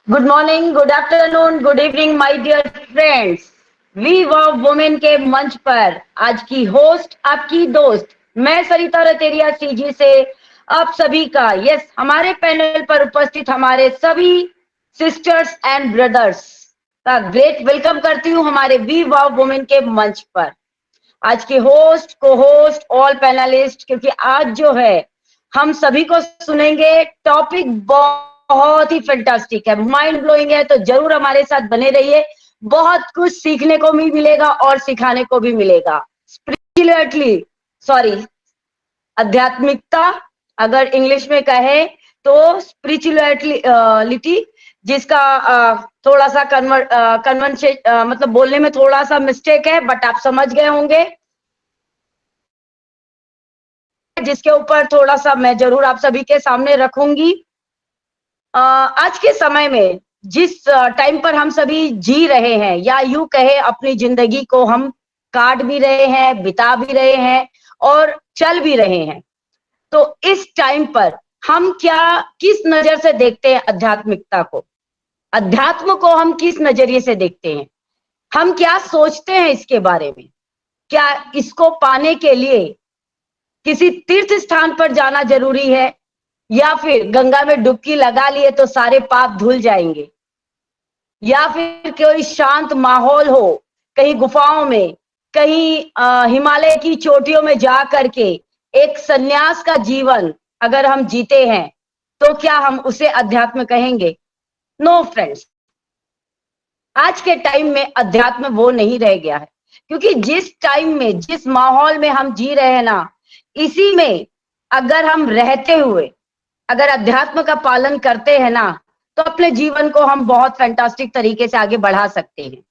Good morning, good afternoon, good evening my dear friends. We verb women के मंच पर आज की होस्ट आपकी दोस्त मैं सरिता रतेरिया सीजी से आप सभी का हमारे पैनल पर उपस्थित हमारे सभी सिस्टर्स एंड ब्रदर्स का ग्रेट वेलकम करती हूँ हमारे वी वर्ब वुमेन के मंच पर। आज के होस्ट, को होस्ट, ऑल पैनलिस्ट, क्योंकि आज जो है हम सभी को सुनेंगे टॉपिक बहुत ही फैंटास्टिक है, माइंड ब्लोइंग है, तो जरूर हमारे साथ बने रहिए। बहुत कुछ सीखने को भी मिलेगा और सिखाने को भी मिलेगा। स्पिरिचुअलिटी, सॉरी, आध्यात्मिकता अगर इंग्लिश में कहे तो स्पिरिचुअलिटी, जिसका थोड़ा सा कन्वर्सेशन मतलब बोलने में थोड़ा सा मिस्टेक है, बट आप समझ गए होंगे, जिसके ऊपर थोड़ा सा मैं जरूर आप सभी के सामने रखूंगी। आज के समय में जिस टाइम पर हम सभी जी रहे हैं, या यूं कहे अपनी जिंदगी को हम काट भी रहे हैं, बिता भी रहे हैं और चल भी रहे हैं, तो इस टाइम पर हम किस नजर से देखते हैं आध्यात्मिकता को, अध्यात्म को हम किस नजरिए से देखते हैं, हम क्या सोचते हैं इसके बारे में। क्या इसको पाने के लिए किसी तीर्थ स्थान पर जाना जरूरी है, या फिर गंगा में डुबकी लगा लिए तो सारे पाप धुल जाएंगे, या फिर कोई शांत माहौल हो, कहीं गुफाओं में, कहीं हिमालय की चोटियों में जा करके एक सन्यास का जीवन अगर हम जीते हैं, तो क्या हम उसे अध्यात्म कहेंगे? नो फ्रेंड्स, आज के टाइम में अध्यात्म वो नहीं रह गया है, क्योंकि जिस टाइम में, जिस माहौल में हम जी रहे हैं ना, इसी में अगर हम रहते हुए अगर अध्यात्म का पालन करते हैं ना, तो अपने जीवन को हम बहुत फैंटास्टिक तरीके से आगे बढ़ा सकते हैं।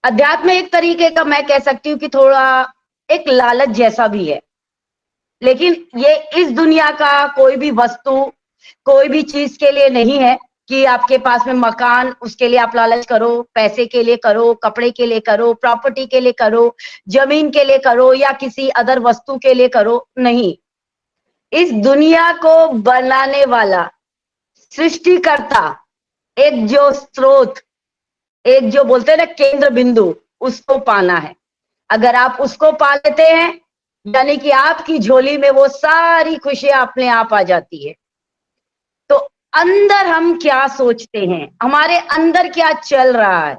अध्यात्म एक तरीके का मैं कह सकती हूँ कि थोड़ा एक लालच जैसा भी है, लेकिन ये इस दुनिया का कोई भी वस्तु, कोई भी चीज के लिए नहीं है कि आपके पास में मकान, उसके लिए आप लालच करो, पैसे के लिए करो, कपड़े के लिए करो, प्रॉपर्टी के लिए करो, जमीन के लिए करो, या किसी अदर वस्तु के लिए करो। नहीं, इस दुनिया को बनाने वाला सृष्टिकर्ता, एक जो स्रोत, एक जो बोलते हैं ना केंद्र बिंदु, उसको पाना है। अगर आप उसको पा लेते हैं, यानी कि आपकी झोली में वो सारी खुशियां अपने आप आ जाती है। तो अंदर हम क्या सोचते हैं, हमारे अंदर क्या चल रहा है,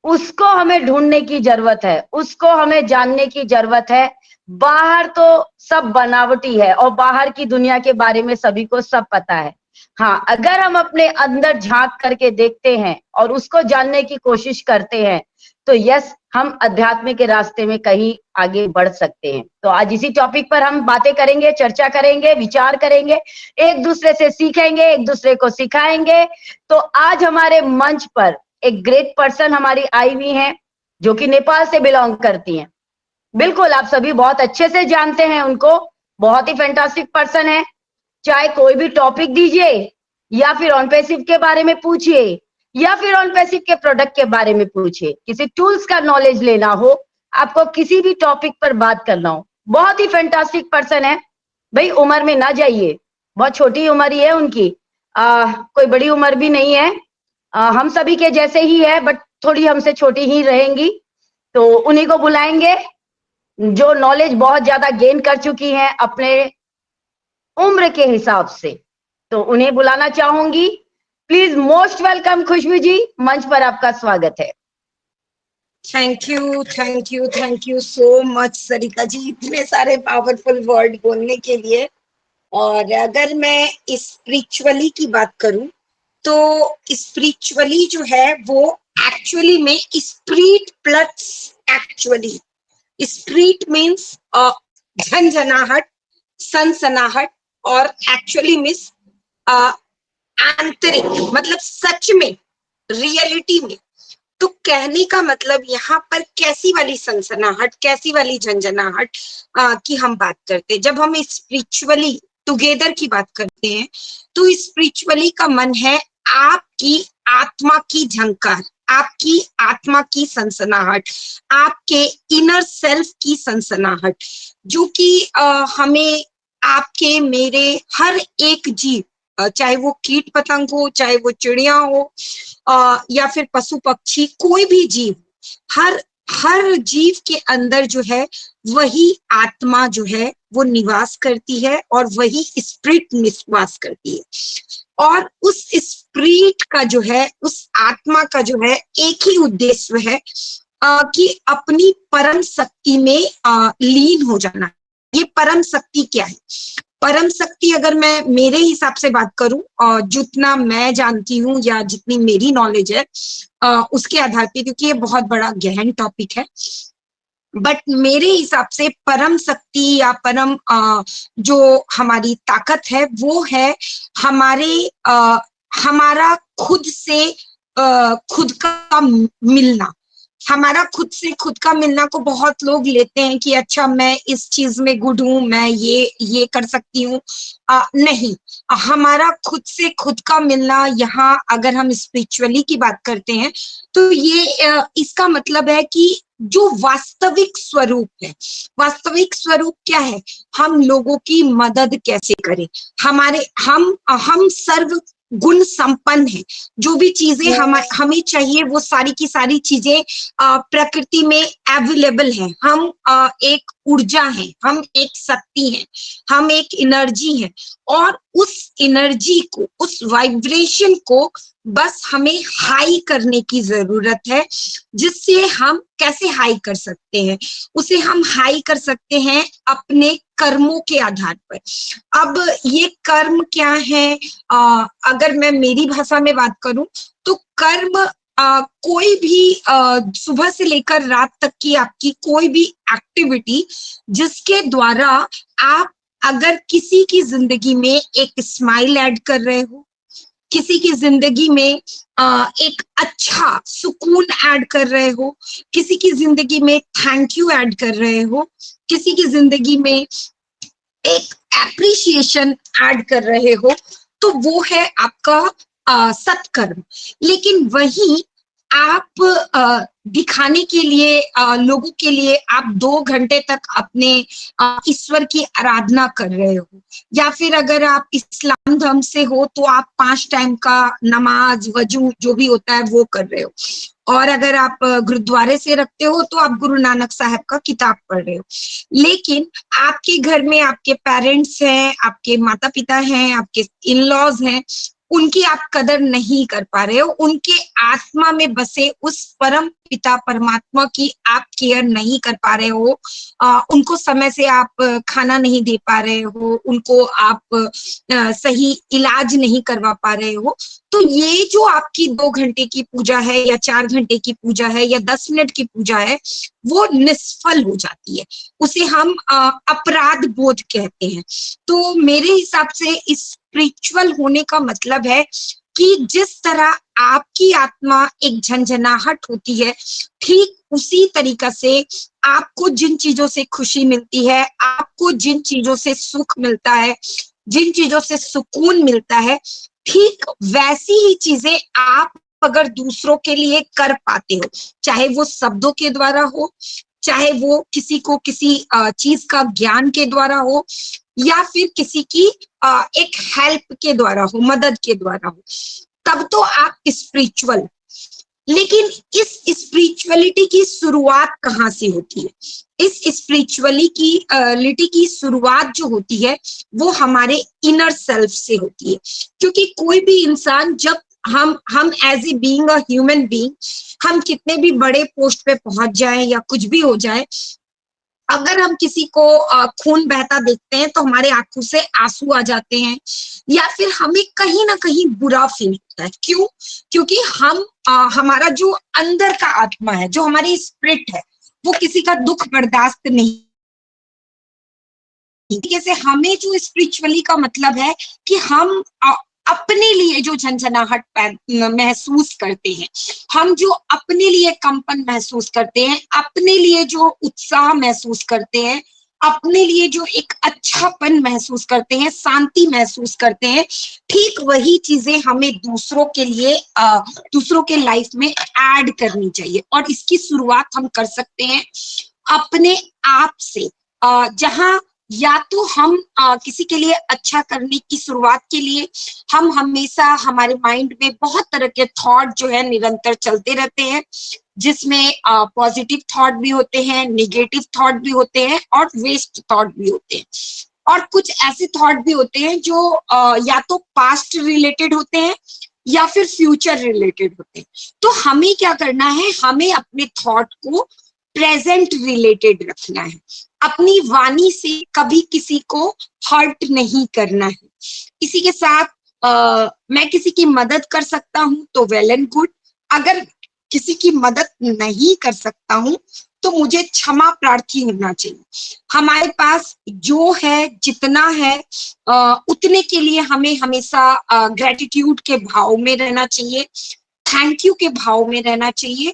उसको हमें ढूंढने की जरूरत है, उसको हमें जानने की जरूरत है। बाहर तो सब बनावटी है और बाहर की दुनिया के बारे में सभी को सब पता है। हाँ, अगर हम अपने अंदर झांक करके देखते हैं और उसको जानने की कोशिश करते हैं, तो हम अध्यात्म के रास्ते में कहीं आगे बढ़ सकते हैं। तो आज इसी टॉपिक पर हम बातें करेंगे, चर्चा करेंगे, विचार करेंगे, एक दूसरे से सीखेंगे, एक दूसरे को सिखाएंगे। तो आज हमारे मंच पर एक ग्रेट पर्सन हमारी आई हुई हैं, जो कि नेपाल से बिलोंग करती हैं। बिल्कुल, आप सभी बहुत अच्छे से जानते हैं उनको, बहुत ही फैंटास्टिक पर्सन है। चाहे कोई भी टॉपिक दीजिए, या फिर ऑन पैसिव के बारे में पूछिए, या फिर ऑन पैसिव के प्रोडक्ट के बारे में पूछिए, किसी टूल्स का नॉलेज लेना हो, आपको किसी भी टॉपिक पर बात करना हो, बहुत ही फैंटास्टिक पर्सन है। भाई उम्र में ना जाइए, बहुत छोटी उम्र ही है उनकी, कोई बड़ी उम्र भी नहीं है, हम सभी के जैसे ही है, बट थोड़ी हमसे छोटी ही रहेंगी। तो उन्हीं को बुलाएंगे, जो नॉलेज बहुत ज्यादा गेन कर चुकी हैं अपने उम्र के हिसाब से। तो उन्हें बुलाना चाहूंगी। प्लीज मोस्ट वेलकम खुशबू जी, मंच पर आपका स्वागत है। Thank you so much Sarita जी, इतने सारे पावरफुल वर्ड बोलने के लिए। और अगर मैं स्पिरिचुअली की बात करूं, तो स्पिरिचुअली जो है वो एक्चुअली में spirit plus actually, spirit means झंझनाहट, सनसनाहट, और एक्चुअली मीन्स आंतरिक, मतलब सच में, रियलिटी में। तो कहने का मतलब यहाँ पर कैसी वाली सनसनाहट, कैसी वाली झंझनाहट की हम बात करते हैं। जब हम स्पिरिचुअली टुगेदर की बात करते हैं, तो स्पिरिचुअली का मन है आपकी आत्मा की झंकार, आपकी आत्मा की सनसनाहट, आपके इनर सेल्फ की सनसनाहट, जो कि हमें, आपके, मेरे, हर एक जीव चाहे वो कीट पतंग हो, चाहे वो चिड़िया हो, या फिर पशु पक्षी, कोई भी जीव, हर जीव के अंदर जो है वही आत्मा जो है वो निवास करती है और वही स्पिरिट निवास करती है। और उस स्पिरिट का जो है, उस आत्मा का जो है एक ही उद्देश्य है कि अपनी परम शक्ति में लीन हो जाना। ये परम शक्ति क्या है? परम शक्ति अगर मैं मेरे हिसाब से बात करूं, और जितना मैं जानती हूँ या जितनी मेरी नॉलेज है उसके आधार पे, क्योंकि ये बहुत बड़ा गहन टॉपिक है, बट मेरे हिसाब से परम शक्ति या परम जो हमारी ताकत है वो है हमारा खुद से खुद का मिलना। हमारा खुद से खुद का मिलना को बहुत लोग लेते हैं कि अच्छा मैं इस चीज में गुड हूं, मैं ये कर सकती हूँ। नहीं, हमारा खुद से खुद का मिलना, यहाँ अगर हम स्पिरिचुअली की बात करते हैं तो ये इसका मतलब है कि जो वास्तविक स्वरूप है, वास्तविक स्वरूप क्या है? हम लोगों की मदद कैसे करें। हम सर्व गुण संपन्न है। जो भी चीजें हमें चाहिए वो सारी की सारी चीजें प्रकृति में अवेलेबल है। हम एक ऊर्जा है, हम एक शक्ति है, हम एक एनर्जी है, और उस एनर्जी को, उस वाइब्रेशन को बस हमें हाई करने की जरूरत है। जिससे हम कैसे हाई कर सकते हैं? उसे हम हाई कर सकते हैं अपने कर्मों के आधार पर। अब ये कर्म क्या है? अगर मैं मेरी भाषा में बात करूं तो कर्म कोई भी सुबह से लेकर रात तक की आपकी कोई भी एक्टिविटी जिसके द्वारा आप अगर किसी की जिंदगी में एक स्माइल ऐड कर रहे हो, किसी की जिंदगी में एक अच्छा सुकून ऐड कर रहे हो, किसी की जिंदगी में थैंक यू ऐड कर रहे हो, किसी की जिंदगी में एक एप्रिसिएशन ऐड कर रहे हो, तो वो है आपका सत्कर्म। लेकिन वही आप दिखाने के लिए, लोगों के लिए आप 2 घंटे तक अपने ईश्वर की आराधना कर रहे हो, या फिर अगर आप इस्लाम धर्म से हो तो आप 5 टाइम का नमाज वजू जो भी होता है वो कर रहे हो, और अगर आप गुरुद्वारे से रखते हो तो आप गुरु नानक साहब का किताब पढ़ रहे हो। लेकिन आपके घर में आपके पेरेंट्स हैं, आपके माता पिता हैं, आपके इन लॉज हैं, उनकी आप कदर नहीं कर पा रहे हो। उनके आत्मा में बसे उस परम पिता परमात्मा की आप केयर नहीं कर पा रहे हो। उनको समय से आप खाना नहीं दे पा रहे हो, उनको आप सही इलाज नहीं करवा पा रहे हो। तो ये जो आपकी 2 घंटे की पूजा है या 4 घंटे की पूजा है या 10 मिनट की पूजा है, वो निष्फल हो जाती है। उसे हम अपराध बोध कहते हैं। तो मेरे हिसाब से इस स्पिरिचुअल होने का मतलब है कि जिस तरह आपकी आत्मा एक झंझनाहट होती है, ठीक उसी तरीका से आपको जिन चीजों से खुशी मिलती है, आपको जिन चीजों से सुख मिलता है, जिन चीजों से सुकून मिलता है, ठीक वैसी ही चीजें आप अगर दूसरों के लिए कर पाते हो, चाहे वो शब्दों के द्वारा हो, चाहे वो किसी को किसी चीज का ज्ञान के द्वारा हो, या फिर किसी की एक हेल्प के द्वारा हो, मदद के द्वारा हो, तब तो आप स्पिरिचुअल। लेकिन इस स्पिरिचुअलिटी की शुरुआत कहाँ से होती है? इस स्पिरिचुअलिटी की शुरुआत जो होती है वो हमारे इनर सेल्फ से होती है। क्योंकि कोई भी इंसान, जब हम as a being a human being, हम कितने भी बड़े पोस्ट पे पहुंच जाए या कुछ भी हो जाए, अगर हम किसी को खून बहता देखते हैं तो हमारे आंखों से आंसू आ जाते हैं, या फिर हमें कहीं ना कहीं बुरा फील होता है। क्यों? क्योंकि हमारा जो अंदर का आत्मा है, जो हमारी स्पिरिट है, वो किसी का दुख बर्दाश्त नहीं। जैसे हमें जो स्पिरिचुअली का मतलब है कि हम अपने लिए जो झंझनाहट महसूस करते हैं, हम जो अपने लिए कंपन महसूस करते हैं, अपने लिए जो उत्साह महसूस करते हैं, अपने लिए जो एक अच्छापन महसूस करते हैं, शांति महसूस करते हैं, ठीक वही चीजें हमें दूसरों के लिए, दूसरों के लाइफ में ऐड करनी चाहिए। और इसकी शुरुआत हम कर सकते हैं अपने आप से। जहां या तो हम किसी के लिए अच्छा करने की शुरुआत के लिए हम हमेशा हमारे माइंड में बहुत तरह के थॉट जो है निरंतर चलते रहते हैं, जिसमें पॉजिटिव थॉट भी होते हैं, नेगेटिव थॉट भी होते हैं और वेस्ट थॉट भी होते हैं, और कुछ ऐसे थॉट भी होते हैं जो या तो पास्ट रिलेटेड होते हैं या फिर फ्यूचर रिलेटेड होते हैं। तो हमें क्या करना है, हमें अपने थॉट को प्रेजेंट रिलेटेड रखना है, अपनी वाणी से कभी किसी को हर्ट नहीं करना है। किसी के साथ मैं किसी की मदद कर सकता हूं तो वेल एंड गुड, अगर किसी की मदद नहीं कर सकता हूं तो मुझे क्षमा प्रार्थी होना चाहिए। हमारे पास जो है, जितना है, उतने के लिए हमें हमेशा ग्रेटिट्यूड के भाव में रहना चाहिए, थैंक यू के भाव में रहना चाहिए,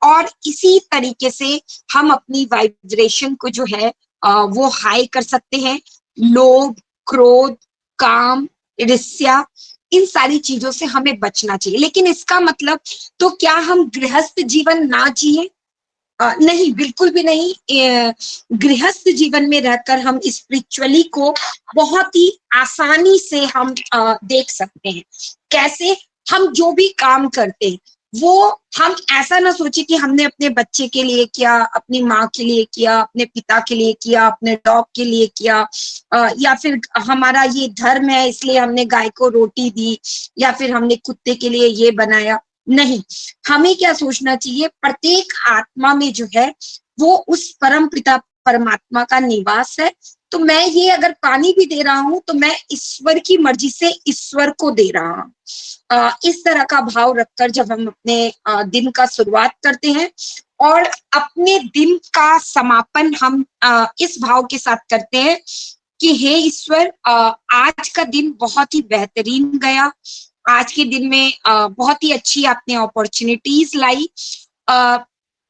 और इसी तरीके से हम अपनी वाइब्रेशन को जो है वो हाई कर सकते हैं। लोभ, क्रोध, काम, ईर्ष्या, इन सारी चीजों से हमें बचना चाहिए। लेकिन इसका मतलब तो क्या हम गृहस्थ जीवन ना जिए? नहीं, बिल्कुल भी नहीं। गृहस्थ जीवन में रहकर हम स्पिरिचुअली को बहुत ही आसानी से हम देख सकते हैं। कैसे? हम जो भी काम करते हैं वो हम ऐसा ना सोचे कि हमने अपने बच्चे के लिए किया, अपनी माँ के लिए किया, अपने पिता के लिए किया, अपने डॉग के लिए किया, या फिर हमारा ये धर्म है इसलिए हमने गाय को रोटी दी, या फिर हमने कुत्ते के लिए ये बनाया। नहीं, हमें क्या सोचना चाहिए, प्रत्येक आत्मा में जो है वो उस परम पिता परमात्मा का निवास है। तो मैं ये अगर पानी भी दे रहा हूं तो मैं ईश्वर की मर्जी से ईश्वर को दे रहा हूं। इस तरह का भाव रखकर जब हम अपने दिन का शुरुआत करते हैं और अपने दिन का समापन हम इस भाव के साथ करते हैं कि हे ईश्वर, आज का दिन बहुत ही बेहतरीन गया, आज के दिन में बहुत ही अच्छी आपने अपॉर्चुनिटीज लाई,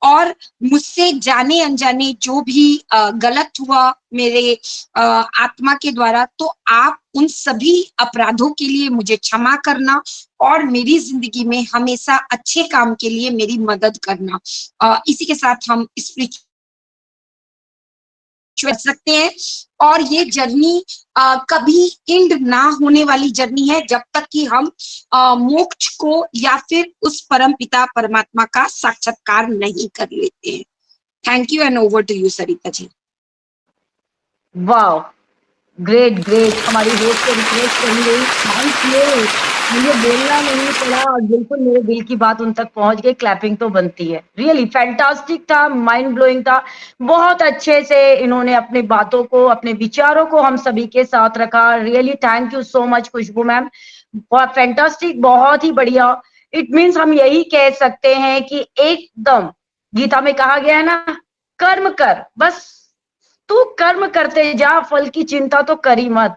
और मुझसे जाने अनजाने जो भी गलत हुआ मेरे आत्मा के द्वारा, तो आप उन सभी अपराधों के लिए मुझे क्षमा करना और मेरी जिंदगी में हमेशा अच्छे काम के लिए मेरी मदद करना। इसी के साथ हम स्पिरिचुअल सकते हैं। और ये जर्नी कभी एंड ना होने वाली जर्नी है जब तक कि हम मोक्ष को या फिर उस परम पिता परमात्मा का साक्षात्कार नहीं कर लेते हैं। Thank you and over to you Sarita ji. Wow, great great. हमारी होस्ट को रिक्वेस्ट करी गई, मुझे बोलना नहीं पड़ा और बिल्कुल मेरे दिल की बात उन तक पहुंच गई। क्लैपिंग तो बनती है। रियली फैंटास्टिक था, माइंड ब्लोइंग था। बहुत अच्छे से इन्होंने अपनी बातों को, अपने विचारों को हम सभी के साथ रखा। Really thank you so much Khushboo ma'am, fantastic, बहुत ही बढ़िया। इट मीन्स हम यही कह सकते हैं कि एकदम गीता में कहा गया है ना, कर्म कर, बस तू कर्म करते जा, फल की चिंता तो करी मत।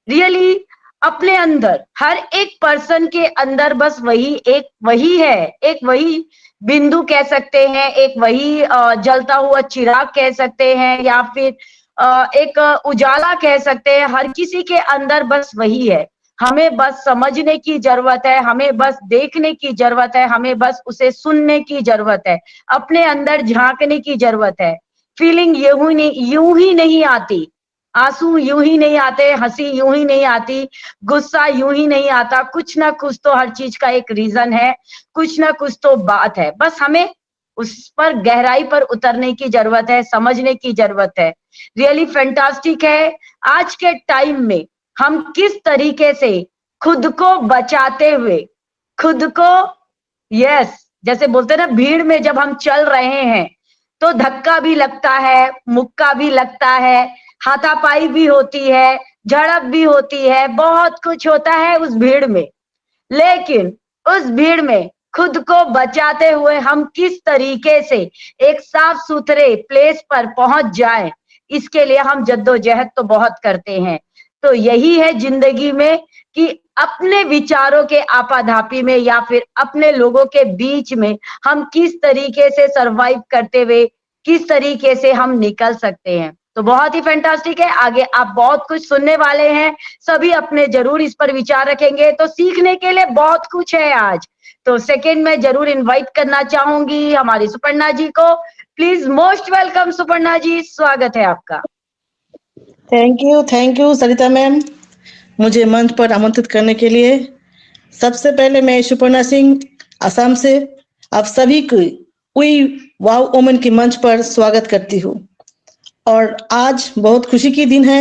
रियली अपने अंदर, हर एक पर्सन के अंदर बस वही है, एक वही बिंदु कह सकते हैं, एक वही जलता हुआ चिराग कह सकते हैं, या फिर एक उजाला कह सकते हैं। हर किसी के अंदर बस वही है। हमें बस समझने की जरूरत है, हमें बस देखने की जरूरत है, हमें बस उसे सुनने की जरूरत है, अपने अंदर झांकने की जरूरत है। फीलिंग यूं ही नहीं आती, आंसू यूं ही नहीं आते, हंसी यूं ही नहीं आती, गुस्सा यूं ही नहीं आता। कुछ ना कुछ तो हर चीज का एक रीजन है, कुछ ना कुछ तो बात है। बस हमें उस पर गहराई पर उतरने की जरूरत है, समझने की जरूरत है। रियली फैंटास्टिक है। आज के टाइम में हम किस तरीके से खुद को बचाते हुए, खुद को, यस, जैसे बोलते हैं ना, भीड़ में जब हम चल रहे हैं तो धक्का भी लगता है, मुक्का भी लगता है, हाथापाई भी होती है, झड़प भी होती है, बहुत कुछ होता है उस भीड़ में। लेकिन उस भीड़ में खुद को बचाते हुए हम किस तरीके से एक साफ सुथरे प्लेस पर पहुंच जाएं, इसके लिए हम जद्दोजहद तो बहुत करते हैं। तो यही है जिंदगी में कि अपने विचारों के आपाधापी में या फिर अपने लोगों के बीच में हम किस तरीके से सरवाइव करते हुए, किस तरीके से हम निकल सकते हैं। तो बहुत ही फैंटास्टिक है। आगे आप बहुत कुछ सुनने वाले हैं, सभी अपने जरूर इस पर विचार रखेंगे। तो सीखने के लिए बहुत कुछ है आज। तो सेकंड में जरूर इनवाइट करना चाहूंगी हमारी सुपर्णा जी को। प्लीज, मोस्ट वेलकम सुपर्णा जी, स्वागत है आपका। थैंक यू सरिता मैम, मुझे मंच पर आमंत्रित करने के लिए। सबसे पहले मैं सुपर्णा सिंह असम से आप सभी को वी वाव वुमेन के मंच पर स्वागत करती हूँ। और आज बहुत खुशी की दिन है।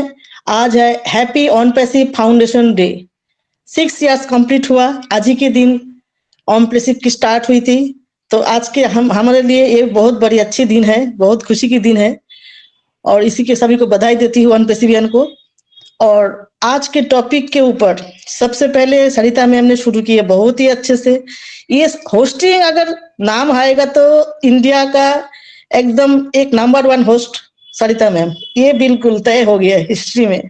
आज है happy on passive foundation day. 6 years complete हुआ आज ही के दिन ऑन पैसिव की स्टार्ट हुई थी। तो आज के हमारे लिए ये बहुत बड़ी अच्छी दिन है, बहुत खुशी की दिन है और इसी के सभी को बधाई देती हूँ अनपेसिवियन को। और आज के टॉपिक के ऊपर सबसे पहले सरिता मैम ने शुरू किया बहुत ही अच्छे से। ये होस्टिंग अगर नाम आएगा तो इंडिया का एकदम एक नंबर 1 होस्ट सरिता मैम, ये बिल्कुल तय हो गया हिस्ट्री में।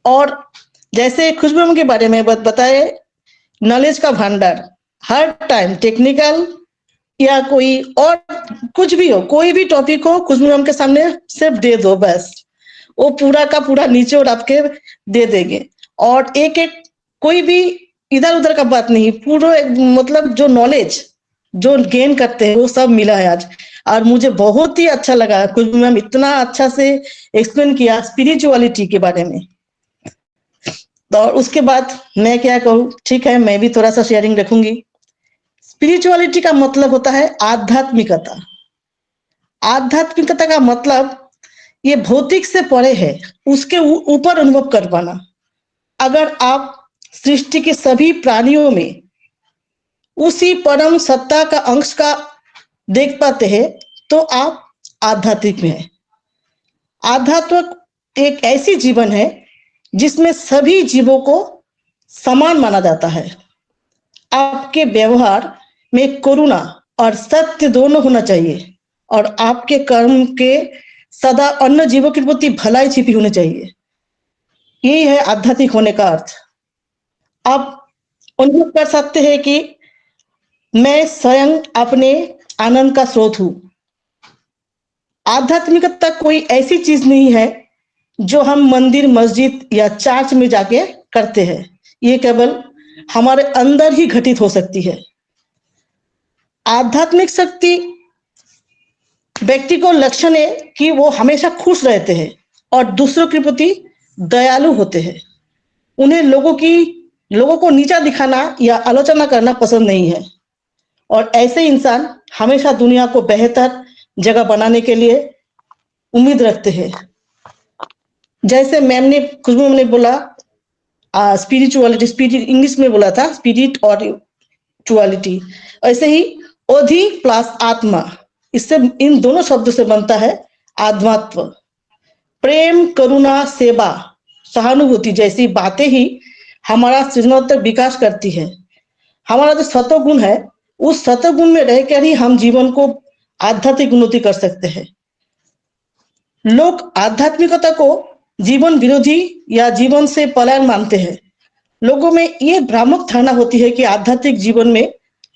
और जैसे खुशबू मैम के बारे में बताए, नॉलेज का भंडार, हर टाइम टेक्निकल या कोई और कुछ भी हो, कोई भी टॉपिक हो, खुशबू मैम के सामने सिर्फ दे दो, बस वो पूरा का पूरा निचोड़ आपके दे देंगे। और एक एक कोई भी इधर उधर का बात नहीं, पूरा मतलब जो नॉलेज जो गेन करते हैं वो सब मिला है आज। और मुझे बहुत ही अच्छा लगा खुशबू मैम इतना अच्छा से एक्सप्लेन किया स्पिरिचुअलिटी के बारे में। और उसके बाद मैं क्या कहूँ, ठीक है मैं भी थोड़ा सा शेयरिंग रखूंगी। स्पिरिचुअलिटी का मतलब होता है आध्यात्मिकता। आध्यात्मिकता का मतलब ये भौतिक से परे है, उसके ऊपर अनुभव कर पाना। अगर आप सृष्टि के सभी प्राणियों में उसी परम सत्ता का अंश का देख पाते हैं तो आप आध्यात्मिक में हैं। आध्यात्मिक एक ऐसी जीवन है जिसमें सभी जीवों को समान माना जाता है। आपके व्यवहार में करुणा और सत्य दोनों होना चाहिए और आपके कर्म के सदा अन्य जीवों के प्रति भलाई छिपी होनी चाहिए। यही है आध्यात्मिक होने का अर्थ। आप अनुभव कर सकते हैं कि मैं स्वयं अपने आनंद का स्रोत हूं। आध्यात्मिकता कोई ऐसी चीज नहीं है जो हम मंदिर मस्जिद या चर्च में जाके करते हैं। ये केवल हमारे अंदर ही घटित हो सकती है। आध्यात्मिक शक्ति व्यक्ति को लक्षण है कि वो हमेशा खुश रहते हैं और दूसरों के प्रति दयालु होते हैं। उन्हें लोगों को नीचा दिखाना या आलोचना करना पसंद नहीं है और ऐसे इंसान हमेशा दुनिया को बेहतर जगह बनाने के लिए उम्मीद रखते हैं। जैसे मैम ने खुशबू मैम ने बोला स्पिरिचुअलिटी, स्पिरिट इंग्लिश में बोला था स्पिरिट और चुअलिटी, ऐसे ही ओधि प्लस आत्मा, इससे इन दोनों शब्दों से बनता है आध्यात्म। प्रेम, करुणा, सेवा, सहानुभूति जैसी बातें ही हमारा सृजनात्मक विकास करती है। हमारा जो सत्वगुण है उस सत्वगुण में रहकर ही हम जीवन को आध्यात्मिक उन्नति कर सकते हैं। लोग आध्यात्मिकता को जीवन विरोधी या जीवन से पलायन मानते हैं। लोगों में ये भ्रामक धारणा होती है कि आध्यात्मिक जीवन में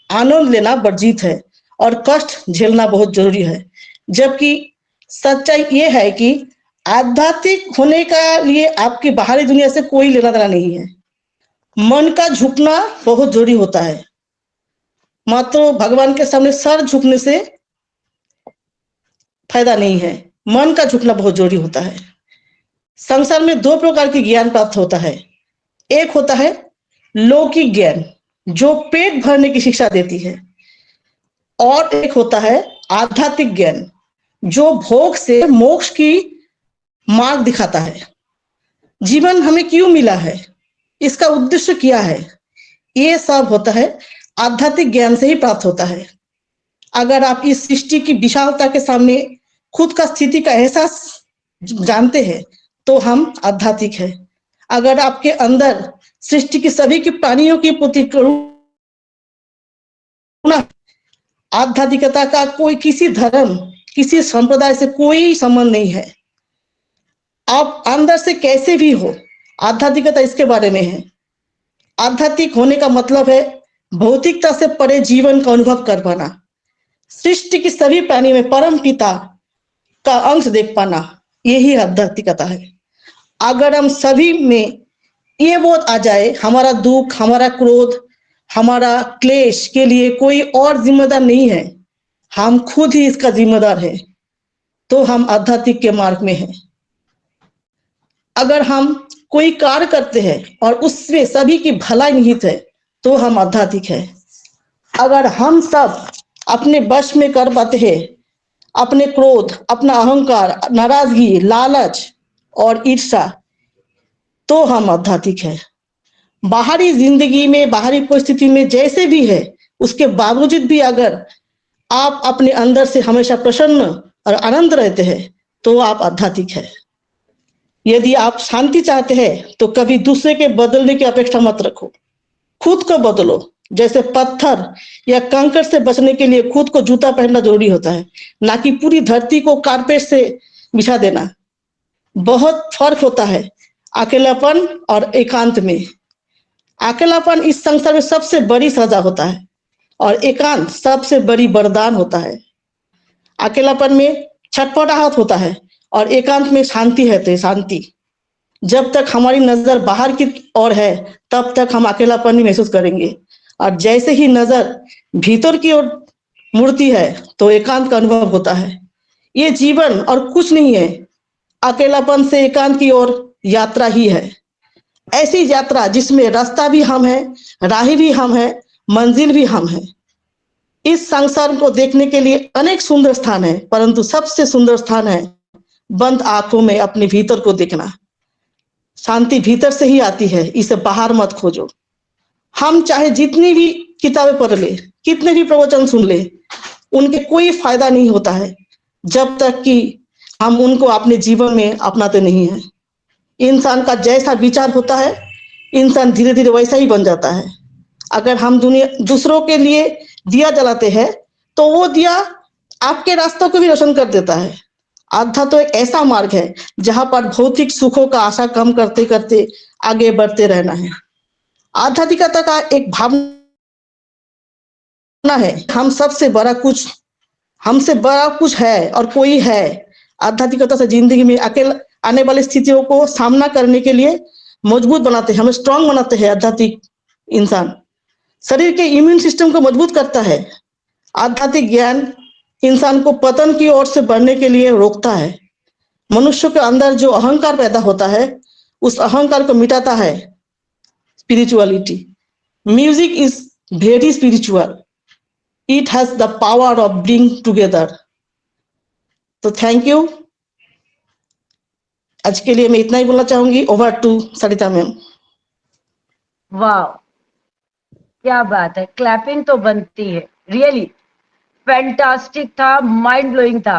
आनंद लेना वर्जित है और कष्ट झेलना बहुत जरूरी है, जबकि सच्चाई ये है कि आध्यात्मिक होने का लिए आपकी बाहरी दुनिया से कोई लेना देना नहीं है। मन का झुकना बहुत जरूरी होता है। मात्र भगवान के सामने सर झुकने से फायदा नहीं है, मन का झुकना बहुत जरूरी होता है। संसार में 2 प्रकार के ज्ञान प्राप्त होता है। एक होता है लौकिक ज्ञान जो पेट भरने की शिक्षा देती है, और एक होता है आध्यात्मिक ज्ञान जो भोग से मोक्ष की मार्ग दिखाता है। जीवन हमें क्यों मिला है, इसका उद्देश्य क्या है, ये सब होता है आध्यात्मिक ज्ञान से ही प्राप्त होता है। अगर आप इस सृष्टि की विशालता के सामने खुद का स्थिति का एहसास जानते हैं तो हम आध्यात्मिक है। अगर आपके अंदर सृष्टि की सभी की प्राणियों की प्रति करुणा, आध्यात्मिकता का कोई किसी धर्म किसी संप्रदाय से कोई संबंध नहीं है। आप अंदर से कैसे भी हो, आध्यात्मिकता इसके बारे में है। आध्यात्मिक होने का मतलब है भौतिकता से परे जीवन का अनुभव कर पाना, सृष्टि की सभी प्राणी में परम पिता का अंश देख पाना, यही आध्यात्मिकता है। अगर हम सभी में ये बोध आ जाए हमारा दुख, हमारा क्रोध, हमारा क्लेश के लिए कोई और जिम्मेदार नहीं है, हम खुद ही इसका जिम्मेदार है, तो हम आध्यात्मिक के मार्ग में हैं। अगर हम कोई कार्य करते हैं और उसमें सभी की भलाई निहित है तो हम आध्यात्मिक है। अगर हम सब अपने वश में कर पाते हैं अपने क्रोध, अपना अहंकार, नाराजगी, लालच और ईर्ष्या, तो हम आध्यात्मिक है। बाहरी जिंदगी में, बाहरी परिस्थिति में जैसे भी है, उसके बावजूद भी अगर आप अपने अंदर से हमेशा प्रसन्न और आनंद रहते हैं तो आप आध्यात्मिक है। यदि आप शांति चाहते हैं तो कभी दूसरे के बदलने की अपेक्षा मत रखो, खुद को बदलो। जैसे पत्थर या कंकड़ से बचने के लिए खुद को जूता पहनना जरूरी होता है, ना कि पूरी धरती को कारपेट से बिछा देना। बहुत फर्क होता है अकेलापन और एकांत में। अकेलापन इस संसार में सबसे बड़ी सजा होता है और एकांत सबसे बड़ी वरदान होता है। अकेलापन में छटपटाहट होता है और एकांत में शांति है, शांति। जब तक हमारी नजर बाहर की ओर है तब तक हम अकेलापन ही महसूस करेंगे, और जैसे ही नजर भीतर की ओर मुड़ती है तो एकांत का अनुभव होता है। ये जीवन और कुछ नहीं है, अकेलापन से एकांत की ओर यात्रा ही है। ऐसी यात्रा जिसमें रास्ता भी हम है, राही भी हम है, मंजिल भी हम है। इस संसार को देखने के लिए अनेक सुंदर स्थान है, परंतु सबसे सुंदर स्थान है बंद आंखों में अपने भीतर को देखना। शांति भीतर से ही आती है, इसे बाहर मत खोजो। हम चाहे जितनी भी किताबें पढ़ ले, कितने भी प्रवचन सुन ले, उनके कोई फायदा नहीं होता है जब तक कि हम उनको अपने जीवन में अपनाते नहीं है। इंसान का जैसा विचार होता है, इंसान धीरे धीरे वैसा ही बन जाता है। अगर हम दूसरों के लिए दिया जलाते हैं तो वो दिया आपके रास्तों को भी रोशन कर देता है। आध्यात्म तो एक ऐसा मार्ग है जहां पर भौतिक सुखों का आशा कम करते करते आगे बढ़ते रहना है। आध्यात्मिकता का एक भावना है, हम सबसे बड़ा कुछ, हमसे बड़ा कुछ है और कोई है। आध्यात्मिकता से जिंदगी में अकेला आने वाली स्थितियों को सामना करने के लिए मजबूत बनाते हैं, हमें स्ट्रांग बनाते हैं। आध्यात्मिक इंसान शरीर के इम्यून सिस्टम को मजबूत करता है। आध्यात्मिक ज्ञान इंसान को पतन की ओर से बढ़ने के लिए रोकता है। मनुष्य के अंदर जो अहंकार पैदा होता है उस अहंकार को मिटाता है spirituality. Music is very spiritual, it has the power of bring together. तो थैंक यू। आज के लिए मैं इतना ही बोलना चाहूंगी। Over to Sarita ma'am. वाह, क्या बात है, क्लैपिंग तो बनती है। रियली फैंटास्टिक था, माइंड ब्लोइंग था।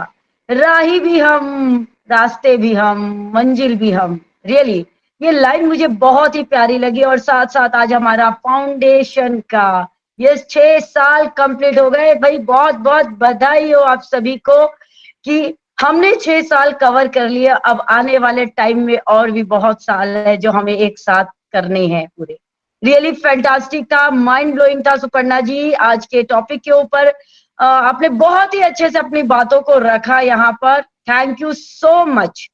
राही भी हम, रास्ते भी हम, मंजिल भी हम। रियली ये लाइन मुझे बहुत ही प्यारी लगी। और साथ साथ आज हमारा फाउंडेशन का ये 6 साल कंप्लीट हो गए। भाई बहुत बहुत बधाई हो आप सभी को कि हमने 6 साल कवर कर लिया। अब आने वाले टाइम में और भी बहुत साल है जो हमें एक साथ करने हैं पूरे। रियली फैंटास्टिक था, माइंड ब्लोइंग था सुपर्णा जी। आज के टॉपिक के ऊपर आपने बहुत ही अच्छे से अपनी बातों को रखा यहाँ पर। Thank you so much.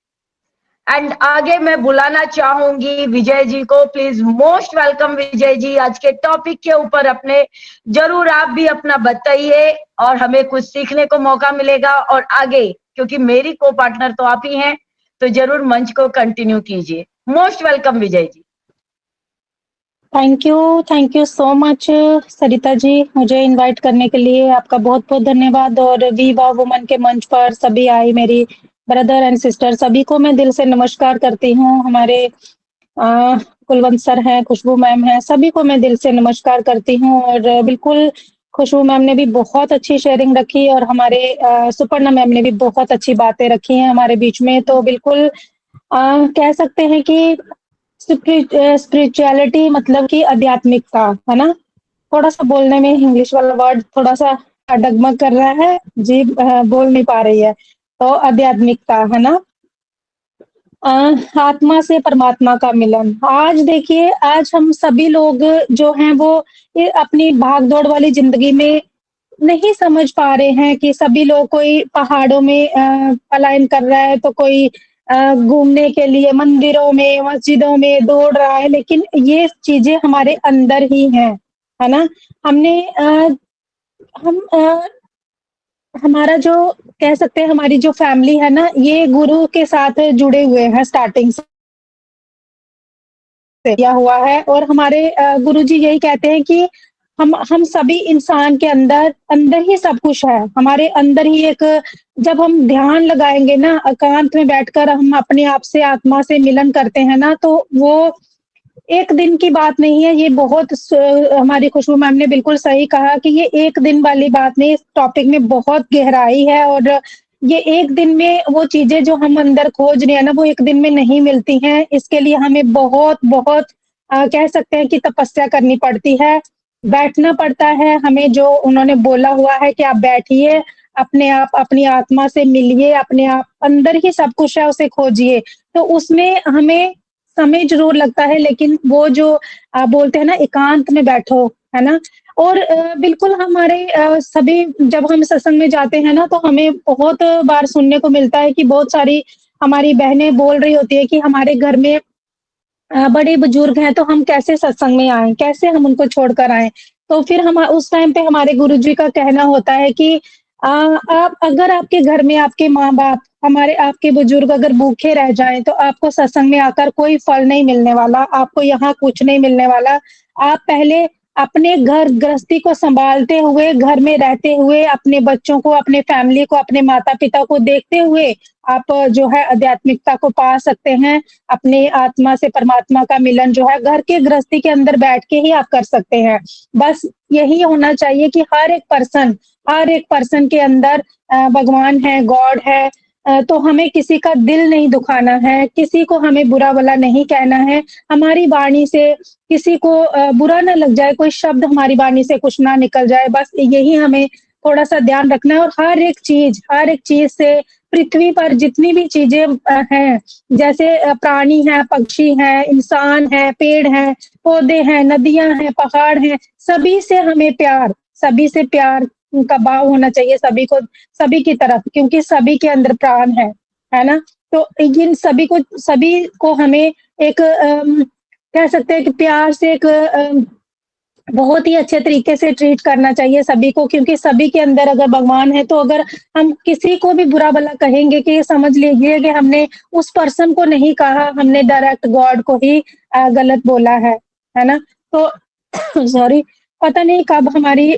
And आगे मैं बुलाना चाहूंगी विजय जी को। प्लीज मोस्ट वेलकम विजय जी। आज के टॉपिक के ऊपर अपने जरूर आप भी अपना बताइए और हमें कुछ सीखने को मौका मिलेगा। और आगे क्योंकि मेरी को पार्टनर तो आप ही हैं तो जरूर मंच को कंटिन्यू कीजिए। Most welcome Vijay ji. Thank you so much Sarita ji, मुझे इनवाइट करने के लिए आपका बहुत बहुत धन्यवाद। और वीवा वुमन के मंच पर सभी आई मेरी ब्रदर एंड सिस्टर, सभी को मैं दिल से नमस्कार करती हूँ। हमारे कुलवंत सर हैं, खुशबू मैम हैं, सभी को मैं दिल से नमस्कार करती हूँ। और बिल्कुल खुशबू मैम ने भी बहुत अच्छी शेयरिंग रखी और हमारे सुपर्णा मैम ने भी बहुत अच्छी बातें रखी हैं हमारे बीच में। तो बिल्कुल कह सकते हैं कि स्पिरिचुअलिटी मतलब कि आध्यात्मिकता है ना। थोड़ा सा बोलने में इंग्लिश वाला वर्ड थोड़ा सा डगमग कर रहा है जी, बोल नहीं पा रही है। तो आध्यात्मिकता है ना, आत्मा से परमात्मा का मिलन। आज देखिए, आज हम सभी लोग जो हैं वो ये अपनी भागदौड़ वाली जिंदगी में नहीं समझ पा रहे हैं कि सभी लोग, कोई पहाड़ों में पलायन कर रहा है तो कोई घूमने के लिए मंदिरों में मस्जिदों में दौड़ रहा है। लेकिन ये चीजें हमारे अंदर ही हैं, है ना। हमने हमारा जो कह सकते हैं हमारी जो फैमिली है ना, ये गुरु के साथ जुड़े हुए हैं स्टार्टिंग से। से किया हुआ है। और हमारे गुरुजी यही कहते हैं कि हम सभी इंसान के अंदर अंदर ही सब कुछ है, हमारे अंदर ही एक, जब हम ध्यान लगाएंगे ना, एकांत में बैठकर हम अपने आप से, आत्मा से मिलन करते हैं ना, तो वो एक दिन की बात नहीं है। ये बहुत हमारी खुशबू मैम ने बिल्कुल सही कहा कि ये एक दिन वाली बात नहीं, इस टॉपिक में बहुत गहराई है। और ये एक दिन में वो चीजें जो हम अंदर खोज रहे हैं ना, वो एक दिन में नहीं मिलती हैं। इसके लिए हमें बहुत बहुत कह सकते हैं कि तपस्या करनी पड़ती है, बैठना पड़ता है हमें। जो उन्होंने बोला हुआ है कि आप बैठिए, अपने आप, अपनी आत्मा से मिलिए, अपने आप अंदर ही सब कुछ है, उसे खोजिए। तो उसमें हमें समय ज़रूर लगता है, लेकिन वो जो बोलते हैं ना, एकांत में बैठो, है ना? और बिल्कुल हमारे सभी, जब हम सत्संग में जाते हैं ना, तो हमें बहुत बार सुनने को मिलता है कि बहुत सारी हमारी बहनें बोल रही होती है कि हमारे घर में बड़े बुजुर्ग हैं, तो हम कैसे सत्संग में आएँ? कैसे हम उनको छोड़कर आएँ? तो फिर हम उस टाइम पे हमारे गुरुजी का कहना होता है कि आप, अगर आपके घर में आपके माँ-बाप, हमारे आपके बुजुर्ग अगर भूखे रह जाएँ, तो आपको सत्संग में आकर कोई फल नहीं मिलने वाला, आपको यहाँ कुछ नहीं मिलने वाला। आप पहले अपने घर गृहस्थी को सँभालते हुए, घर में रहते हुए, अपने बच्चों को, अपने फैमिली को, अपने माता-पिता को देखते हुए, आप जो है आध्यात्मिकता को पा सकते हैं। अपने आत्मा से परमात्मा का मिलन जो है घर के गृहस्थी के अंदर बैठ के ही आप कर सकते हैं। बस यही होना चाहिए कि हर एक पर्सन के अंदर भगवान है, गॉड है। तो हमें किसी का दिल नहीं दुखाना है, किसी को हमें बुरा-भला नहीं कहना है। हमारी वाणी से किसी को बुरा ना लग जाए, कोई शब्द हमारी वाणी से कुछ ना निकल जाए, बस यही हमें थोड़ा-सा ध्यान रखना है। और हर एक चीज़ से, पृथ्वी पर जितनी भी चीज़ें हैं, जैसे प्राणी हैं, पक्षी हैं, इंसान हैं, पेड़ हैं, पौधे हैं, नदियाँ हैं, पहाड़ हैं, सभी से प्यार का भाव होना चाहिए, सभी की तरफ, क्योंकि सभी के अंदर प्राण है ना? तो इन सभी को हमें एक कह सकते हैं कि प्यार से, एक बहुत ही अच्छे तरीके से ट्रीट करना चाहिए सभी को, क्योंकि सभी के अंदर अगर भगवान है, तो अगर हम किसी को भी बुरा-भला कहेंगे, कि समझ लीजिए कि हमने उस पर्सन को नहीं कहा, हमने डायरेक्ट गॉड को ही गलत बोला है ना? तो सॉरी, पता नहीं कब हमारी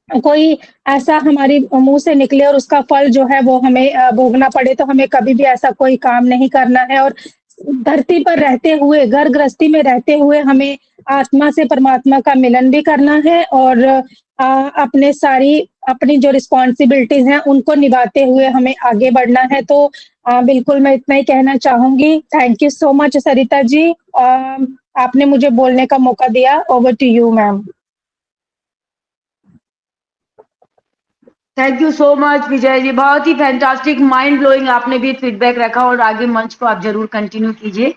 कोई ऐसा हमारी मुँह से निकले और उसका फल जो है वो हमें भोगना पड़े, तो हमें कभी भी ऐसा कोई काम नहीं करना है। और धरती पर रहते हुए, घर गृहस्थी में रहते हुए, हमें आत्मा से परमात्मा का मिलन भी करना है, और अपनी जो रिस्पॉन्सिबिलिटीज़ हैं, उनको निभाते हुए हमें आगे बढ़ना है। तो बिल्कुल मैं इतना ही कहना चाहूँगी। Thank you so much Sarita ji. आपने मुझे बोलने का मौका दिया। Over to you ma'am. Thank you so much Vijay ji, बहुत ही फैंटास्टिक, माइंड ब्लोइंग आपने भी फीडबैक रखा, और आगे मंच को आप जरूर कंटिन्यू कीजिए।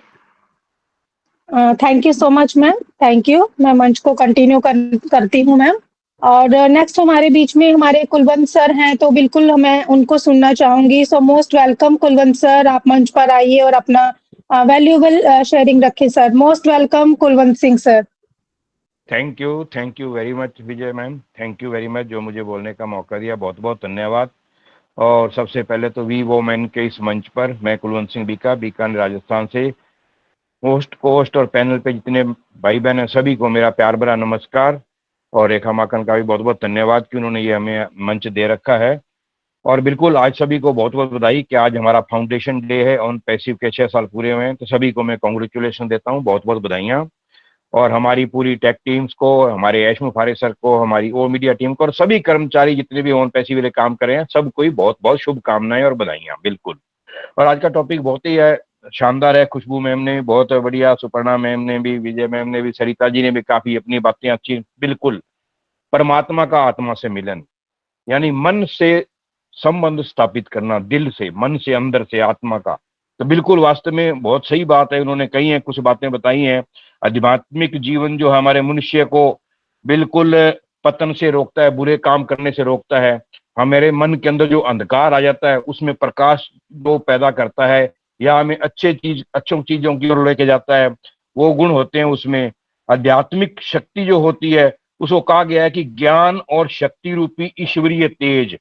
Thank you so much ma'am, thank you. मैं मंच को कंटिन्यू करती हूँ मैम। और नेक्स्ट हमारे बीच में हमारे कुलवंत सर हैं, तो बिल्कुल मैं उनको सुनना चाहूंगी। सो मोस्ट वेलकम कुलवंत सर, आप मंच पर आइए और अपना वैल्यूएबल शेयरिंग रखें sir. Most welcome Kulwant Singh sir. Thank you very much Vijay ma'am, thank you very much जो मुझे बोलने का मौका दिया, बहुत बहुत धन्यवाद। और सबसे पहले तो वी वोमेन के इस मंच पर मैं कुलवंत सिंह बीकानेर राजस्थान से होस्ट और पैनल पे जितने भाई बहन हैं सभी को मेरा प्यार भरा नमस्कार। और रेखा माकन का भी बहुत बहुत धन्यवाद कि उन्होंने ये हमें मंच दे रखा है। और बिल्कुल आज सभी को बहुत बहुत बधाई कि आज हमारा फाउंडेशन डे है, ऑन पैसिव के 6 साल पूरे हुए हैं, तो सभी को मैं कॉन्ग्रेचुलेशन देता हूँ, बहुत बहुत बधाइयाँ। और हमारी पूरी टेक टीम्स को, हमारे यशमु फारे सर को, हमारी ओ मीडिया टीम को, और सभी कर्मचारी जितने भी ऑन पैसिव वाले काम कर रहे हैं, सबको ही बहुत बहुत शुभकामनाएं और बधाइयाँ। बिल्कुल। और आज का टॉपिक बहुत ही शानदार है। खुशबू मैम ने बहुत बढ़िया, सुपर्णा मैम ने भी, विजय मैम ने भी, सरिता जी ने भी काफी अपनी बातें अच्छी। बिल्कुल, परमात्मा का आत्मा से मिलन, यानी मन से संबंध स्थापित करना, दिल से, मन से, अंदर से, आत्मा का। तो बिल्कुल वास्तव में बहुत सही बात है, उन्होंने कही है, कुछ बातें बताई हैं। आध्यात्मिक जीवन जो हमारे मनुष्य को बिल्कुल पतन से रोकता है, बुरे काम करने से रोकता है। हमारे मन के अंदर जो अंधकार आ जाता है, उसमें प्रकाश जो पैदा करता है, या हमें अच्छों चीजों की ओर लेके जाता है, वो गुण होते हैं उसमें। आध्यात्मिक शक्ति जो होती है, उसको कहा गया है कि ज्ञान और शक्ति रूपी ईश्वरीय तेज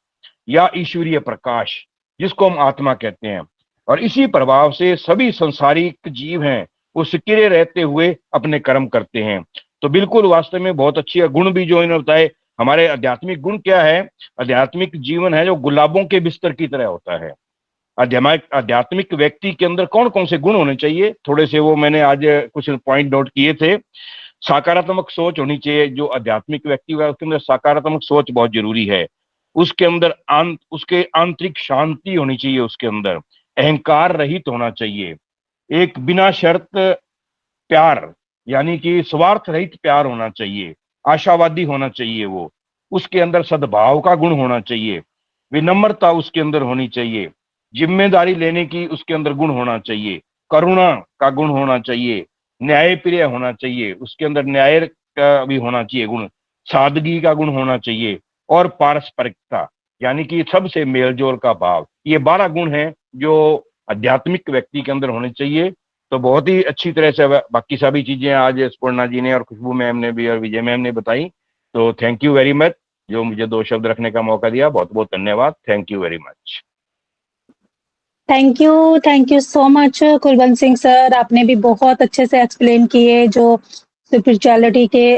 या ईश्वरीय प्रकाश, जिसको हम आत्मा कहते हैं। और इसी प्रभाव से सभी संसारिक जीव हैं, वो सिकिरे रहते हुए अपने कर्म करते हैं। तो बिल्कुल वास्तव में बहुत अच्छी गुण भी जो इन्होंने बताए। हमारे आध्यात्मिक गुण क्या है? आध्यात्मिक जीवन है जो गुलाबों के बिस्तर की तरह होता है। आध्यात्मिक व्यक्ति के अंदर कौन कौन से गुण होने चाहिए, थोड़े से वो मैंने आज कुछ पॉइंट नोट किए थे। सकारात्मक सोच होनी चाहिए। जो आध्यात्मिक व्यक्ति हुआ उसके अंदर सकारात्मक सोच बहुत जरूरी है। उसके अंदर उसके आंतरिक शांति होनी चाहिए। उसके अंदर अहंकार रहित होना चाहिए। एक बिना शर्त प्यार, यानी कि स्वार्थ रहित प्यार होना चाहिए। आशावादी होना चाहिए वो। उसके अंदर सद्भाव का गुण होना चाहिए। विनम्रता उसके अंदर होनी चाहिए। जिम्मेदारी लेने की उसके अंदर गुण होना चाहिए। करुणा का गुण होना चाहिए। न्यायप्रिय होना चाहिए। उसके अंदर न्याय का भी होना चाहिए गुण। सादगी का गुण होना चाहिए। और पारस्परिकता, यानी कि सबसे मेलजोल का भाव। ये 12 गुण हैं जो आध्यात्मिक व्यक्ति के अंदर होने चाहिए। तो बहुत ही अच्छी तरह से बाकी सभी चीजें आज स्पर्णा जी ने और खुशबू मैम ने भी और विजय मैम ने बताई। तो थैंक यू वेरी मच जो मुझे 2 शब्द रखने का मौका दिया। बहुत बहुत धन्यवाद। Thank you very much. Thank you so much Kulwant Singh sir. आपने भी बहुत अच्छे से एक्सप्लेन किए जो स्पिरिचुअलिटी के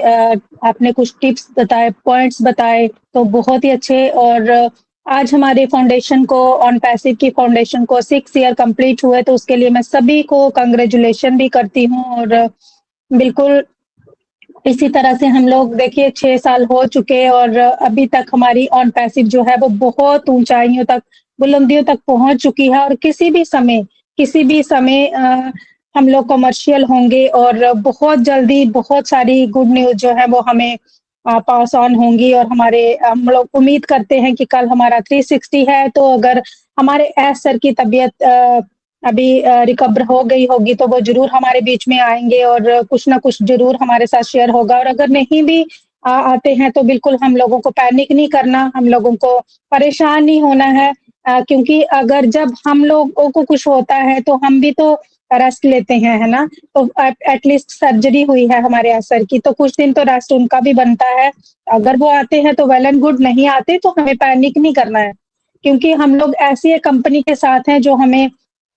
आपने कुछ टिप्स बताए, पॉइंट्स बताए, तो बहुत ही अच्छे। और आज हमारे फाउंडेशन को, ऑन पैसिव की फाउंडेशन को 6 ईयर कंप्लीट हुए, तो उसके लिए मैं सभी को कंग्रेचुलेशन भी करती हूँ। और बिल्कुल इसी तरह से हम लोग देखिए 6 साल हो चुके और अभी तक हमारी ऑन पैसिव जो है वो बहुत ऊंचाइयों तक, बुलंदियों तक पहुंच चुकी है। और किसी भी समय हम लोग कमर्शियल होंगे और बहुत जल्दी बहुत सारी गुड न्यूज जो है वो हमें पास ऑन होंगी। और हम लोग उम्मीद करते हैं कि कल हमारा 360 है, तो अगर हमारे एस सर की तबीयत अभी रिकवर हो गई होगी तो वो जरूर हमारे बीच में आएंगे और कुछ ना कुछ जरूर हमारे साथ शेयर होगा। और अगर नहीं भी आते हैं तो बिल्कुल हम लोगों को पैनिक नहीं करना, हम लोगों को परेशान नहीं होना है, क्योंकि अगर जब हम लोगों को कुछ होता है तो हम भी तो रेस्ट लेते हैं, है ना। तो एटलीस्ट सर्जरी हुई है हमारे असर की, तो कुछ दिन तो रेस्ट उनका भी बनता है। अगर वो आते हैं तो वेल एंड गुड, नहीं आते तो हमें पैनिक नहीं करना है, क्योंकि हम लोग ऐसी एक कंपनी के साथ हैं जो हमें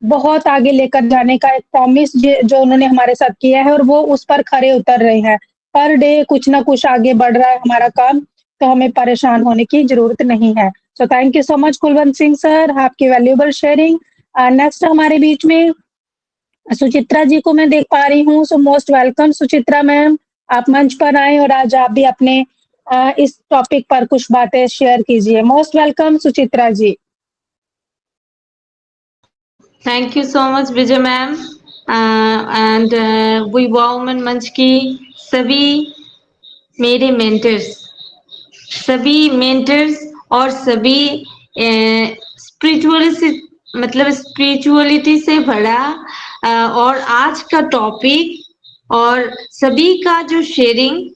बहुत आगे लेकर जाने का एक प्रॉमिस जो उन्होंने हमारे साथ किया है और वो उस पर खरे उतर रहे हैं। पर डे कुछ ना कुछ आगे बढ़ रहा है हमारा काम, तो हमें परेशान होने की जरूरत नहीं है। So thank you so much Kulwant Singh sir, आपकी वैल्यूएबल शेयरिंग। नेक्स्ट हमारे बीच में सुचित्रा जी को मैं देख पा रही हूँ। सो मोस्ट वेलकम सुचित्रा मैम, आप मंच पर आए और आज आप भी अपने इस टॉपिक पर कुछ बातें शेयर कीजिए। Most welcome Suchitra ji. Thank you so much Vijay ma'am and we women मंच की सभी मेरे मेंटर्स और सभी स्पिरिचुअलिटी से भरा और आज का टॉपिक और सभी का जो शेयरिंग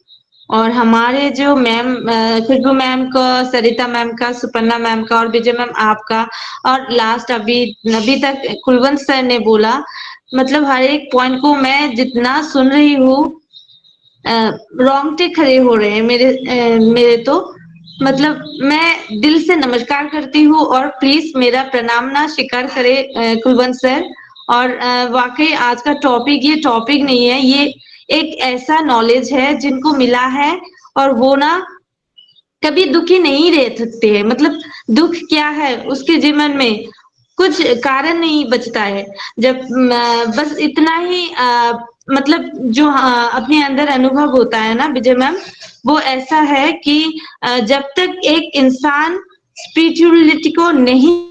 और हमारे जो मैम खुशबू मैम का, सरिता मैम का, सुपर्णा मैम का और विजय मैम आपका, और लास्ट अभी तक कुलवंत सर ने बोला, मतलब हर एक पॉइंट को मैं जितना सुन रही हूँ रोंगटे खड़े हो रहे हैं मेरे तो मतलब मैं दिल से नमस्कार करती हूँ और प्लीज मेरा प्रणाम ना स्वीकार करे कुलवंत सर। और वाकई आज का टॉपिक ये टॉपिक नहीं है, ये एक ऐसा नॉलेज है जिनको मिला है और वो ना कभी दुखी नहीं रह सकते हैं। मतलब दुख क्या है उसके जीवन में कुछ कारण नहीं बचता है, जब बस इतना ही मतलब जो अपने अंदर अनुभव होता है ना विजय मैम, वो ऐसा है कि जब तक एक इंसान स्पिरिचुअलिटी को नहीं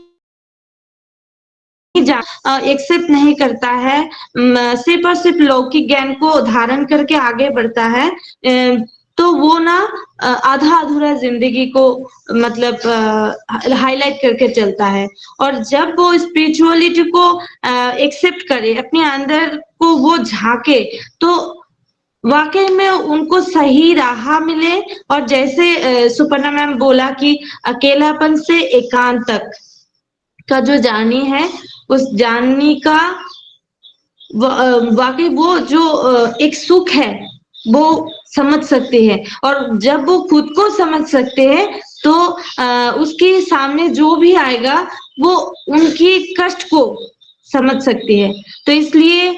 एक्सेप्ट नहीं करता है, सिर्फ और सिर्फ लौकिक ज्ञान को धारण करके आगे बढ़ता है, तो वो ना आधा अधूरा जिंदगी को मतलब हाईलाइट करके चलता है। और जब वो स्पिरिचुअलिटी को एक्सेप्ट करे, अपने अंदर को वो झांके, तो वाकई में उनको सही राह मिले। और जैसे सुपर्णा मैम बोला कि अकेलापन से एकांत तक का जो जर्नी है, उस जर्नी का वाकई वो जो एक सुख है वो समझ सकते हैं। और जब वो खुद को समझ सकते हैं तो उसके सामने जो भी आएगा वो उनकी कष्ट को समझ सकती है। तो इसलिए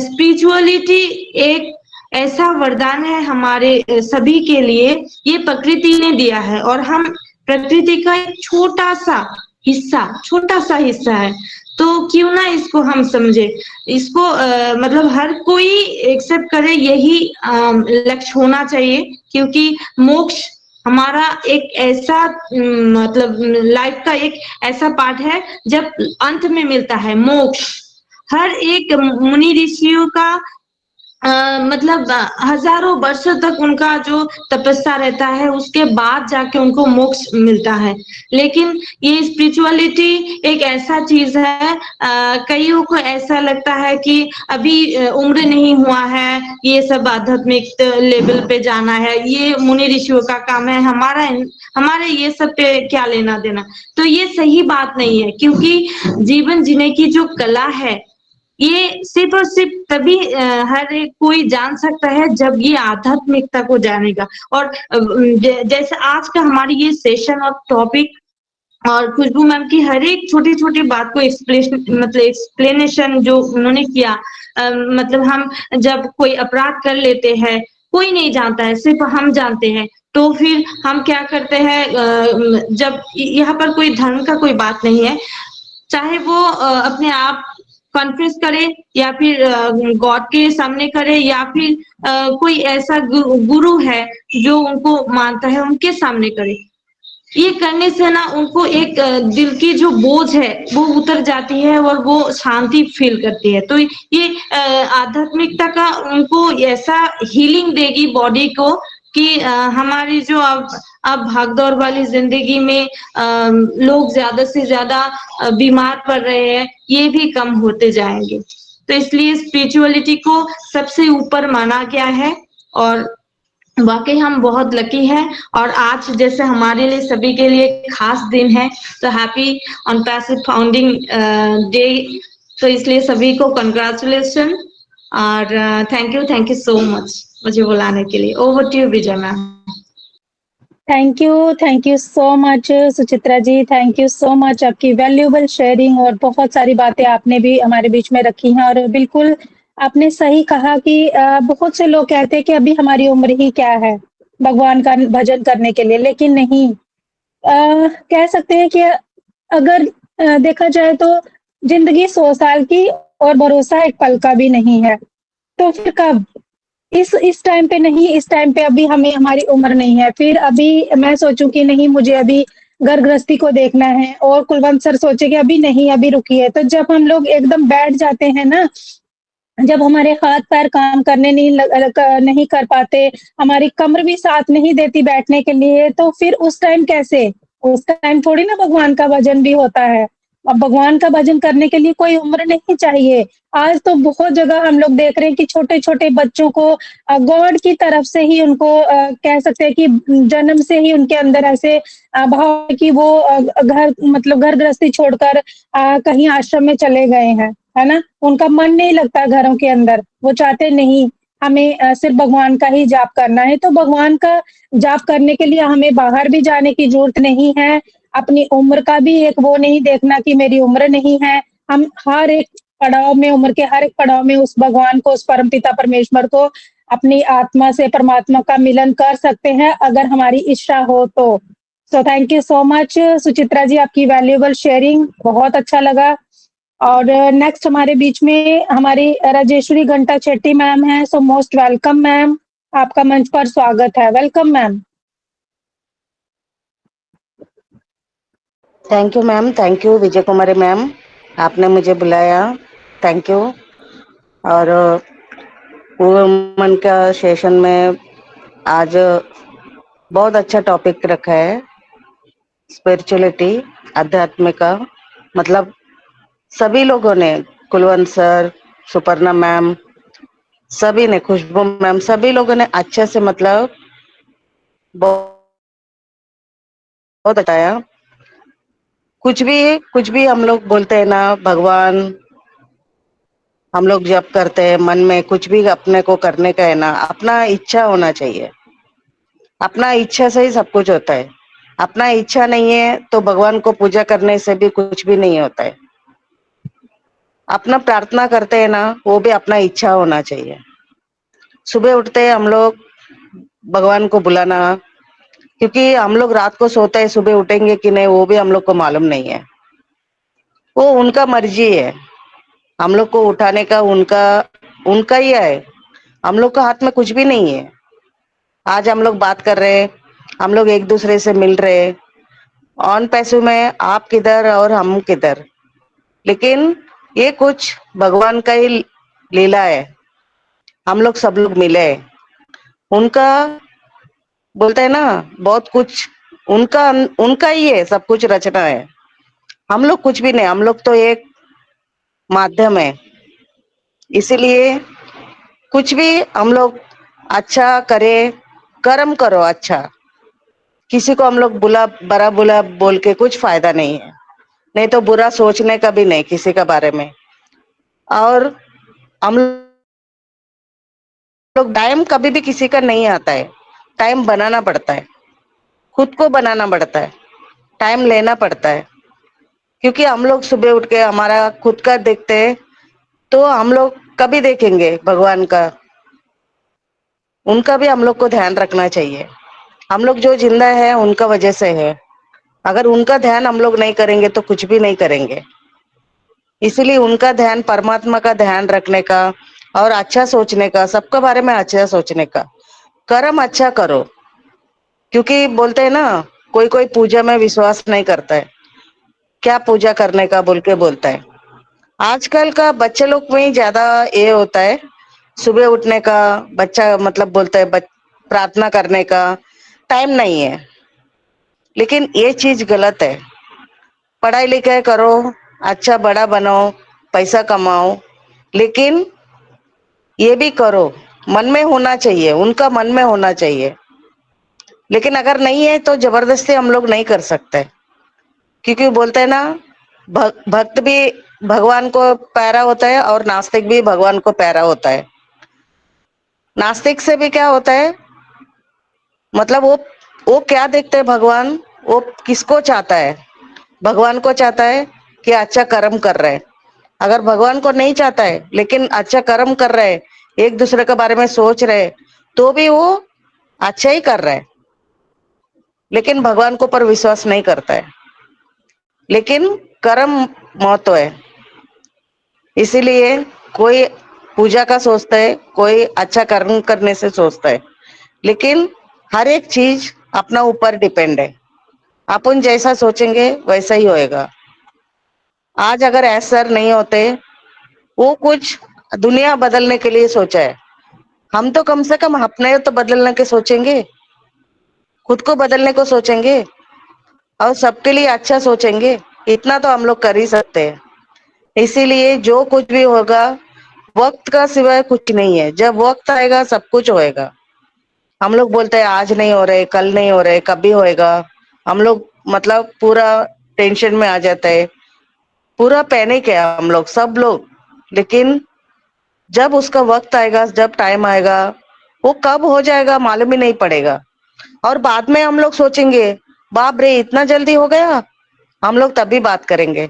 स्पिरिचुअलिटी एक ऐसा वरदान है हमारे सभी के लिए, ये प्रकृति ने दिया है और हम प्रकृति का एक छोटा सा हिस्सा है। तो क्यों ना इसको हम समझे, इसको मतलब हर कोई एक्सेप्ट करे, यही लक्ष्य होना चाहिए। क्योंकि मोक्ष हमारा एक ऐसा मतलब लाइफ का एक ऐसा पार्ट है जब अंत में मिलता है मोक्ष। हर एक मुनि ऋषियों का मतलब हजारों वर्षों तक उनका जो तपस्या रहता है, उसके बाद जाके उनको मोक्ष मिलता है। लेकिन ये स्पिरिचुअलिटी एक ऐसा चीज है, कईयों को ऐसा लगता है कि अभी उम्र नहीं हुआ है, ये सब आध्यात्मिक लेवल पे जाना है, ये मुनि ऋषियों का काम है, हमारे ये सब पे क्या लेना देना। तो ये सही बात नहीं है, क्योंकि जीवन जीने की जो कला है ये सिर्फ और सिर्फ तभी हर एक कोई जान सकता है जब ये आध्यात्मिकता को जानेगा। और जैसे आज का हमारी ये सेशन और टॉपिक और खुशबू मैम की हर एक छोटी छोटी बात को एक्सप्लेनेशन जो उन्होंने किया, मतलब हम जब कोई अपराध कर लेते हैं, कोई नहीं जानता है, सिर्फ हम जानते हैं, तो फिर हम क्या करते हैं, जब यहाँ पर कोई धर्म का कोई बात नहीं है, चाहे वो अपने आप कॉन्फ्रेंस करे या फिर गॉड के सामने करे, या फिर कोई ऐसा गुरु है जो उनको मानता है उनके सामने करे। ये करने से ना उनको एक दिल की जो बोझ है वो उतर जाती है और वो शांति फील करती है। तो ये आध्यात्मिकता का उनको ऐसा हीलिंग देगी बॉडी को कि हमारी जो अब भागदौड़ वाली जिंदगी में लोग ज्यादा से ज्यादा बीमार पड़ रहे हैं, ये भी कम होते जाएंगे। तो इसलिए स्पिरिचुअलिटी को सबसे ऊपर माना गया है और वाकई हम बहुत लकी हैं। और आज जैसे हमारे लिए सभी के लिए खास दिन है, तो happy on passive founding day. तो इसलिए सभी को कंग्रेचुलेशन और थैंक यू सो मच मुझे बुलाने के लिए। Over to you Vijay ma'am. Thank you so much Suchitra ji, thank you so much. आपकी वैल्यूएबल शेयरिंग और बहुत सारी बातें आपने भी हमारे बीच में रखी हैं। और बिल्कुल आपने सही कहा कि बहुत से लोग कहते हैं कि अभी हमारी उम्र ही क्या है भगवान का भजन करने के लिए, लेकिन नहीं, कह सकते हैं कि अगर देखा जाए तो जिंदगी 100 साल की और भरोसा एक पल का भी नहीं है। तो फिर कब? इस टाइम पे नहीं, इस टाइम पे अभी हमें हमारी उम्र नहीं है। फिर अभी मैं सोचूं कि नहीं मुझे अभी घर गृहस्थी को देखना है, और कुलवंत सर सोचे कि अभी नहीं, अभी रुकिए। तो जब हम लोग एकदम बैठ जाते हैं ना, जब हमारे हाथ पैर काम करने नहीं कर पाते, हमारी कमर भी साथ नहीं देती बैठने के लिए, तो फिर उस टाइम कैसे? उस टाइम थोड़ी ना भगवान का भजन भी होता है। अब भगवान का भजन करने के लिए कोई उम्र नहीं चाहिए। आज तो बहुत जगह हम लोग देख रहे हैं कि छोटे छोटे बच्चों को गॉड की तरफ से ही उनको कह सकते हैं कि जन्म से ही उनके अंदर ऐसे भाव कि वो घर गृहस्थी छोड़कर कहीं आश्रम में चले गए हैं, है ना। उनका मन नहीं लगता घरों के अंदर, वो चाहते नहीं हमें सिर्फ भगवान का ही जाप करना है। तो भगवान का जाप करने के लिए हमें बाहर भी जाने की जरूरत नहीं है। अपनी उम्र का भी एक वो नहीं देखना कि मेरी उम्र नहीं है। हम हर एक पड़ाव में, उम्र के हर एक पड़ाव में उस भगवान को, उस परमपिता परमेश्वर को, अपनी आत्मा से परमात्मा का मिलन कर सकते हैं अगर हमारी इच्छा हो तो। So thank you so much Suchitra ji, आपकी वैल्यूएबल शेयरिंग बहुत अच्छा लगा। और नेक्स्ट हमारे बीच में हमारी राजेश्वरी घंटा शेट्टी मैम है। सो मोस्ट वेलकम मैम, आपका मंच पर स्वागत है। Welcome ma'am. Thank you ma'am, thank you Vijay Kumari ma'am, आपने मुझे बुलाया, थैंक यू। और वुमेन का सेशन में आज बहुत अच्छा टॉपिक रखा है, स्पिरिचुअलिटी, आध्यात्मिक का मतलब सभी लोगों ने, कुलवंत सर, सुपर्णा मैम, सभी ने, खुशबू मैम, सभी लोगों ने अच्छे से मतलब बहुत बताया। कुछ भी हम लोग बोलते हैं ना, भगवान हम लोग जप करते हैं, मन में कुछ भी अपने को करने का है ना, अपना इच्छा होना चाहिए। अपना इच्छा से ही सब कुछ होता है। अपना इच्छा नहीं है तो भगवान को पूजा करने से भी कुछ भी नहीं होता है। अपना प्रार्थना करते हैं ना, वो भी अपना इच्छा होना चाहिए। सुबह उठते हम लोग भगवान को बुलाना, क्योंकि हम लोग रात को सोते हैं, सुबह उठेंगे कि नहीं वो भी हम लोग को मालूम नहीं है। वो उनका मर्जी है, हम लोग को उठाने का उनका ही है, हम लोग का हाथ में कुछ भी नहीं है। आज हम लोग बात कर रहे हैं, हम लोग एक दूसरे से मिल रहे हैं, ऑन पैसों में आप किधर और हम किधर, लेकिन ये कुछ भगवान का ही लीला है। हम लोग सब लोग मिले, उनका बोलते हैं ना बहुत कुछ उनका ही है, सब कुछ रचना है। हम लोग कुछ भी नहीं, हम लोग तो एक माध्यम है। इसीलिए कुछ भी हम लोग अच्छा करे, कर्म करो अच्छा। किसी को हम लोग बुरा बोल के कुछ फायदा नहीं है, नहीं तो बुरा सोचने का भी नहीं किसी का बारे में। और हम लोग टाइम कभी भी किसी का नहीं आता है, टाइम बनाना पड़ता है, खुद को बनाना पड़ता है, टाइम लेना पड़ता है। क्योंकि हम लोग सुबह उठ के हमारा खुद का देखते हैं तो हम लोग कभी देखेंगे भगवान का, उनका भी हम लोग को ध्यान रखना चाहिए। हम लोग जो जिंदा है उनका वजह से है, अगर उनका ध्यान हम लोग नहीं करेंगे तो कुछ भी नहीं करेंगे। इसलिए उनका ध्यान, परमात्मा का ध्यान रखने का और अच्छा सोचने का, सबके बारे में अच्छा सोचने का, कर्म अच्छा करो। क्योंकि बोलते हैं ना कोई कोई पूजा में विश्वास नहीं करता है, क्या पूजा करने का बोल के बोलता है। आजकल का बच्चे लोग में ज्यादा ये होता है, सुबह उठने का बच्चा मतलब बोलता है प्रार्थना करने का टाइम नहीं है, लेकिन ये चीज गलत है। पढ़ाई लिखाई करो, अच्छा बड़ा बनो, पैसा कमाओ, लेकिन ये भी करो, मन में होना चाहिए, उनका मन में होना चाहिए। लेकिन अगर नहीं है तो जबरदस्ती हम लोग नहीं कर सकते, क्योंकि बोलते हैं ना भक्त भी भगवान को प्यारा होता है और नास्तिक भी भगवान को प्यारा होता है। नास्तिक से भी क्या होता है, मतलब वो क्या देखते हैं भगवान, वो किसको चाहता है, भगवान को चाहता है कि अच्छा कर्म कर रहे हैं। अगर भगवान को नहीं चाहता है लेकिन अच्छा कर्म कर रहे हैं, एक दूसरे के बारे में सोच रहे, तो भी वो अच्छा ही कर रहा है, लेकिन भगवान को पर विश्वास नहीं करता है। लेकिन कर्म महत्व है, इसीलिए कोई पूजा का सोचता है, कोई अच्छा कर्म करने से सोचता है, लेकिन हर एक चीज अपना ऊपर डिपेंड है। अपन जैसा सोचेंगे वैसा ही होएगा। आज अगर ऐसा नहीं होते, वो कुछ दुनिया बदलने के लिए सोचा है, हम तो कम से कम अपने तो बदलने के सोचेंगे, खुद को बदलने को सोचेंगे और सबके लिए अच्छा सोचेंगे, इतना तो हम लोग कर ही सकते हैं। इसीलिए जो कुछ भी होगा वक्त का सिवाय कुछ नहीं है, जब वक्त आएगा सब कुछ होएगा। हम लोग बोलते हैं आज नहीं हो रहे, कल नहीं हो रहे, कभी होएगा, हम लोग मतलब पूरा टेंशन में आ जाता है, पूरा पैनिक है हम लोग सब लोग। लेकिन जब उसका वक्त आएगा, जब टाइम आएगा, वो कब हो जाएगा मालूम ही नहीं पड़ेगा। और बाद में हम लोग सोचेंगे बाप रे इतना जल्दी हो गया, हम लोग तभी बात करेंगे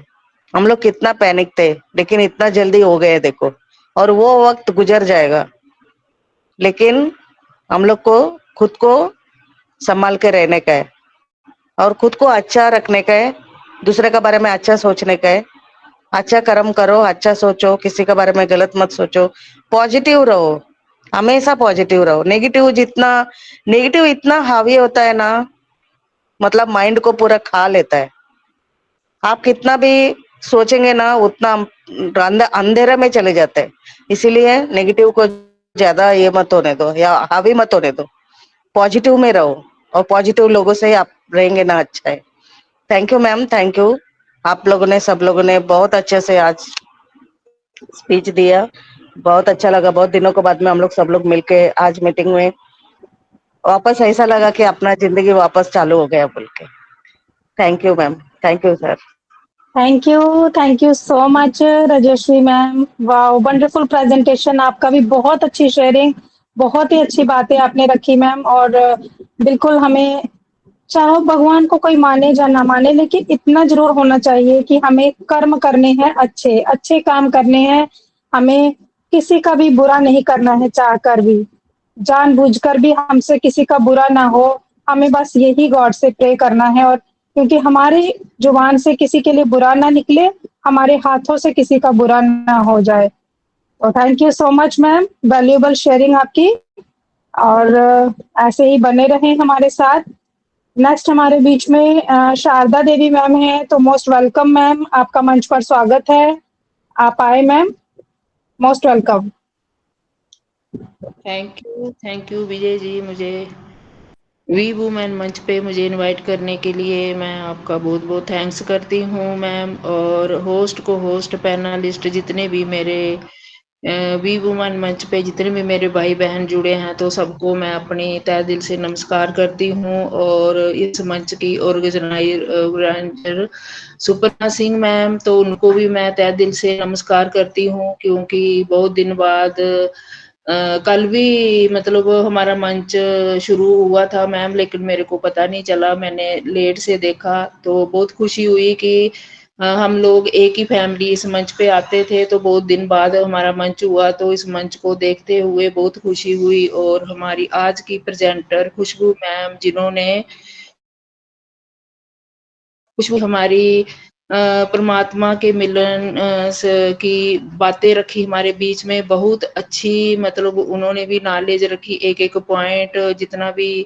हम लोग कितना पैनिक थे, लेकिन इतना जल्दी हो गए देखो, और वो वक्त गुजर जाएगा। लेकिन हम लोग को खुद को संभाल के रहने का है और खुद को अच्छा रखने का है, दूसरे के बारे में अच्छा सोचने का है। अच्छा कर्म करो, अच्छा सोचो, किसी के बारे में गलत मत सोचो, पॉजिटिव रहो, हमेशा पॉजिटिव रहो। नेगेटिव इतना हावी होता है ना, मतलब माइंड को पूरा खा लेता है। आप कितना भी सोचेंगे ना उतना अंधेरे में चले जाते हैं। इसीलिए नेगेटिव को ज्यादा ये मत होने दो या हावी मत होने दो, पॉजिटिव में रहो, और पॉजिटिव लोगों से ही आप रहेंगे ना, अच्छा है। Thank you ma'am, thank you. आप लोगों ने, सब लोगों ने बहुत अच्छे से आज स्पीच दिया, बहुत अच्छा लगा। बहुत दिनों के बाद में हम लोग सब लोग मिलके आज मीटिंग में वापस ऐसा लगा कि अपना जिंदगी वापस चालू हो गया बोल के। Thank you ma'am, thank you sir. Thank you so much Rajshree ma'am. Wow, wonderful presentation, आपका भी बहुत अच्छी शेयरिंग, बहुत ही अच्छी बातें आपने रखी मैम। और बिल्कुल हमें चाहे भगवान को कोई माने या ना माने, लेकिन इतना जरूर होना चाहिए कि हमें कर्म करने हैं, अच्छे अच्छे काम करने हैं, हमें किसी का भी बुरा नहीं करना है, चाह कर भी, जानबूझकर भी हमसे किसी का बुरा ना हो, हमें बस यही गॉड से प्रे करना है। और क्योंकि हमारी जुबान से किसी के लिए बुरा ना निकले, हमारे हाथों से किसी का बुरा ना हो जाए। तो thank you so much ma'am, valuable sharing आपकी, और ऐसे ही बने रहें हमारे साथ। नेक्स्ट हमारे बीच में शारदा देवी मैम है, तो मोस्ट वेलकम मैम, आपका मंच पर स्वागत है, आप आए ma'am, most welcome. Thank you Vijay ji, मुझे वी वुमेन मंच पे मुझे इनवाइट करने के लिए मैं आपका बहुत बहुत थैंक्स करती हूँ मैम, और होस्ट को होस्ट पैनलिस्ट जितने भी मेरे वी वुमेन मंच पे जितने भी मेरे भाई बहन जुड़े हैं, तो सबको मैं अपनी तहे दिल से नमस्कार करती हूँ। और इस मंच की ऑर्गेनाइजर सुपर्णा सिंह मैम, तो उनको भी मैं तहे दिल से नमस्कार करती हूँ, क्योंकि बहुत दिन बाद कल भी मतलब हमारा मंच शुरू हुआ था मैम, लेकिन मेरे को पता नहीं चला, मैंने लेट से देखा। तो बहुत खुशी हुई कि हम लोग एक ही फैमिली इस मंच पे आते थे, तो बहुत दिन बाद हमारा मंच हुआ, तो इस मंच को देखते हुए बहुत खुशी हुई। और हमारी आज की प्रेजेंटर खुशबू मैम, जिन्होंने खुशबू हमारी परमात्मा के मिलन की बातें रखी हमारे बीच में, बहुत अच्छी, मतलब उन्होंने भी नॉलेज रखी, एक एक पॉइंट जितना भी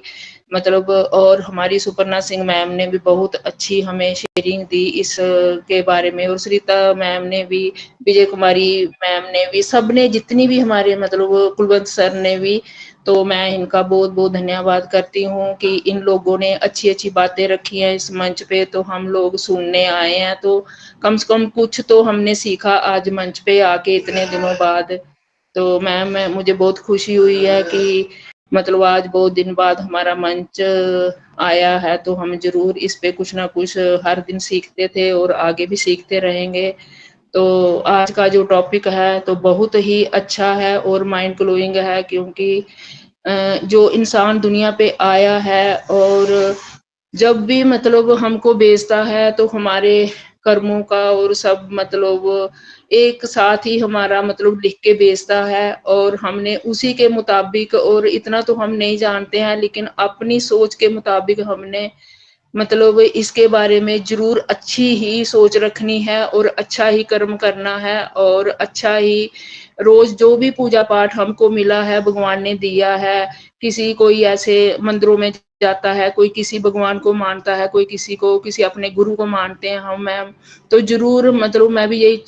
मतलब। और हमारी सुपर्णा सिंह मैम ने भी बहुत अच्छी हमें शेयरिंग दी इस के बारे में, और सरिता मैम ने भी, विजय कुमारी मैम ने भी, सब ने, जितनी भी हमारे मतलब कुलवंत सर ने भी, तो मैं इनका बहुत बहुत धन्यवाद करती हूँ कि इन लोगों ने अच्छी अच्छी बातें रखी हैं इस मंच पे, तो हम लोग सुनने आए हैं, तो कम से कम कुछ तो हमने सीखा आज मंच पे आके इतने दिनों बाद। तो मैम मुझे बहुत खुशी हुई है कि मतलब आज बहुत दिन बाद हमारा मंच आया है, तो हम जरूर इस पे कुछ ना कुछ हर दिन सीखते थे और आगे भी सीखते रहेंगे। तो आज का जो टॉपिक है तो बहुत ही अच्छा है और माइंड ब्लोइंग है, क्योंकि जो इंसान दुनिया पे आया है, और जब भी मतलब हमको बेचता है तो हमारे कर्मों का और सब मतलब एक साथ ही हमारा मतलब लिख के बेचता है, और हमने उसी के मुताबिक, और इतना तो हम नहीं जानते हैं, लेकिन अपनी सोच के मुताबिक हमने मतलब इसके बारे में जरूर अच्छी ही सोच रखनी है और अच्छा ही कर्म करना है, और अच्छा ही रोज जो भी पूजा पाठ हमको मिला है, भगवान ने दिया है, किसी कोई ऐसे मंदिरों में जाता है, कोई किसी भगवान को मानता है, कोई किसी को, किसी अपने गुरु को मानते हैं हम मैम, तो जरूर मतलब मैं भी यही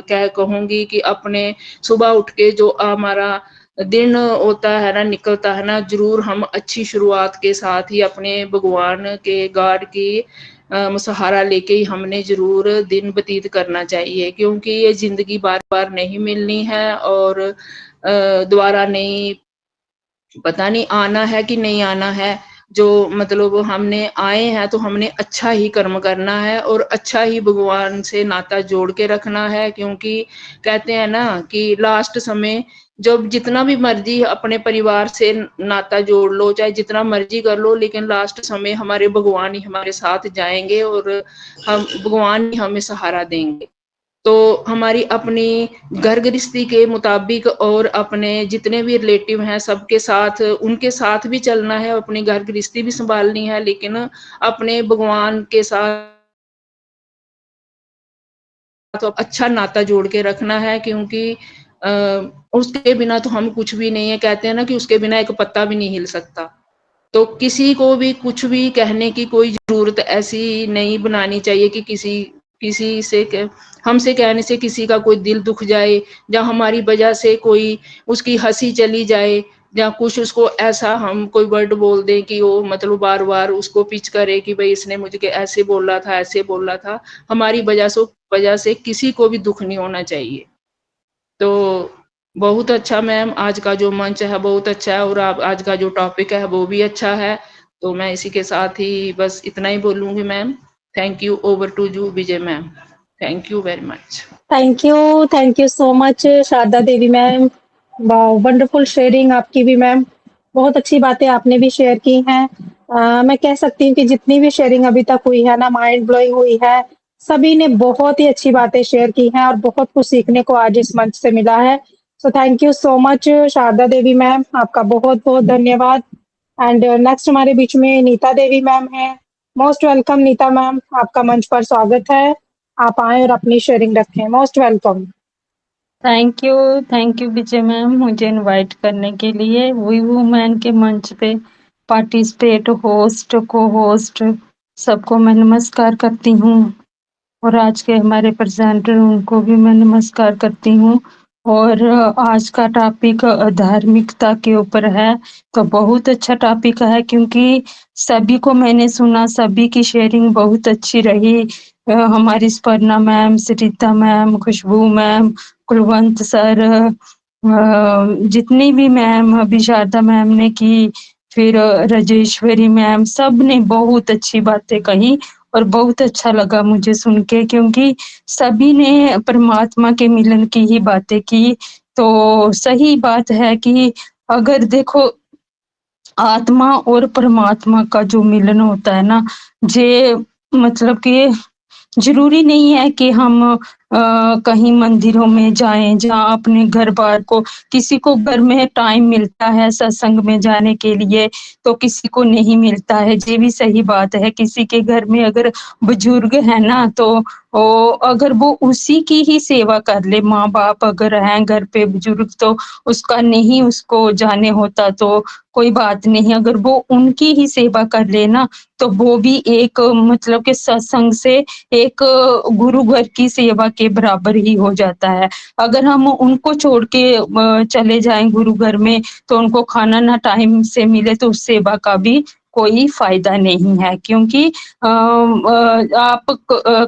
क्या कहूंगी कि अपने सुबह उठ के जो हमारा दिन होता है ना, निकलता है ना, जरूर हम अच्छी शुरुआत के साथ ही अपने भगवान के गॉड की सहारा लेके ही हमने जरूर दिन व्यतीत करना चाहिए, क्योंकि ये जिंदगी बार बार नहीं मिलनी है, और दोबारा नहीं, पता नहीं आना है कि नहीं आना है। जो मतलब हमने आए हैं तो हमने अच्छा ही कर्म करना है और अच्छा ही भगवान से नाता जोड़ के रखना है, क्योंकि कहते हैं ना कि लास्ट समय जब जितना भी मर्जी अपने परिवार से नाता जोड़ लो, चाहे जितना मर्जी कर लो, लेकिन लास्ट समय हमारे भगवान ही हमारे साथ जाएंगे और हम भगवान ही हमें सहारा देंगे। तो हमारी अपनी घर गृहस्थी के मुताबिक और अपने जितने भी रिलेटिव हैं सबके साथ, उनके साथ भी चलना है, अपनी घर गृहस्थी भी संभालनी है, लेकिन अपने भगवान के साथ तो अच्छा नाता जोड़ के रखना है, क्योंकि उसके बिना तो हम कुछ भी नहीं है। कहते हैं ना कि उसके बिना एक पत्ता भी नहीं हिल सकता। तो किसी को भी कुछ भी कहने की कोई जरूरत ऐसी नहीं बनानी चाहिए कि किसी से हमसे कहने से किसी का कोई दिल दुख जाए, या हमारी वजह से कोई उसकी हंसी चली जाए, या कुछ उसको ऐसा हम कोई वर्ड बोल दें कि वो मतलब बार बार उसको पिच करे कि भाई इसने मुझे ऐसे बोला था, ऐसे बोला था। हमारी वजह से किसी को भी दुख नहीं होना चाहिए। तो बहुत अच्छा मैम, आज का जो मंच है बहुत अच्छा है, और आज का जो टॉपिक है वो भी अच्छा है। तो मैं इसी के साथ ही बस इतना ही बोलूंगी ma'am. Thank you, over to you Vijay ma'am. Thank you very much. Thank you so much Sharda Devi ma'am, wonderful sharing आपकी भी मैम, बहुत अच्छी बातें आपने भी शेयर की हैं। मैं कह सकती हूँ कि जितनी भी शेयरिंग अभी तक हुई है ना, माइंड ब्लोइंग हुई है। सभी ने बहुत ही अच्छी बातें शेयर की हैं और बहुत कुछ सीखने को आज इस मंच से मिला है। So thank you so much Sharda Devi ma'am, आपका बहुत-बहुत धन्यवाद। एंड नेक्स्ट हमारे बीच में नीता देवी मैम हैं। मोस्ट वेलकम नीता मैम, आपका मंच पर स्वागत है। आप आएँ और अपनी शेयरिंग रखें। Most welcome. Thank you Vijay ma'am मुझे इनवाइट करने के लिए। वी वुमेन के मंच पे पार्टिसिपेट, होस्ट, को होस्ट सबको मैं नमस्कार करती हूँ और आज के हमारे प्रेजेंटर उनको भी मैं नमस्कार करती हूँ। और आज का टॉपिक धार्मिकता के ऊपर है, तो बहुत अच्छा टॉपिक है क्योंकि सभी को मैंने सुना, सभी की शेयरिंग बहुत अच्छी रही। हमारी स्पर्णा मैम, सरिता मैम, खुशबू मैम, कुलवंत सर, जितनी भी मैम, अभी शारदा मैम ने की, फिर राजेश्वरी मैम, सब ने बहुत अच्छी बातें कही और बहुत अच्छा लगा मुझे सुन के, क्योंकि सभी ने परमात्मा के मिलन की ही बातें की। तो सही बात है कि अगर देखो आत्मा और परमात्मा का जो मिलन होता है ना, जे मतलब कि जरूरी नहीं है कि हम कहीं मंदिरों में जाएं जहाँ अपने घर बार को, किसी को घर में टाइम मिलता है सत्संग में जाने के लिए तो किसी को नहीं मिलता है। ये भी सही बात है, किसी के घर में अगर बुजुर्ग है ना तो अगर वो उसी की ही सेवा कर ले, माँ बाप अगर हैं घर पे बुजुर्ग तो उसका नहीं उसको जाने होता तो कोई बात नहीं, अगर वो उनकी ही सेवा कर ले ना तो वो भी एक मतलब कि सत्संग से एक गुरु घर की सेवा के बराबर ही हो जाता है। अगर हम उनको छोड़ के चले जाएं गुरु घर में तो उनको खाना ना टाइम से मिले तो उस सेवा का भी कोई फायदा नहीं है, क्योंकि आप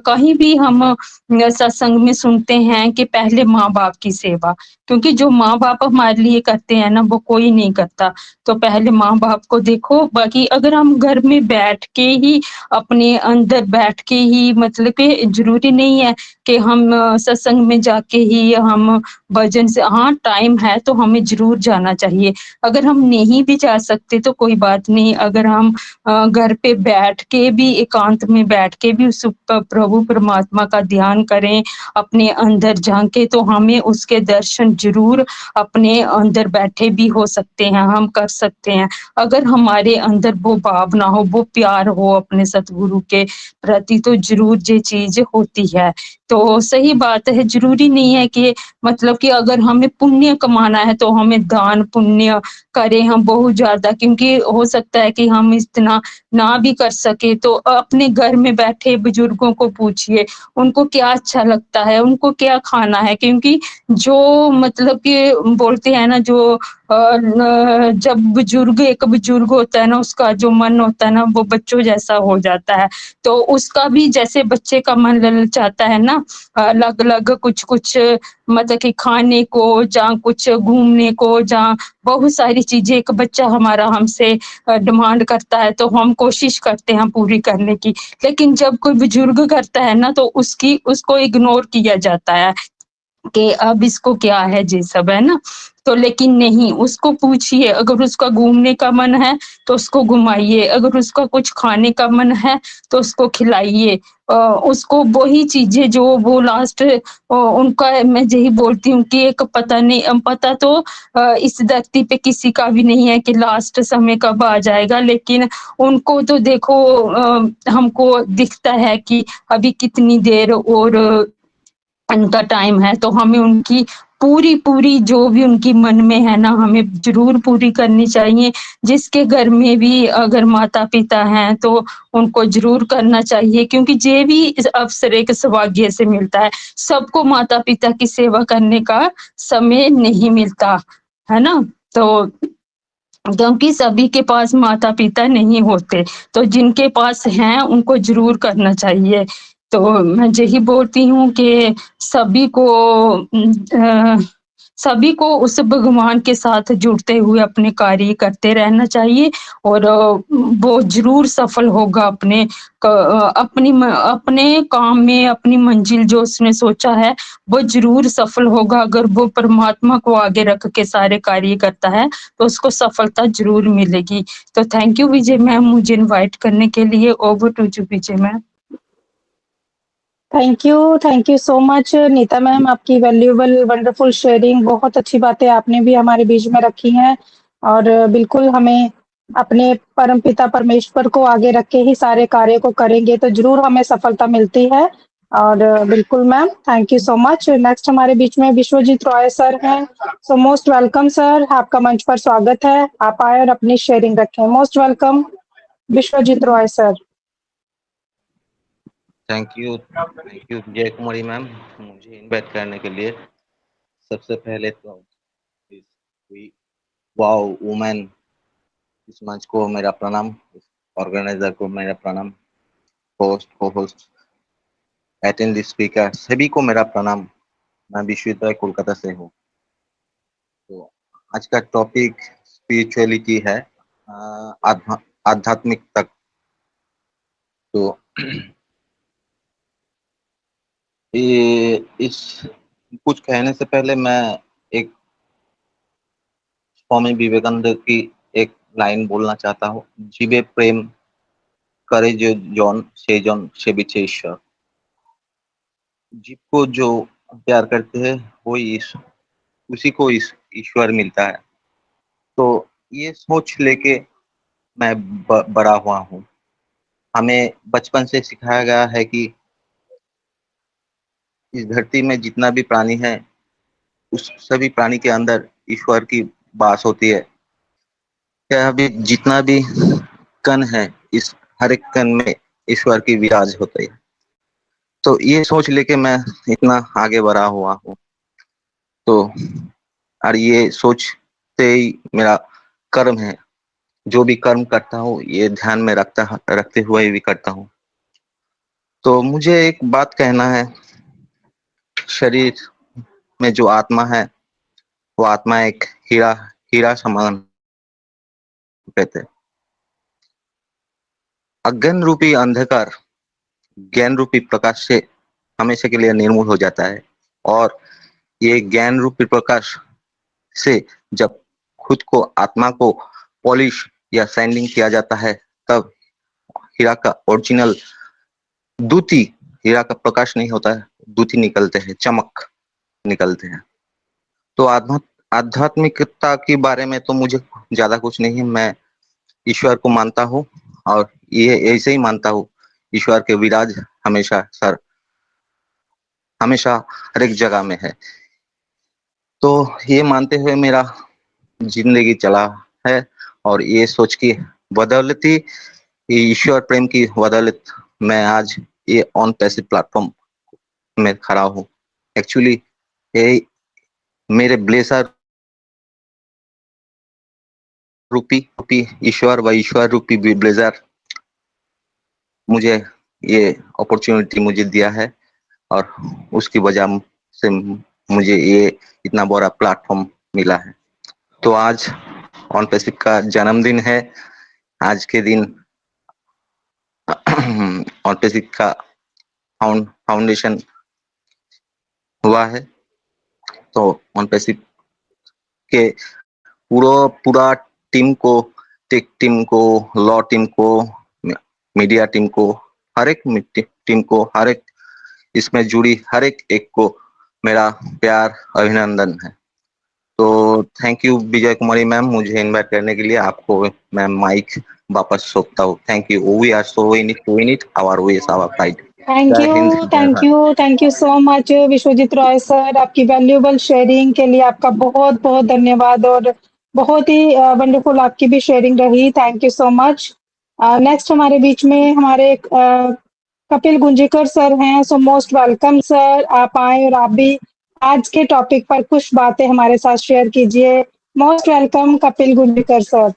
कहीं भी हम सत्संग में सुनते हैं कि पहले माँ बाप की सेवा, क्योंकि जो माँ बाप हमारे लिए करते हैं ना वो कोई नहीं करता। तो पहले माँ बाप को देखो, बाकी अगर हम घर में बैठ के ही अपने अंदर बैठ के ही मतलब कि जरूरी नहीं है कि हम सत्संग में जाके ही हम भजन से, हाँ टाइम है तो हमें जरूर जाना चाहिए। अगर हम नहीं भी जा सकते तो कोई बात नहीं, अगर हम घर पे बैठ के भी एकांत में बैठ के भी उस प्रभु परमात्मा का ध्यान करें, अपने अंदर झांके तो हमें उसके दर्शन जरूर अपने अंदर बैठे भी हो सकते हैं, हम कर सकते हैं। अगर हमारे अंदर वो भावना हो, वो प्यार हो अपने सतगुरु के प्रति तो जरूर ये चीज होती है। तो सही बात है, जरूरी नहीं है कि मतलब कि अगर हमें पुण्य कमाना है तो हमें दान पुण्य करें हम बहुत ज्यादा, क्योंकि हो सकता है कि हम इतना ना भी कर सके तो अपने घर में बैठे बुजुर्गों को पूछिए उनको क्या अच्छा लगता है, उनको क्या खाना है, क्योंकि जो मतलब कि बोलते हैं ना जो जब एक बुजुर्ग होता है ना उसका जो मन होता है ना वो बच्चों जैसा हो जाता है, तो उसका भी जैसे बच्चे का मन ललचाता है ना अलग अलग कुछ कुछ मतलब कि खाने को, जहाँ कुछ घूमने को, जहाँ बहुत सारी चीजें एक बच्चा हमारा हमसे डिमांड करता है तो हम कोशिश करते हैं पूरी करने की, लेकिन जब कोई बुजुर्ग करता है ना तो उसको इग्नोर किया जाता है कि अब इसको क्या है ये सब है ना। तो लेकिन नहीं, उसको पूछिए, अगर उसका घूमने का मन है तो उसको घुमाइए, अगर उसका कुछ खाने का मन है तो उसको खिलाइए, उसको वही चीजें जो वो लास्ट उनका, मैं यही बोलती हूँ कि एक पता तो इस धरती पे किसी का भी नहीं है कि लास्ट समय कब आ जाएगा, लेकिन उनको तो देखो हमको दिखता है कि अभी कितनी देर और उनका टाइम है, तो हमें उनकी पूरी जो भी उनकी मन में है ना हमें जरूर पूरी करनी चाहिए। जिसके घर में भी अगर माता पिता हैं तो उनको जरूर करना चाहिए, क्योंकि ये भी इस अवसर एक सौभाग्य से मिलता है। सबको माता पिता की सेवा करने का समय नहीं मिलता है ना, तो क्योंकि सभी के पास माता पिता नहीं होते, तो जिनके पास हैं उनको जरूर करना चाहिए। तो मैं यही बोलती हूँ कि सभी को सभी को उस भगवान के साथ जुड़ते हुए अपने कार्य करते रहना चाहिए और वो जरूर सफल होगा अपने अपने काम में, अपनी मंजिल जो उसने सोचा है वो जरूर सफल होगा। अगर वो परमात्मा को आगे रख के सारे कार्य करता है तो उसको सफलता जरूर मिलेगी। तो थैंक यू विजय मैम मुझे इनवाइट करने के लिए। Over to you Vijay ma'am. Thank you so much Nita ma'am, आपकी वैल्यूएबल वंडरफुल शेयरिंग, बहुत अच्छी बातें आपने भी हमारे बीच में रखी हैं और बिल्कुल हमें अपने परमपिता परमेश्वर को आगे रख के ही सारे कार्य को करेंगे तो जरूर हमें सफलता मिलती है। और बिल्कुल ma'am, thank you so much. Next हमारे बीच में विश्वजीत रॉय सर हैं, सो मोस्ट वेलकम सर, आपका मंच पर स्वागत है, आप आए और अपनी शेयरिंग रखें। Most welcome Vishwajit Roy sir. Thank you Jay Kumari ma'am मुझे इनवाइट करने के लिए। सबसे पहले तो वाओ वुमेन इस मंच को मेरा प्रणाम, ऑर्गेनाइजर को मेरा प्रणाम, होस्ट को होस्ट अटेंड स्पीकर सभी को मेरा प्रणाम। मैं विश्वजीत रॉय कोलकाता से हूँ। तो आज का टॉपिक स्पिरिचुअलिटी है, आध्यात्मिक तक। तो इस कुछ कहने से पहले मैं एक स्वामी विवेकानंद की एक लाइन बोलना चाहता हूँ, जीवे प्रेम करे जो जौन से जौन से बिचे ईश्वर। जीव को जो प्यार करते हैं वो उसी को ईश्वर मिलता है। तो ये सोच लेके मैं बड़ा हुआ हूँ। हमें बचपन से सिखाया गया है कि इस धरती में जितना भी प्राणी है उस सभी प्राणी के अंदर ईश्वर की वास होती है। क्या अभी जितना भी कण है इस हर एक कण में ईश्वर की विराज होती है। तो ये सोच लेके मैं इतना आगे बढ़ा हुआ हूँ। तो और ये सोचते ही मेरा कर्म है, जो भी कर्म करता हूँ ये ध्यान में रखते हुए भी करता हूँ। तो मुझे एक बात कहना है, शरीर में जो आत्मा है वो आत्मा एक हीरा समान कहते हैं। अज्ञान रूपी अंधकार ज्ञान रूपी प्रकाश से हमेशा के लिए निर्मूल हो जाता है और ये ज्ञान रूपी प्रकाश से जब खुद को आत्मा को पॉलिश या सैंडिंग किया जाता है तब हीरा का ओरिजिनल दूती, हीरा का प्रकाश नहीं होता है, दूती निकलते हैं, चमक निकलते हैं। तो आध्यात्मिकता के बारे में तो मुझे ज्यादा कुछ नहीं है। मैं ईश्वर को मानता हूँ और ये ऐसे ही मानता हूँ, ईश्वर के विराज हमेशा हर एक जगह में है। तो ये मानते हुए मेरा जिंदगी चला है और ये सोच की बदौलती, ईश्वर प्रेम की बदौलत मैं आज ये ऑन पैसिव प्लेटफॉर्म में खड़ा हूँ। एक्चुअली ये मेरे ब्लेसर रूपी ईश्वर व ईश्वर रूपी ब्लेजर मुझे ये अपॉर्चुनिटी मुझे दिया है और उसकी वजह से मुझे ये इतना बड़ा प्लेटफॉर्म मिला है। तो आज ऑन पैसिव का जन्मदिन है। आज के दिन ऑन पैसिव का फाउंडेशन हुआ है। तो ऑन पैसिव के पूरा टीम को, टेक टीम को, लॉ टीम को, मीडिया टीम को, हर एक टीम को, हर एक इसमें जुड़ी हर एक को मेरा प्यार अभिनंदन है। तो thank you Vijay Kumari ma'am मुझे इनवाइट करने के लिए। आपको मैं माइक वापस सौंपता हूँ। Thank you. We are so in it our way is our pride. Thank you so much Vishwajit Roy sir, आपकी वैल्यूएबल शेयरिंग के लिए आपका बहुत बहुत धन्यवाद और बहुत ही वंडरफुल आपकी भी शेयरिंग रही। Thank you so much. Next हमारे बीच में हमारे कपिल गुंजेकर सर हैं, सो मोस्ट वेलकम सर, आप आए और आप भी आज के टॉपिक पर कुछ बातें हमारे साथ शेयर कीजिए। Most welcome Kapil Gunjekar sir.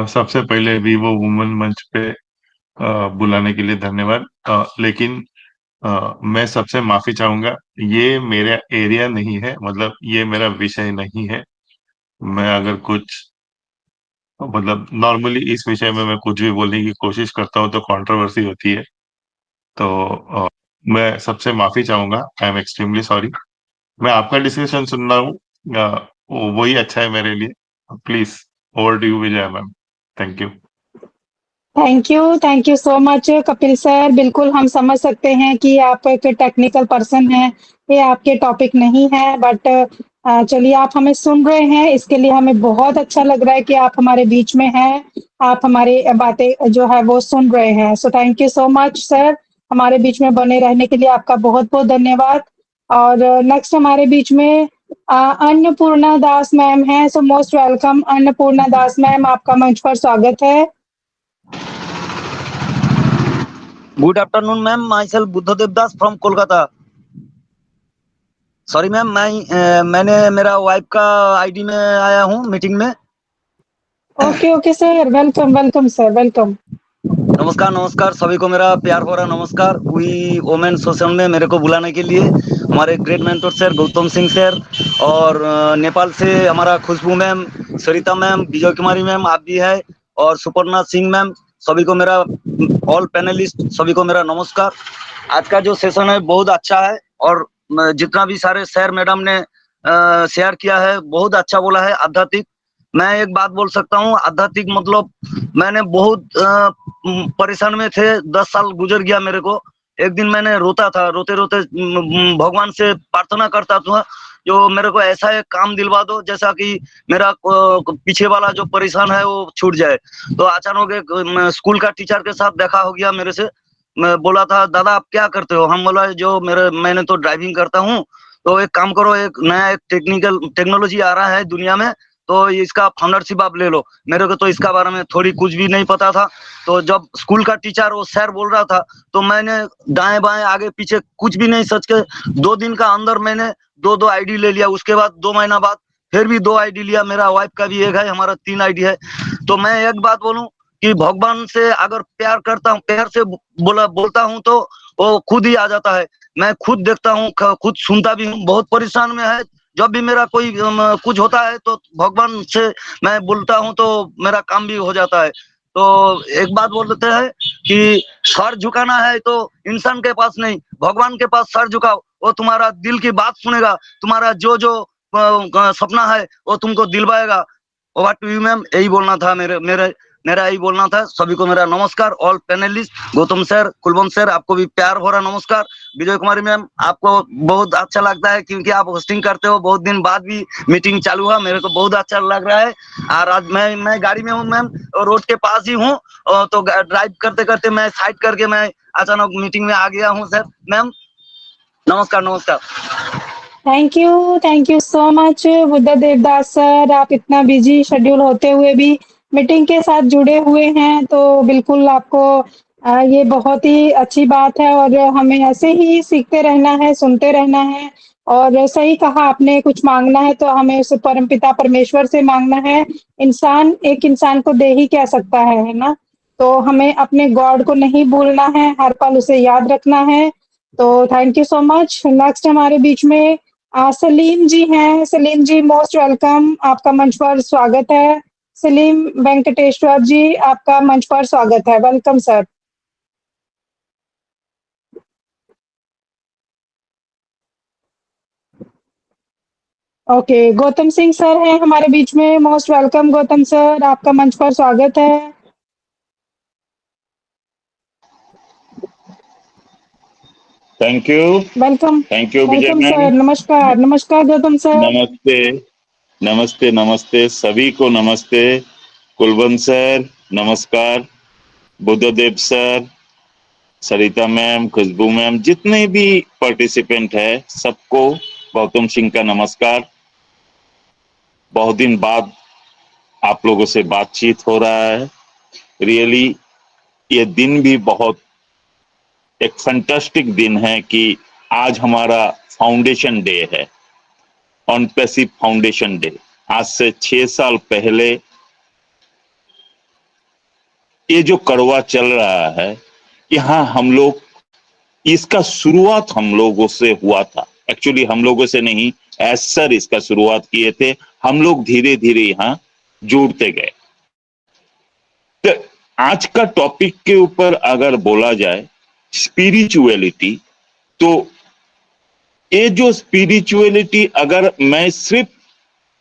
सबसे पहले वीवो वुमेन मंच पे बुलाने के लिए धन्यवाद। लेकिन मैं सबसे माफी चाहूंगा, ये मेरा एरिया नहीं है, मतलब ये मेरा विषय नहीं है। मैं अगर कुछ मतलब नॉर्मली इस विषय में मैं कुछ भी बोलने की कोशिश करता हूँ तो कंट्रोवर्सी होती है। तो मैं सबसे माफी चाहूंगा, आई एम एक्सट्रीमली सॉरी। मैं आपका डिस्कशन सुन रहा हूँ, वही अच्छा है मेरे लिए। Please over to you Vijay ma'am. Thank you. Thank you so much Kapil sir. बिल्कुल हम समझ सकते हैं कि आप एक टेक्निकल पर्सन हैं, ये आपके टॉपिक नहीं है, बट चलिए आप हमें सुन रहे हैं, इसके लिए हमें बहुत अच्छा लग रहा है कि आप हमारे बीच में हैं, आप हमारी बातें जो है वो सुन रहे हैं। सो thank you so much sir, हमारे बीच में बने रहने के लिए आपका बहुत बहुत धन्यवाद। और नेक्स्ट हमारे बीच में अन्नपूर्णा दास मैम है। So most welcome Annapurna Das ma'am, आपका मंच पर स्वागत है। Good afternoon ma'am, myself Buddhadev Das from Kolkata. Sorry ma'am, मैंने मेरा वाइफ का आईडी में आया हूँ मीटिंग में। Okay sir, welcome sir, welcome. नमस्कार सभी को मेरा प्यार भरा नमस्कार। वी वोमेन सोशल में मेरे को बुलाने के लिए हमारे great mentor sir Gautam Singh sir, और नेपाल से हमारा खुशबू मैम, सरिता मैम, विजय कुमारी मैम, आप भी है, और सुपर्णा सिंह मैम, सभी को मेरा, ऑल पैनलिस्ट सभी को मेरा नमस्कार। आज का जो सेशन है बहुत अच्छा है, और जितना भी सारे सर मैडम ने शेयर किया है बहुत अच्छा बोला है। आध्यात्मिक, मैं एक बात बोल सकता हूँ, आध्यात्मिक मतलब मैंने बहुत परेशान में थे, 10 साल गुजर गया मेरे को। एक दिन मैंने रोता था, रोते रोते भगवान से प्रार्थना करता था जो मेरे को ऐसा एक काम दिलवा दो जैसा कि मेरा पीछे वाला जो परेशान है वो छूट जाए। तो अचानक एक स्कूल का टीचर के साथ देखा हो गया मेरे से। मैं बोला था दादा आप क्या करते हो? हम बोला जो मैंने तो ड्राइविंग करता हूँ, तो एक काम करो, एक नया एक टेक्नोलॉजी आ रहा है दुनिया में, तो इसका फाउंडरशिप आप ले लो। मेरे को तो इसका बारे में थोड़ी कुछ भी नहीं पता था। तो जब स्कूल का टीचर वो सर बोल रहा था तो मैंने दाएं बाएं आगे पीछे कुछ भी नहीं सोच के 2 दिन का अंदर मैंने 2 आईडी ले लिया। उसके बाद 2 महीना बाद फिर भी 2 आईडी लिया। मेरा वाइफ का भी एक है, हमारा 3 आईडी है। तो मैं एक बात बोलूं कि भगवान से अगर प्यार करता हूँ, प्यार से बोलता हूँ तो वो खुद ही आ जाता है। मैं खुद देखता हूँ, खुद सुनता भी हूँ। बहुत परेशान में है, जब भी मेरा कोई कुछ होता है तो भगवान से मैं बोलता हूँ तो मेरा काम भी हो जाता है। तो एक बात बोल देते हैं कि सर झुकाना है तो इंसान के पास नहीं, भगवान के पास सर झुकाओ, वो तुम्हारा दिल की बात सुनेगा, तुम्हारा जो जो सपना है वो तुमको दिलवाएगा। ओवर टू यू मैम, यही बोलना था, मेरा यही बोलना था। सभी को मेरा नमस्कार, all panelist, Gautam sir, Kulwant sir, आपको भी प्यार भरा नमस्कार। विजय कुमारी मैम, आपको बहुत अच्छा लगता है क्योंकि आप होस्टिंग करते हो, बहुत दिन बाद भी मीटिंग चालू हुआ, मेरे को बहुत अच्छा लग रहा है। और आज मैं गाड़ी में हूँ मैम, और रोड के पास ही हूँ, तो ड्राइव करते करते मैं साइड करके मैं अचानक मीटिंग में आ गया हूँ सर। मैम नमस्कार। Thank you so much Buddha Devdas sir, आप इतना बिजी शेड्यूल होते हुए भी मीटिंग के साथ जुड़े हुए हैं, तो बिल्कुल आपको ये बहुत ही अच्छी बात है, और हमें ऐसे ही सीखते रहना है, सुनते रहना है। और सही कहा आपने, कुछ मांगना है तो हमें उस परमपिता परमेश्वर से मांगना है। एक इंसान को दे ही क्या सकता है ना? तो हमें अपने गॉड को नहीं भूलना है, हर पल उसे याद रखना है। तो thank you so much. Next हमारे बीच में सलीम जी हैं। सलीम जी मोस्ट वेलकम, आपका मंच पर स्वागत है। सलीम वेंकटेश्वर जी, आपका मंच पर स्वागत है, welcome sir. Okay, Gautam Singh sir हैं हमारे बीच में, मोस्ट वेलकम गौतम सर, आपका मंच पर स्वागत है। Thank you welcome Vijay ma'am. Sir, नमस्कार गौतम सर। नमस्ते सभी को नमस्ते। कुलवंत सर नमस्कार, बुद्धदेव सर, सरिता मैम, खुशबू मैम, जितने भी पार्टिसिपेंट है सबको गौतम सिंह का नमस्कार। बहुत दिन बाद आप लोगों से बातचीत हो रहा है। रियली ये दिन भी बहुत एक फैंटास्टिक दिन है कि आज हमारा फाउंडेशन डे है, ऑन पैसिव फाउंडेशन डे। आज से 6 साल पहले ये जो कड़वा चल रहा है, यहाँ हम लोग इसका शुरुआत हम लोगों से हुआ था। एक्चुअली हम लोगों से नहीं, एज सर इसका शुरुआत किए थे। हम लोग धीरे धीरे यहाँ जुड़ते गए। तो आज का टॉपिक के ऊपर अगर बोला जाए स्पिरिचुअलिटी, तो ये जो स्पिरिचुअलिटी अगर मैं सिर्फ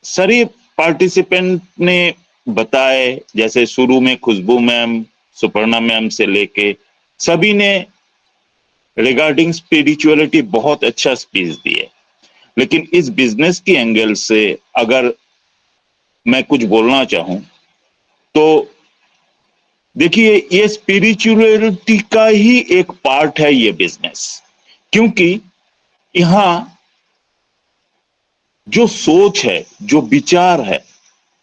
सारे पार्टिसिपेंट ने बताए, जैसे शुरू में खुशबू मैम, सुपर्णा मैम से लेके सभी ने रिगार्डिंग स्पिरिचुअलिटी बहुत अच्छा स्पीच दिए, लेकिन इस बिजनेस की एंगल से अगर मैं कुछ बोलना चाहूं तो देखिए, ये स्पिरिचुअलिटी का ही एक पार्ट है ये बिजनेस, क्योंकि यहां जो सोच है, जो विचार है,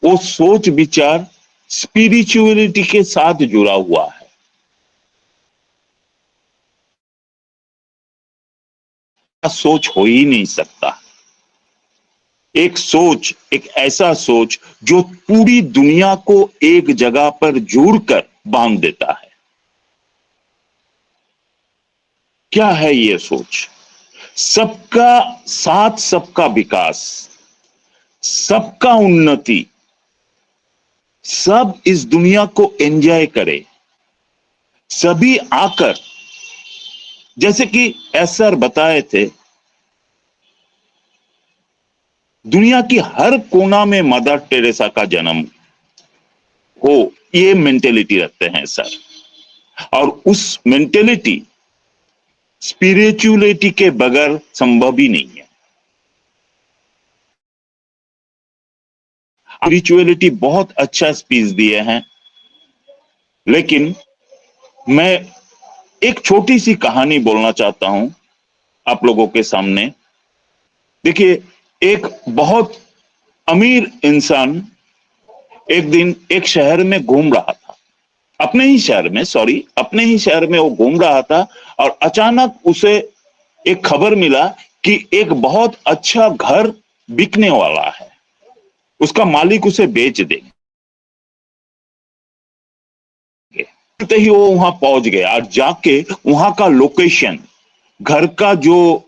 वो सोच विचार स्पिरिचुअलिटी के साथ जुड़ा हुआ है। सोच हो ही नहीं सकता। एक सोच, एक ऐसा सोच जो पूरी दुनिया को एक जगह पर जोड़कर बांध देता है। क्या है ये सोच? सबका साथ, सबका विकास, सबका उन्नति, सब इस दुनिया को एंजॉय करे, सभी आकर, जैसे कि एस सर बताए थे, दुनिया की हर कोना में मदर टेरेसा का जन्म हो, ये मेंटेलिटी रखते हैं सर। और उस मेंटेलिटी स्पिरिचुअलिटी के बगैर संभव ही नहीं है। स्पिरिचुअलिटी बहुत अच्छा स्पीच दिए हैं, लेकिन मैं एक छोटी सी कहानी बोलना चाहता हूं आप लोगों के सामने। देखिए, एक बहुत अमीर इंसान एक दिन एक शहर में घूम रहा था, अपने ही शहर में वो घूम रहा था, और अचानक उसे एक खबर मिला कि एक बहुत अच्छा घर बिकने वाला है, उसका मालिक उसे बेच देंगे। ही वो वहां पहुंच गया और जाके वहां का लोकेशन, घर का जो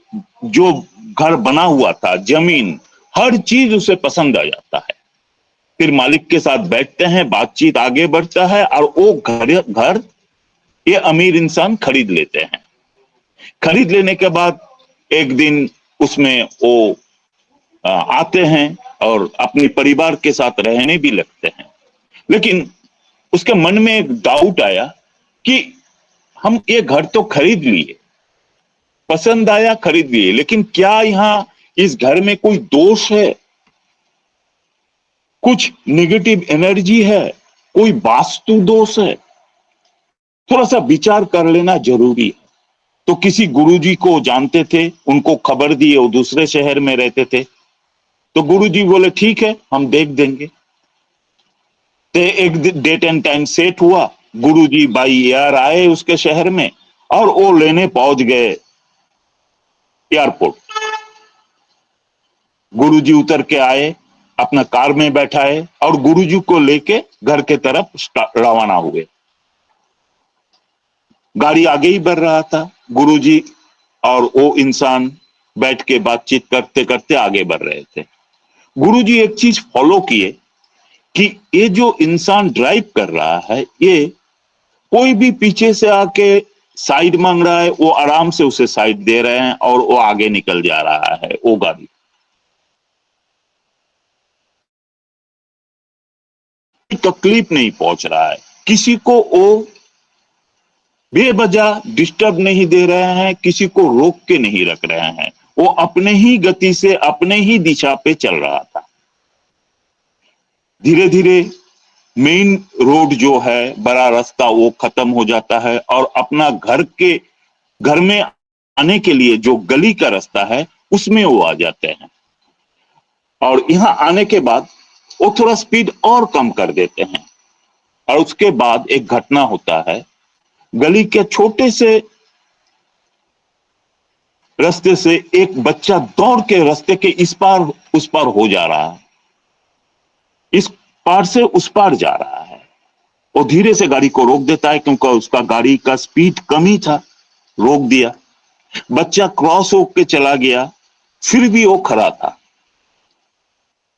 घर बना हुआ था, जमीन, हर चीज उसे पसंद आ जाता है। फिर मालिक के साथ बैठते हैं, बातचीत आगे बढ़ता है, और वो घर ये अमीर इंसान खरीद लेते हैं। खरीद लेने के बाद एक दिन उसमें वो आते हैं और अपने परिवार के साथ रहने भी लगते हैं। लेकिन उसके मन में एक डाउट आया कि हम ये घर तो खरीद लिए, पसंद आया, खरीद लिए, लेकिन क्या यहां इस घर में कोई दोष है, कुछ नेगेटिव एनर्जी है, कोई वास्तु दोष है? थोड़ा सा विचार कर लेना जरूरी है। तो किसी गुरुजी को जानते थे, उनको खबर दिए, वो दूसरे शहर में रहते थे। तो गुरुजी बोले ठीक है, हम देख देंगे। तो एक डेट एंड टाइम सेट हुआ, गुरुजी बाई एयर आए उसके शहर में, और वो लेने पहुंच गए एयरपोर्ट। गुरुजी उतर के आए, अपना कार में बैठाए और गुरुजी को लेके घर के तरफ रवाना हुए। गाड़ी आगे ही बढ़ रहा था, गुरुजी और वो इंसान बैठ के बातचीत करते करते आगे बढ़ रहे थे। गुरुजी एक चीज फॉलो किए कि ये जो इंसान ड्राइव कर रहा है, ये कोई भी पीछे से आके साइड मांग रहा है, वो आराम से उसे साइड दे रहे हैं और वो आगे निकल जा रहा है वो गाड़ी। तकलीफ नहीं पहुंच रहा है, किसी को वो बेवजह डिस्टर्ब नहीं दे रहे हैं, किसी को रोक के नहीं रख रहे हैं, वो अपने ही गति से अपने ही दिशा पे चल रहा था। धीरे धीरे मेन रोड जो है, बड़ा रास्ता, वो खत्म हो जाता है और अपना घर में आने के लिए जो गली का रास्ता है उसमें वो आ जाते हैं। और यहां आने के बाद वो थोड़ा स्पीड और कम कर देते हैं, और उसके बाद एक घटना होता है। गली के छोटे से रास्ते से एक बच्चा दौड़ के रास्ते के इस पार उस पार हो जा रहा है, इस पार से उस पार जा रहा है। वो धीरे से गाड़ी को रोक देता है, क्योंकि उसका गाड़ी का स्पीड कम ही था, रोक दिया। बच्चा क्रॉस होकर चला गया, फिर भी वो खड़ा था।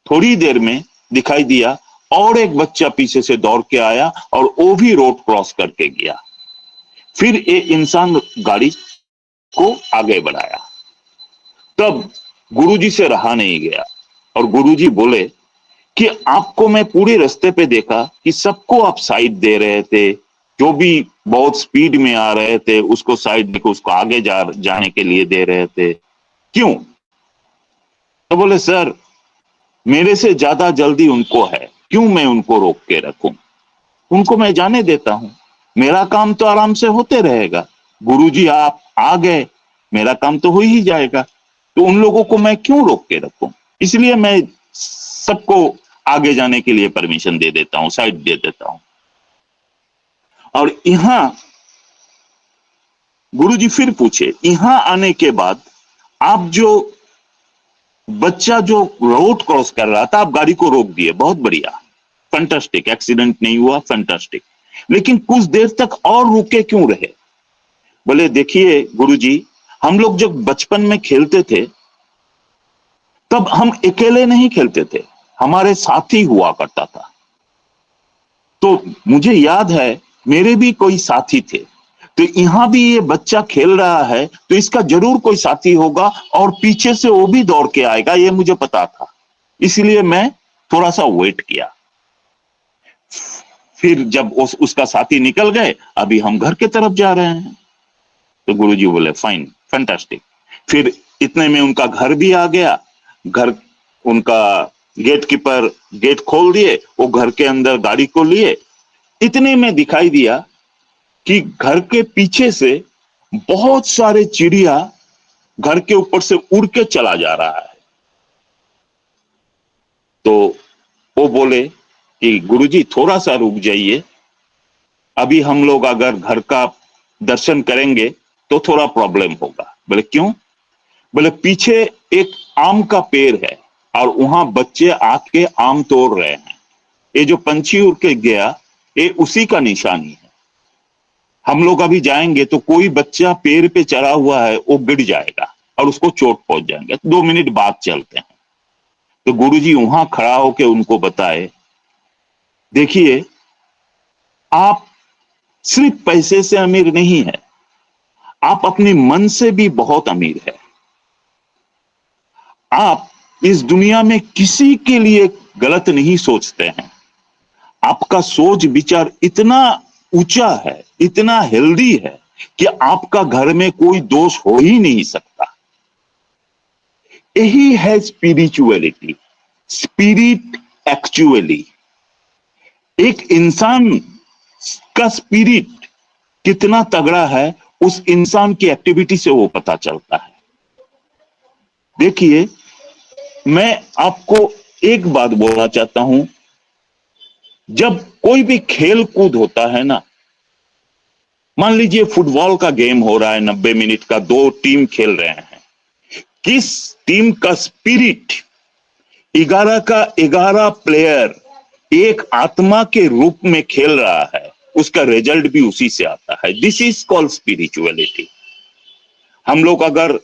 थोड़ी देर में दिखाई दिया और एक बच्चा पीछे से दौड़ के आया और वो भी रोड क्रॉस करके गया। फिर ये इंसान गाड़ी को आगे बढ़ाया। तब गुरुजी से रहा नहीं गया और गुरुजी बोले कि आपको मैं पूरे रास्ते पे देखा कि सबको आप साइड दे रहे थे, जो भी बहुत स्पीड में आ रहे थे उसको साइड देकर उसको आगे जाने के लिए दे रहे थे, क्यों? तो बोले सर मेरे से ज्यादा जल्दी उनको है, क्यों मैं उनको रोक के रखूं? उनको मैं जाने देता हूं, मेरा काम तो आराम से होते रहेगा। गुरुजी आप आ गए, मेरा काम तो हो ही जाएगा, तो उन लोगों को मैं क्यों रोक के रखूं? इसलिए मैं सबको आगे जाने के लिए परमिशन दे देता हूं, साइड दे देता हूं। और यहां गुरुजी फिर पूछे, यहां आने के बाद आप जो बच्चा जो रोड क्रॉस कर रहा था, आप गाड़ी को रोक दिए, बहुत बढ़िया, फैंटास्टिक, एक्सीडेंट नहीं हुआ, फैंटास्टिक। लेकिन कुछ देर तक और रुके क्यों रहे? बोले देखिए गुरुजी, हम लोग जब बचपन में खेलते थे तब हम अकेले नहीं खेलते थे, हमारे साथी हुआ करता था। तो मुझे याद है मेरे भी कोई साथी थे, तो यहां भी ये बच्चा खेल रहा है तो इसका जरूर कोई साथी होगा और पीछे से वो भी दौड़ के आएगा, ये मुझे पता था। इसलिए मैं थोड़ा सा वेट किया। फिर जब उसका साथी निकल गए, अभी हम घर के तरफ जा रहे हैं। तो गुरुजी बोले फाइन, फैंटास्टिक। फिर इतने में उनका घर भी आ गया, घर उनका गेट कीपर गेट खोल दिए, वो घर के अंदर गाड़ी को लिए। इतने में दिखाई दिया कि घर के पीछे से बहुत सारे चिड़िया घर के ऊपर से उड़ के चला जा रहा है। तो वो बोले कि गुरुजी थोड़ा सा रुक जाइए, अभी हम लोग अगर घर का दर्शन करेंगे तो थोड़ा प्रॉब्लम होगा। बोले क्यों? बोले पीछे एक आम का पेड़ है और वहां बच्चे आके आम तोड़ रहे हैं, ये जो पंछी उड़ के गया ये उसी का निशानी है। हम लोग अभी जाएंगे तो कोई बच्चा पेड़ पे चढ़ा हुआ है, वो गिर जाएगा और उसको चोट पहुंच जाएंगे। 2 मिनट बाद चलते हैं। तो गुरुजी वहां खड़ा होके उनको बताए, देखिए आप सिर्फ पैसे से अमीर नहीं है, आप अपने मन से भी बहुत अमीर है। आप इस दुनिया में किसी के लिए गलत नहीं सोचते हैं, आपका सोच विचार इतना ऊंचा है, इतना हेल्दी है कि आपका घर में कोई दोष हो ही नहीं सकता। यही है स्पिरिचुअलिटी, स्पिरिट एक्चुअली। एक इंसान का स्पिरिट कितना तगड़ा है उस इंसान की एक्टिविटी से वो पता चलता है। देखिए मैं आपको एक बात बोलना चाहता हूं, जब कोई भी खेल कूद होता है ना, मान लीजिए फुटबॉल का गेम हो रहा है, 90 मिनट का, 2 टीम खेल रहे हैं, किस टीम का स्पिरिट 11 का 11 प्लेयर एक आत्मा के रूप में खेल रहा है, उसका रिजल्ट भी उसी से आता है। This is called spirituality. हम लोग अगर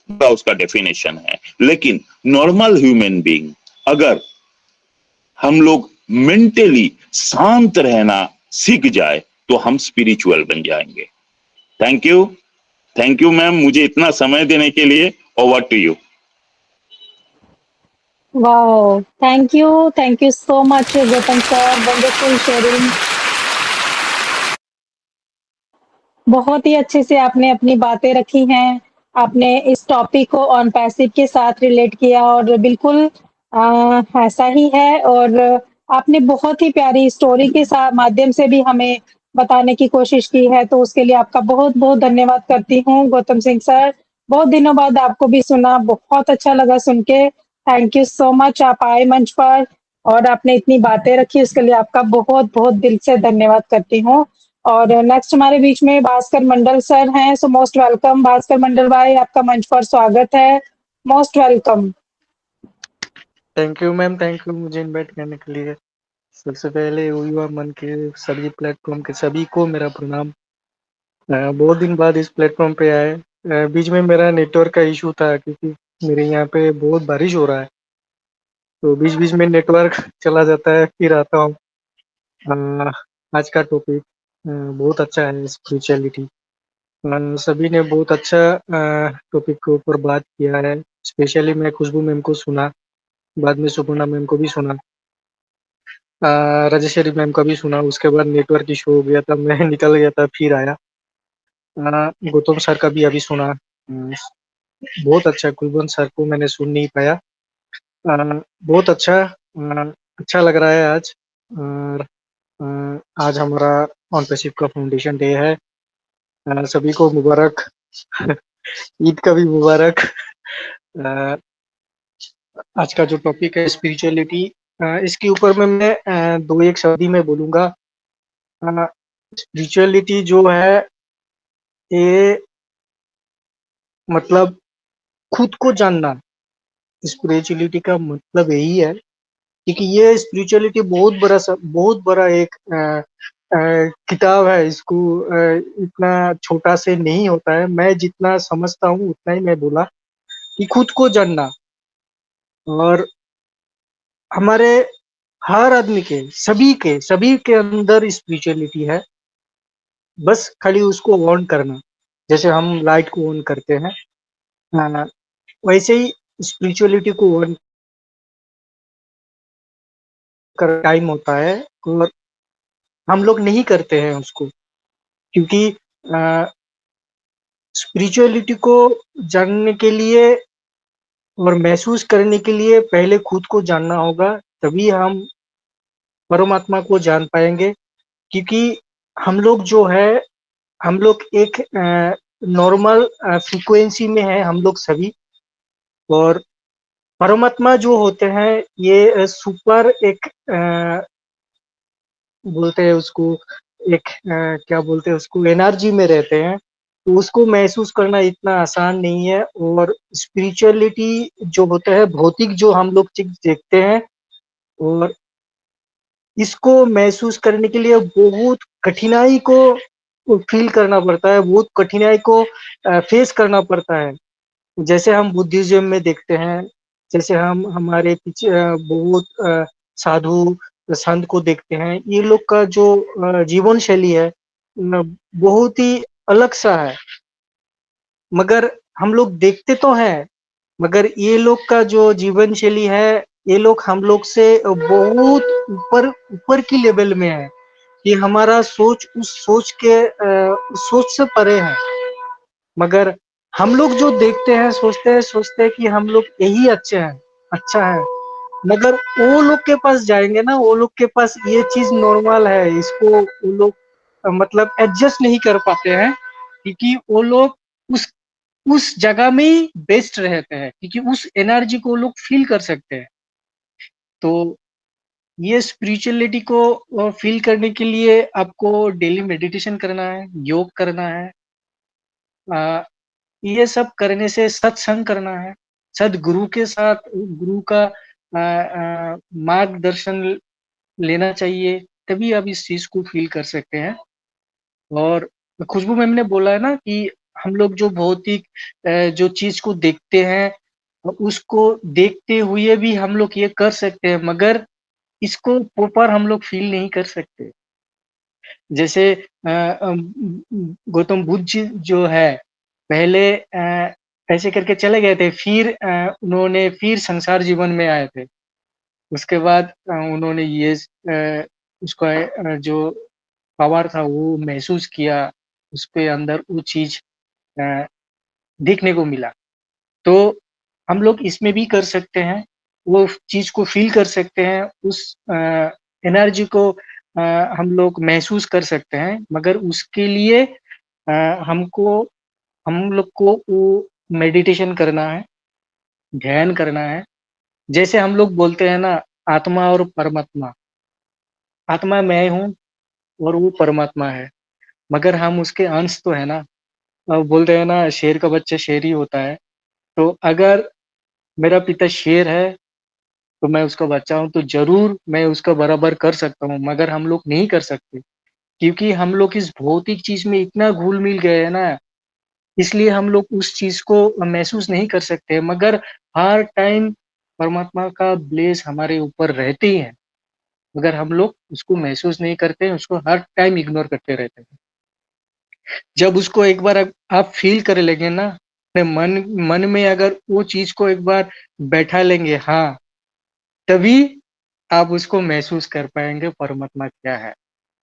उसका डेफिनेशन है, लेकिन नॉर्मल ह्यूमन बीइंग अगर हम लोग मेंटली शांत रहना सीख जाए तो हम स्पिरिचुअल बन जाएंगे। थैंक यू मैम, मुझे इतना समय देने के लिए। Over to you. Wow, thank you so much Gautam sir, wonderful sharing. बहुत ही अच्छे से आपने अपनी बातें रखी हैं, आपने इस टॉपिक को ऑन पैसिव के साथ रिलेट किया और बिल्कुल ऐसा ही है। और आपने बहुत ही प्यारी स्टोरी के साथ माध्यम से भी हमें बताने की कोशिश की है, तो उसके लिए आपका बहुत बहुत धन्यवाद करती हूँ गौतम सिंह सर। बहुत दिनों बाद आपको भी सुना, बहुत अच्छा लगा सुन के। थैंक यू सो मच, आप आए मंच पर और आपने इतनी बातें रखी, उसके लिए आपका बहुत बहुत दिल से धन्यवाद करती हूँ। और नेक्स्ट हमारे बीच में भास्कर मंडल सर हैं, सो मोस्ट वेलकम भास्कर मंडल भाई, आपका मंच पर स्वागत है, most welcome. Thank you ma'am, thank you मुझे इनवाइट करने के लिए। सबसे पहले युवा मन के सभी प्लेटफॉर्म के सभी को मेरा प्रणाम। बहुत दिन बाद इस प्लेटफॉर्म पे आए। बीच में मेरा नेटवर्क का इशू था क्योंकि मेरे यहाँ पे बहुत बारिश हो रहा है, तो बीच बीच में नेटवर्क चला जाता है, फिर आता हूँ। आज का टॉपिक बहुत अच्छा है, स्पिरिचुअलिटी। सभी ने बहुत अच्छा टॉपिक के ऊपर बात किया है। स्पेशली मैं खुशबू मैम को सुना, बाद में सुपर्णा मैम को भी सुना, राजेश्वरी मैम का भी सुना। उसके बाद नेटवर्क इशू हो गया था, मैं निकल गया था, फिर आया। गौतम सर का भी अभी सुना। बहुत अच्छा। कुलवंत सर को मैंने सुन नहीं पाया। बहुत अच्छा। अच्छा लग रहा है आज। और आज हमारा ऑन पैसिव का फाउंडेशन डे है। सभी को मुबारक। ईद का भी मुबारक। आज का जो टॉपिक है स्पिरिचुअलिटी, इसके ऊपर में मैं दो एक शब्द ही मैं बोलूंगा। स्पिरिचुअलिटी जो है ये मतलब खुद को जानना। स्पिरिचुअलिटी का मतलब यही है, क्योंकि ये स्पिरिचुअलिटी बहुत बड़ा एक किताब है। इसको इतना छोटा से नहीं होता है। मैं जितना समझता हूँ उतना ही मैं बोला कि खुद को जानना। और हमारे हर आदमी के सभी के अंदर स्पिरिचुअलिटी है, बस खाली उसको ऑन करना। जैसे हम लाइट को ऑन करते हैं, वैसे ही स्पिरिचुअलिटी को ऑन कर टाइम होता है और हम लोग नहीं करते हैं उसको, क्योंकि स्पिरिचुअलिटी को जानने के लिए और महसूस करने के लिए पहले खुद को जानना होगा, तभी हम परमात्मा को जान पाएंगे। क्योंकि हम लोग जो है, हम लोग एक नॉर्मल फ्रीक्वेंसी में है हम लोग सभी। और परमात्मा जो होते हैं ये सुपर एक बोलते हैं उसको, एक क्या बोलते हैं उसको, एनर्जी में रहते हैं। तो उसको महसूस करना इतना आसान नहीं है। और स्पिरिचुअलिटी जो होता है, भौतिक जो हम लोग चीज देखते हैं, और इसको महसूस करने के लिए बहुत कठिनाई को फील करना पड़ता है, बहुत कठिनाई को फेस करना पड़ता है। जैसे हम बुद्धिज्म में देखते हैं, जैसे हम हमारे पीछे बहुत साधु संत को देखते हैं, ये लोग का जो जीवन शैली है बहुत ही अलग सा है। मगर हम लोग देखते तो हैं, मगर ये लोग का जो जीवन शैली है, ये लोग हम लोग से बहुत ऊपर ऊपर की लेवल में है। कि हमारा सोच उस सोच के उस सोच से परे है। मगर हम लोग जो देखते हैं, सोचते हैं कि हम लोग यही अच्छे हैं, अच्छा है। मगर वो लोग के पास जाएंगे ना, वो लोग के पास ये चीज नॉर्मल है, इसको वो लोग मतलब एडजस्ट नहीं कर पाते हैं, क्योंकि वो लोग उस जगह में ही बेस्ट रहते हैं, क्योंकि उस एनर्जी को वो लोग फील कर सकते हैं। तो ये स्पिरिचुअलिटी को फील करने के लिए आपको डेली मेडिटेशन करना है, योग करना है। ये सब करने से सत्संग करना है, सदगुरु के साथ गुरु का मार्गदर्शन लेना चाहिए, तभी आप इस चीज को फील कर सकते हैं। और खुशबू मैम ने बोला है ना कि हम लोग जो भौतिक जो चीज को देखते हैं, उसको देखते हुए भी हम लोग ये कर सकते हैं, मगर इसको प्रॉपर हम लोग फील नहीं कर सकते। जैसे गौतम बुद्ध जी जो है, पहले ऐसे करके चले गए थे, फिर उन्होंने फिर संसार जीवन में आए थे। उसके बाद उन्होंने ये उसका जो पावर था वो महसूस किया, उसके अंदर वो चीज देखने को मिला। तो हम लोग इसमें भी कर सकते हैं, वो चीज को फील कर सकते हैं, उस एनर्जी को हम लोग महसूस कर सकते हैं। मगर उसके लिए हमको हम लोग को वो मेडिटेशन करना है, ध्यान करना है। जैसे हम लोग बोलते हैं ना, आत्मा और परमात्मा, आत्मा मैं हूँ और वो परमात्मा है, मगर हम उसके अंश तो है ना। बोलते हैं ना, शेर का बच्चा शेर ही होता है। तो अगर मेरा पिता शेर है तो मैं उसका बच्चा हूँ, तो जरूर मैं उसका बराबर कर सकता हूँ, मगर हम लोग नहीं कर सकते, क्योंकि हम लोग इस भौतिक चीज में इतना घुल मिल गए हैं ना, इसलिए हम लोग उस चीज को महसूस नहीं कर सकते। मगर हर टाइम परमात्मा का ब्लेस हमारे ऊपर रहते ही है, मगर हम लोग उसको महसूस नहीं करते, उसको हर टाइम इग्नोर करते रहते हैं। जब उसको एक बार आप फील कर लेंगे ना, अपने मन में अगर वो चीज को एक बार बैठा लेंगे, हाँ, तभी आप उसको महसूस कर पाएंगे परमात्मा क्या है।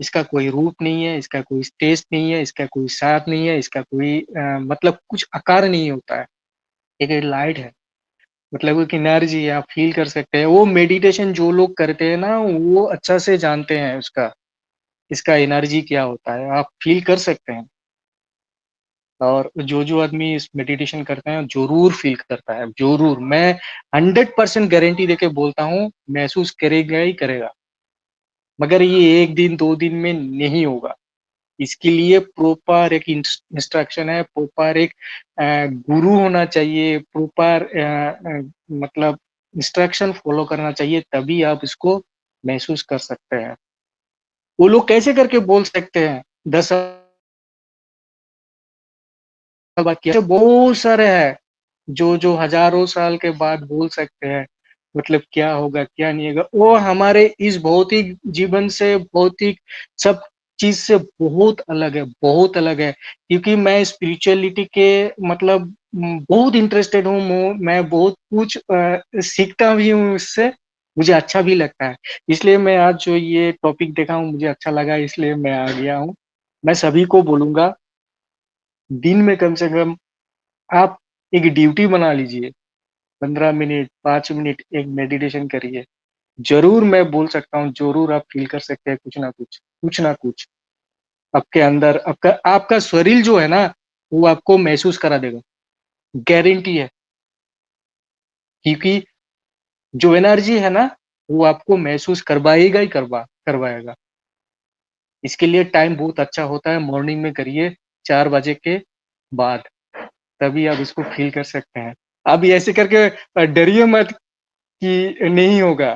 इसका कोई रूप नहीं है, इसका कोई टेस्ट नहीं है, इसका कोई स्वाद नहीं है, इसका कोई मतलब कुछ आकार नहीं होता है। एक लाइट है, मतलब एक एनर्जी आप फील कर सकते हैं। वो मेडिटेशन जो लोग करते हैं ना, वो अच्छा से जानते हैं उसका, इसका एनर्जी क्या होता है, आप फील कर सकते हैं। और जो आदमी इस मेडिटेशन करते हैं जरूर फील करता है, जरूर, मैं 100% गारंटी देके बोलता हूँ, महसूस करेगा ही करेगा। मगर ये 1 दिन 2 दिन में नहीं होगा। इसके लिए प्रॉपर एक इंस्ट्रक्शन है, प्रॉपर एक गुरु होना चाहिए, प्रॉपर मतलब इंस्ट्रक्शन फॉलो करना चाहिए, तभी आप इसको महसूस कर सकते हैं। वो लोग कैसे करके बोल सकते हैं 10 साल बाद किया, बहुत सारे हैं जो हजारों साल के बाद बोल सकते हैं, मतलब क्या होगा क्या नहीं होगा। वो हमारे इस भौतिक जीवन से, भौतिक सब चीज से बहुत अलग है, बहुत अलग है। क्योंकि मैं स्पिरिचुअलिटी के मतलब बहुत इंटरेस्टेड हूँ, मैं बहुत कुछ सीखता भी हूँ इससे, मुझे अच्छा भी लगता है। इसलिए मैं आज जो ये टॉपिक देखा हूँ मुझे अच्छा लगा, इसलिए मैं आ गया हूँ। मैं सभी को बोलूंगा, दिन में कम से कम आप एक ड्यूटी बना लीजिए, 15 मिनट 5 मिनट एक मेडिटेशन करिए। जरूर मैं बोल सकता हूँ, जरूर आप फील कर सकते हैं कुछ ना कुछ आपके अंदर। आपका शरीर जो है ना, वो आपको महसूस करा देगा, गारंटी है। क्योंकि जो एनर्जी है ना, वो आपको महसूस करवाएगा ही करवाएगा। इसके लिए टाइम बहुत अच्छा होता है, मॉर्निंग में करिए 4 बजे के बाद, तभी आप इसको फील कर सकते हैं। अब ऐसे करके डरिए मत कि नहीं होगा,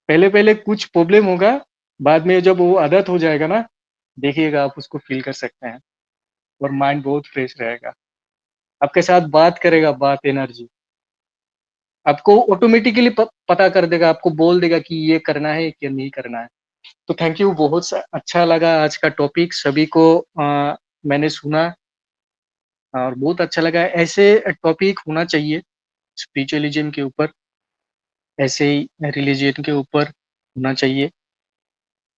पहले पहले कुछ प्रॉब्लम होगा, बाद में जब वो आदत हो जाएगा ना, देखिएगा आप उसको फील कर सकते हैं और माइंड बहुत फ्रेश रहेगा। आपके साथ बात करेगा, बात एनर्जी आपको ऑटोमेटिकली पता कर देगा, आपको बोल देगा कि ये करना है कि नहीं करना है। तो थैंक यू, बहुत अच्छा लगा आज का टॉपिक, सभी को मैंने सुना और बहुत अच्छा लगा। ऐसे टॉपिक होना चाहिए स्पिरिचुअलिज्म के ऊपर, ऐसे ही रिलीजन के ऊपर होना चाहिए।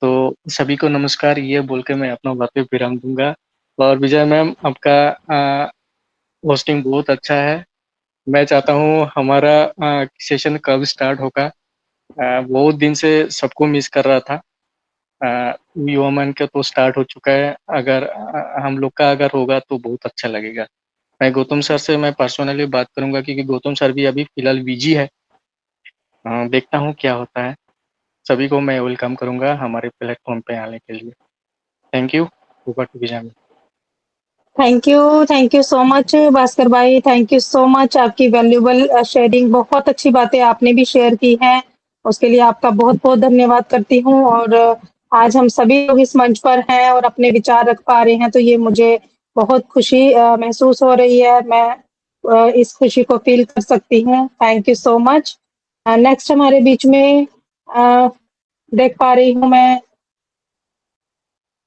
तो सभी को नमस्कार, ये बोल के मैं अपना बातें विराम दूंगा। और विजय मैम, आपका होस्टिंग बहुत अच्छा है। मैं चाहता हूँ हमारा सेशन कब स्टार्ट होगा, बहुत दिन से सबको मिस कर रहा था। वुमेन का तो स्टार्ट हो चुका है, अगर हम लोग का अगर होगा तो बहुत अच्छा लगेगा। मैं गौतम सर से मैं पर्सनली बात करूंगा, क्योंकि गौतम सर भी अभी फिलहाल बिजी है। देखता हूँ क्या होता है। सभी को मैं वेलकम करूंगा हमारे प्लेटफॉर्म पे आने के लिए। Thank you. Over to Vijay ma'am. Thank you so much Bhaskar भाई, थैंक यू सो मच। आपकी वैल्यूबल शेयरिंग, बहुत अच्छी बातें आपने भी शेयर की हैं, उसके लिए आपका बहुत बहुत धन्यवाद करती हूँ। और आज हम सभी लोग इस मंच पर हैं और अपने विचार रख पा रहे हैं, तो ये मुझे बहुत खुशी महसूस हो रही है। मैं इस खुशी को फील कर सकती हूँ। Thank you so much. Next हमारे बीच में देख पा रही हूँ मैं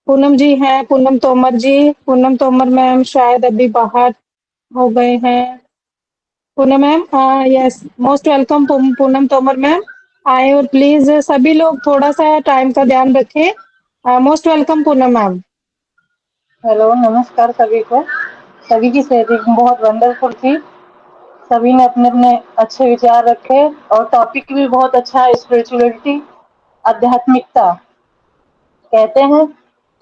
पूनम जी हैं, पूनम तोमर जी। पूनम तोमर मैम शायद अभी बाहर हो गए हैं। Poonam ma'am, yes, most welcome Poonam Tomar ma'am. आए और प्लीज सभी लोग थोड़ा सा टाइम का ध्यान रखें। Most welcome Poonam ma'am. Hello, नमस्कार सभी को। सभी की शेयरिंग बहुत वंडरफुल थी, सभी ने अपने अपने अच्छे विचार रखे और टॉपिक भी बहुत अच्छा है, स्पिरिचुअलिटी, आध्यात्मिकता। कहते हैं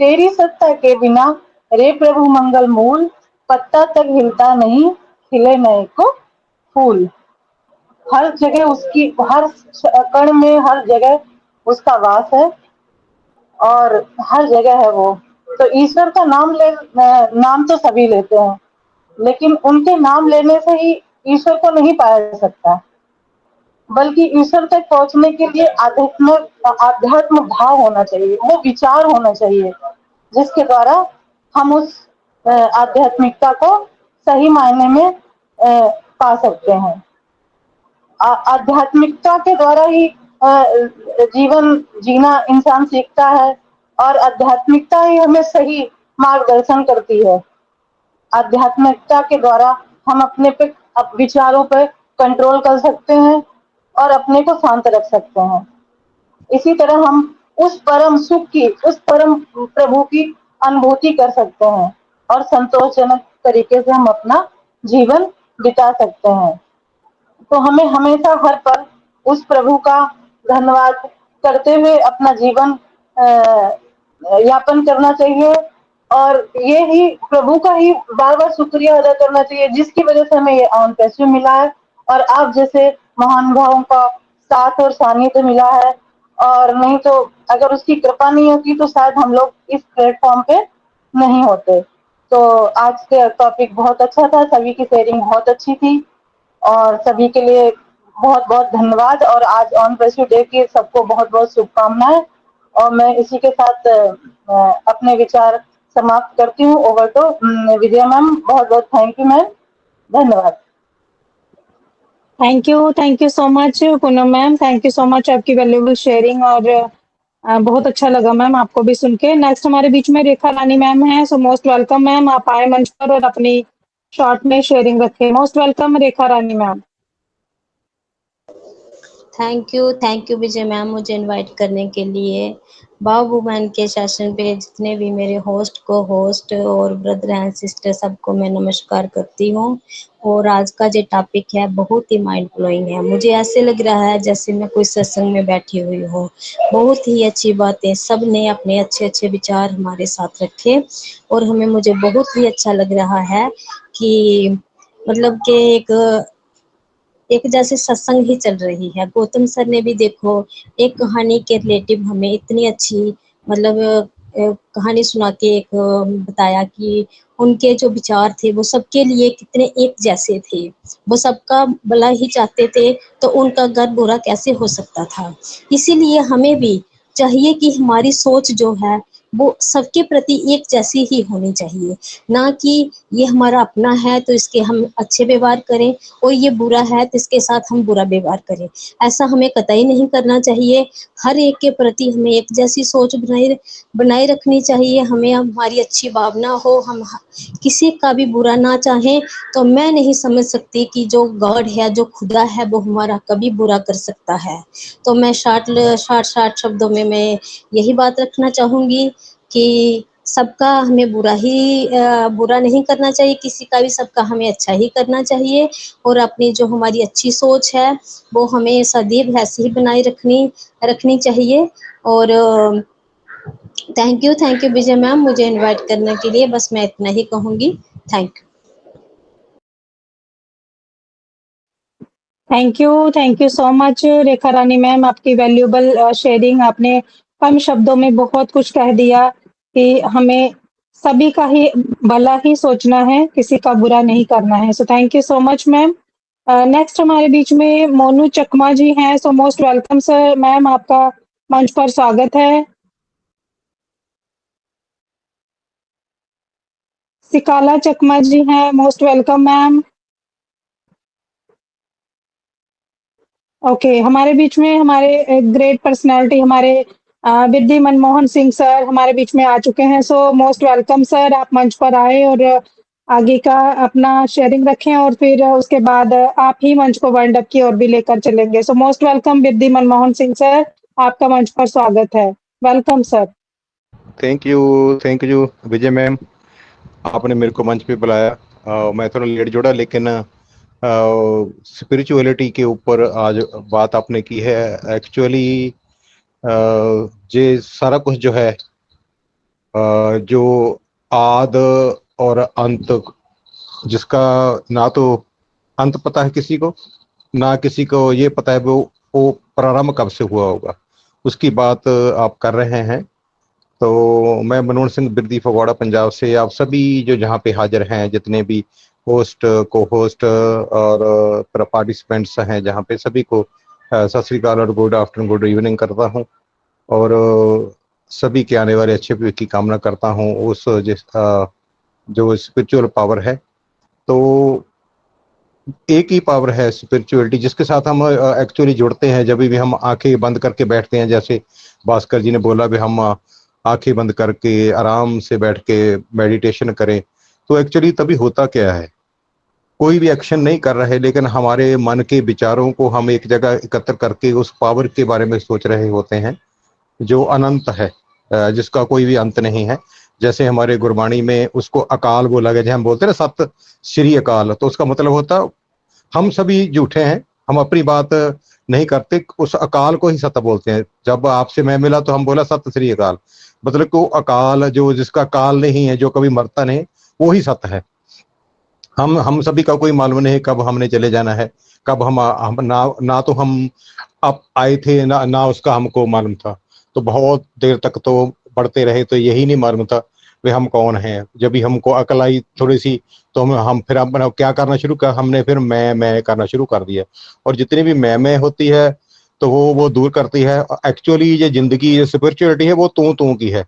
तेरी सत्ता के बिना रे प्रभु मंगल मूल, पत्ता तक हिलता नहीं खिले नए को फूल। हर जगह उसकी, हर कण में, हर जगह उसका वास है और हर जगह है वो। तो ईश्वर का नाम तो सभी लेते हैं, लेकिन उनके नाम लेने से ही ईश्वर को नहीं पाया जा सकता, बल्कि ईश्वर तक पहुंचने के लिए आध्यात्म भाव होना चाहिए, वो विचार होना चाहिए। जिसके द्वारा हम उस आध्यात्मिकता को सही मायने में पा सकते हैं। आध्यात्मिकता के द्वारा ही जीवन जीना इंसान सीखता है और आध्यात्मिकता ही हमें सही मार्गदर्शन करती है। आध्यात्मिकता के द्वारा हम अपने पे विचारों पे कंट्रोल कर सकते हैं और अपने को शांत रख सकते हैं। इसी तरह हम उस परम सुख की, उस परम प्रभु की अनुभूति कर सकते हैं और संतोषजनक तरीके से हम अपना जीवन बिता सकते हैं। तो हमें हमेशा हर पल उस प्रभु का धन्यवाद करते हुए अपना जीवन यापन करना चाहिए और ये ही प्रभु का ही बार बार शुक्रिया अदा करना चाहिए जिसकी वजह से हमें ये ऑन पैसे मिला है और आप जैसे महानुभावों का साथ और सानिध्य मिला है। और नहीं तो अगर उसकी कृपा नहीं होती तो शायद हम लोग इस प्लेटफॉर्म पे नहीं होते। तो आज का टॉपिक बहुत अच्छा था, सभी की शेयरिंग बहुत अच्छी थी और सभी के लिए बहुत बहुत धन्यवाद। और आज ऑन पैसे डे की सबको बहुत बहुत शुभकामनाएं और मैं इसी के साथ अपने विचार समाप्त करती हूँ। Over to Vijaya ma'am. बहुत बहुत थैंक यू मैम, धन्यवाद। Thank you so much Poonam ma'am, thank you so much आपकी वैल्यूएबल शेयरिंग और बहुत अच्छा लगा मैम आपको भी सुन के। नेक्स्ट हमारे बीच में रेखा रानी मैम है, सो मोस्ट वेलकम मैम, आप आए मंच पर और अपनी शॉर्ट में शेयरिंग रखें। Most welcome Rekha Rani ma'am. Thank you Vijay ma'am मुझे इनवाइट करने के लिए। वाव वुमेन के सेशन पे जितने भी मेरे होस्ट और ब्रदर एंड सिस्टर सबको मैं नमस्कार करती हूँ। और आज का जो टॉपिक है बहुत ही माइंड ब्लोइंग है। मुझे ऐसे लग रहा है जैसे मैं कोई सत्संग में बैठी हुई हूँ। बहुत ही अच्छी बातें, सब ने अपने अच्छे अच्छे विचार हमारे साथ रखे और मुझे बहुत ही अच्छा लग रहा है कि मतलब कि एक जैसे सत्संग ही चल रही है। गौतम सर ने भी देखो एक कहानी के रिलेटिव हमें इतनी अच्छी मतलब कहानी सुना के एक बताया कि उनके जो विचार थे वो सबके लिए कितने एक जैसे थे। वो सबका भला ही चाहते थे तो उनका घर बुरा कैसे हो सकता था। इसीलिए हमें भी चाहिए कि हमारी सोच जो है वो सबके प्रति एक जैसी ही होनी चाहिए, ना कि ये हमारा अपना है तो इसके हम अच्छे व्यवहार करें और ये बुरा है तो इसके साथ हम बुरा व्यवहार करें। ऐसा हमें कतई नहीं करना चाहिए। हर एक के प्रति हमें एक जैसी सोच बनाए रखनी चाहिए। हमें हमारी अच्छी भावना हो, हम किसी का भी बुरा ना चाहें। तो मैं नहीं समझ सकती कि जो गॉड है, जो खुदा है, वो हमारा कभी बुरा कर सकता है। तो मैं शार्ट शब्दों में मैं यही बात रखना चाहूँगी कि सबका हमें बुरा नहीं करना चाहिए किसी का भी, सबका हमें अच्छा ही करना चाहिए। और अपनी जो हमारी अच्छी सोच है वो हमें सदैव ऐसे ही बनाए रखनी चाहिए। और थैंक यू विजय मैम मुझे इनवाइट करने के लिए। बस मैं इतना ही कहूँगी। Thank you so much Rekha Rani ma'am, आपकी वैल्यूएबल शेयरिंग। आपने कम शब्दों में बहुत कुछ कह दिया कि हमें सभी का ही भला ही सोचना है, किसी का बुरा नहीं करना है। So thank you so much ma'am. Next हमारे बीच में मोनू चकमा जी हैं, सो मोस्ट वेलकम सर। मैम आपका मंच पर स्वागत है। सिकाला चकमा जी हैं, मोस्ट वेलकम मैम। ओके हमारे बीच में हमारे ग्रेट पर्सनालिटी हमारे विद्या मनमोहन सिंह सर हमारे बीच में आ चुके हैं। सो मोस्ट वेलकम सर, आप मंच पर आए और आगे का अपना शेयरिंग रखें और फिर उसके बाद आप ही मंच को वाइंड अप की ओर भी लेकर चलेंगे। सो मोस्ट वेलकम विद्या मनमोहन सिंह सर, आपका मंच पर स्वागत है। Welcome sir. Thank you Vijay ma'am, आपने मेरे को मंच पे बुलाया। मैं थोड़ा लेट जुड़ा लेकिन स्पिरिचुअलिटी के ऊपर आज बात आपने की है। एक्चुअली ये सारा कुछ जो है जो आद और अंत, जिसका ना तो अंत पता है किसी को, ना किसी को ये पता है वो प्रारंभ कब से हुआ होगा, उसकी बात आप कर रहे हैं। तो मैं मनोहर सिंह बिरदी फगवाड़ा पंजाब से आप सभी जो जहाँ पे हाजिर हैं, जितने भी होस्ट को होस्ट और पार्टिसिपेंट्स हैं जहाँ पे, सभी को सत श्री अकाल और गुड आफ्टरनून गुड इवनिंग करता हूँ। और सभी के आने वाले अच्छे भविष्य की कामना करता हूँ। उस जो स्पिरिचुअल पावर है, तो एक ही पावर है स्पिरिचुअलिटी, जिसके साथ हम एक्चुअली जुड़ते हैं जब भी हम आंखें बंद करके बैठते हैं। जैसे भास्कर जी ने बोला भी हम आंखें बंद करके आराम से बैठ के मेडिटेशन करें, तो एक्चुअली तभी होता क्या है, कोई भी एक्शन नहीं कर रहे, लेकिन हमारे मन के विचारों को हम एक जगह एकत्र करके उस पावर के बारे में सोच रहे होते हैं जो अनंत है, जिसका कोई भी अंत नहीं है। जैसे हमारे गुरबाणी में उसको अकाल बोला गया, जैसे हम बोलते हैं ना सत श्री अकाल, तो उसका मतलब होता हम सभी झूठे हैं, हम अपनी बात नहीं करते, उस अकाल को ही सत्य बोलते हैं। जब आपसे मैं मिला तो हम बोला सत श्री अकाल, मतलब को अकाल जो जिसका काल नहीं है, जो कभी मरता नहीं, वो ही सत्य है। हम सभी का कोई मालूम नहीं कब हमने चले जाना है, कब हम ना तो हम अब आए थे ना उसका हमको मालूम था। तो बहुत देर तक तो बढ़ते रहे, तो यही नहीं मालूम था वे हम कौन हैं। जब भी हमको अकल आई थोड़ी सी, तो हम फिर अपना क्या करना शुरू कर, हमने फिर मैं करना शुरू कर दिया। और जितनी भी मैं होती है तो वो दूर करती है। एक्चुअली ये जिंदगी, ये स्पिरिचुअलिटी है, वो तू की है।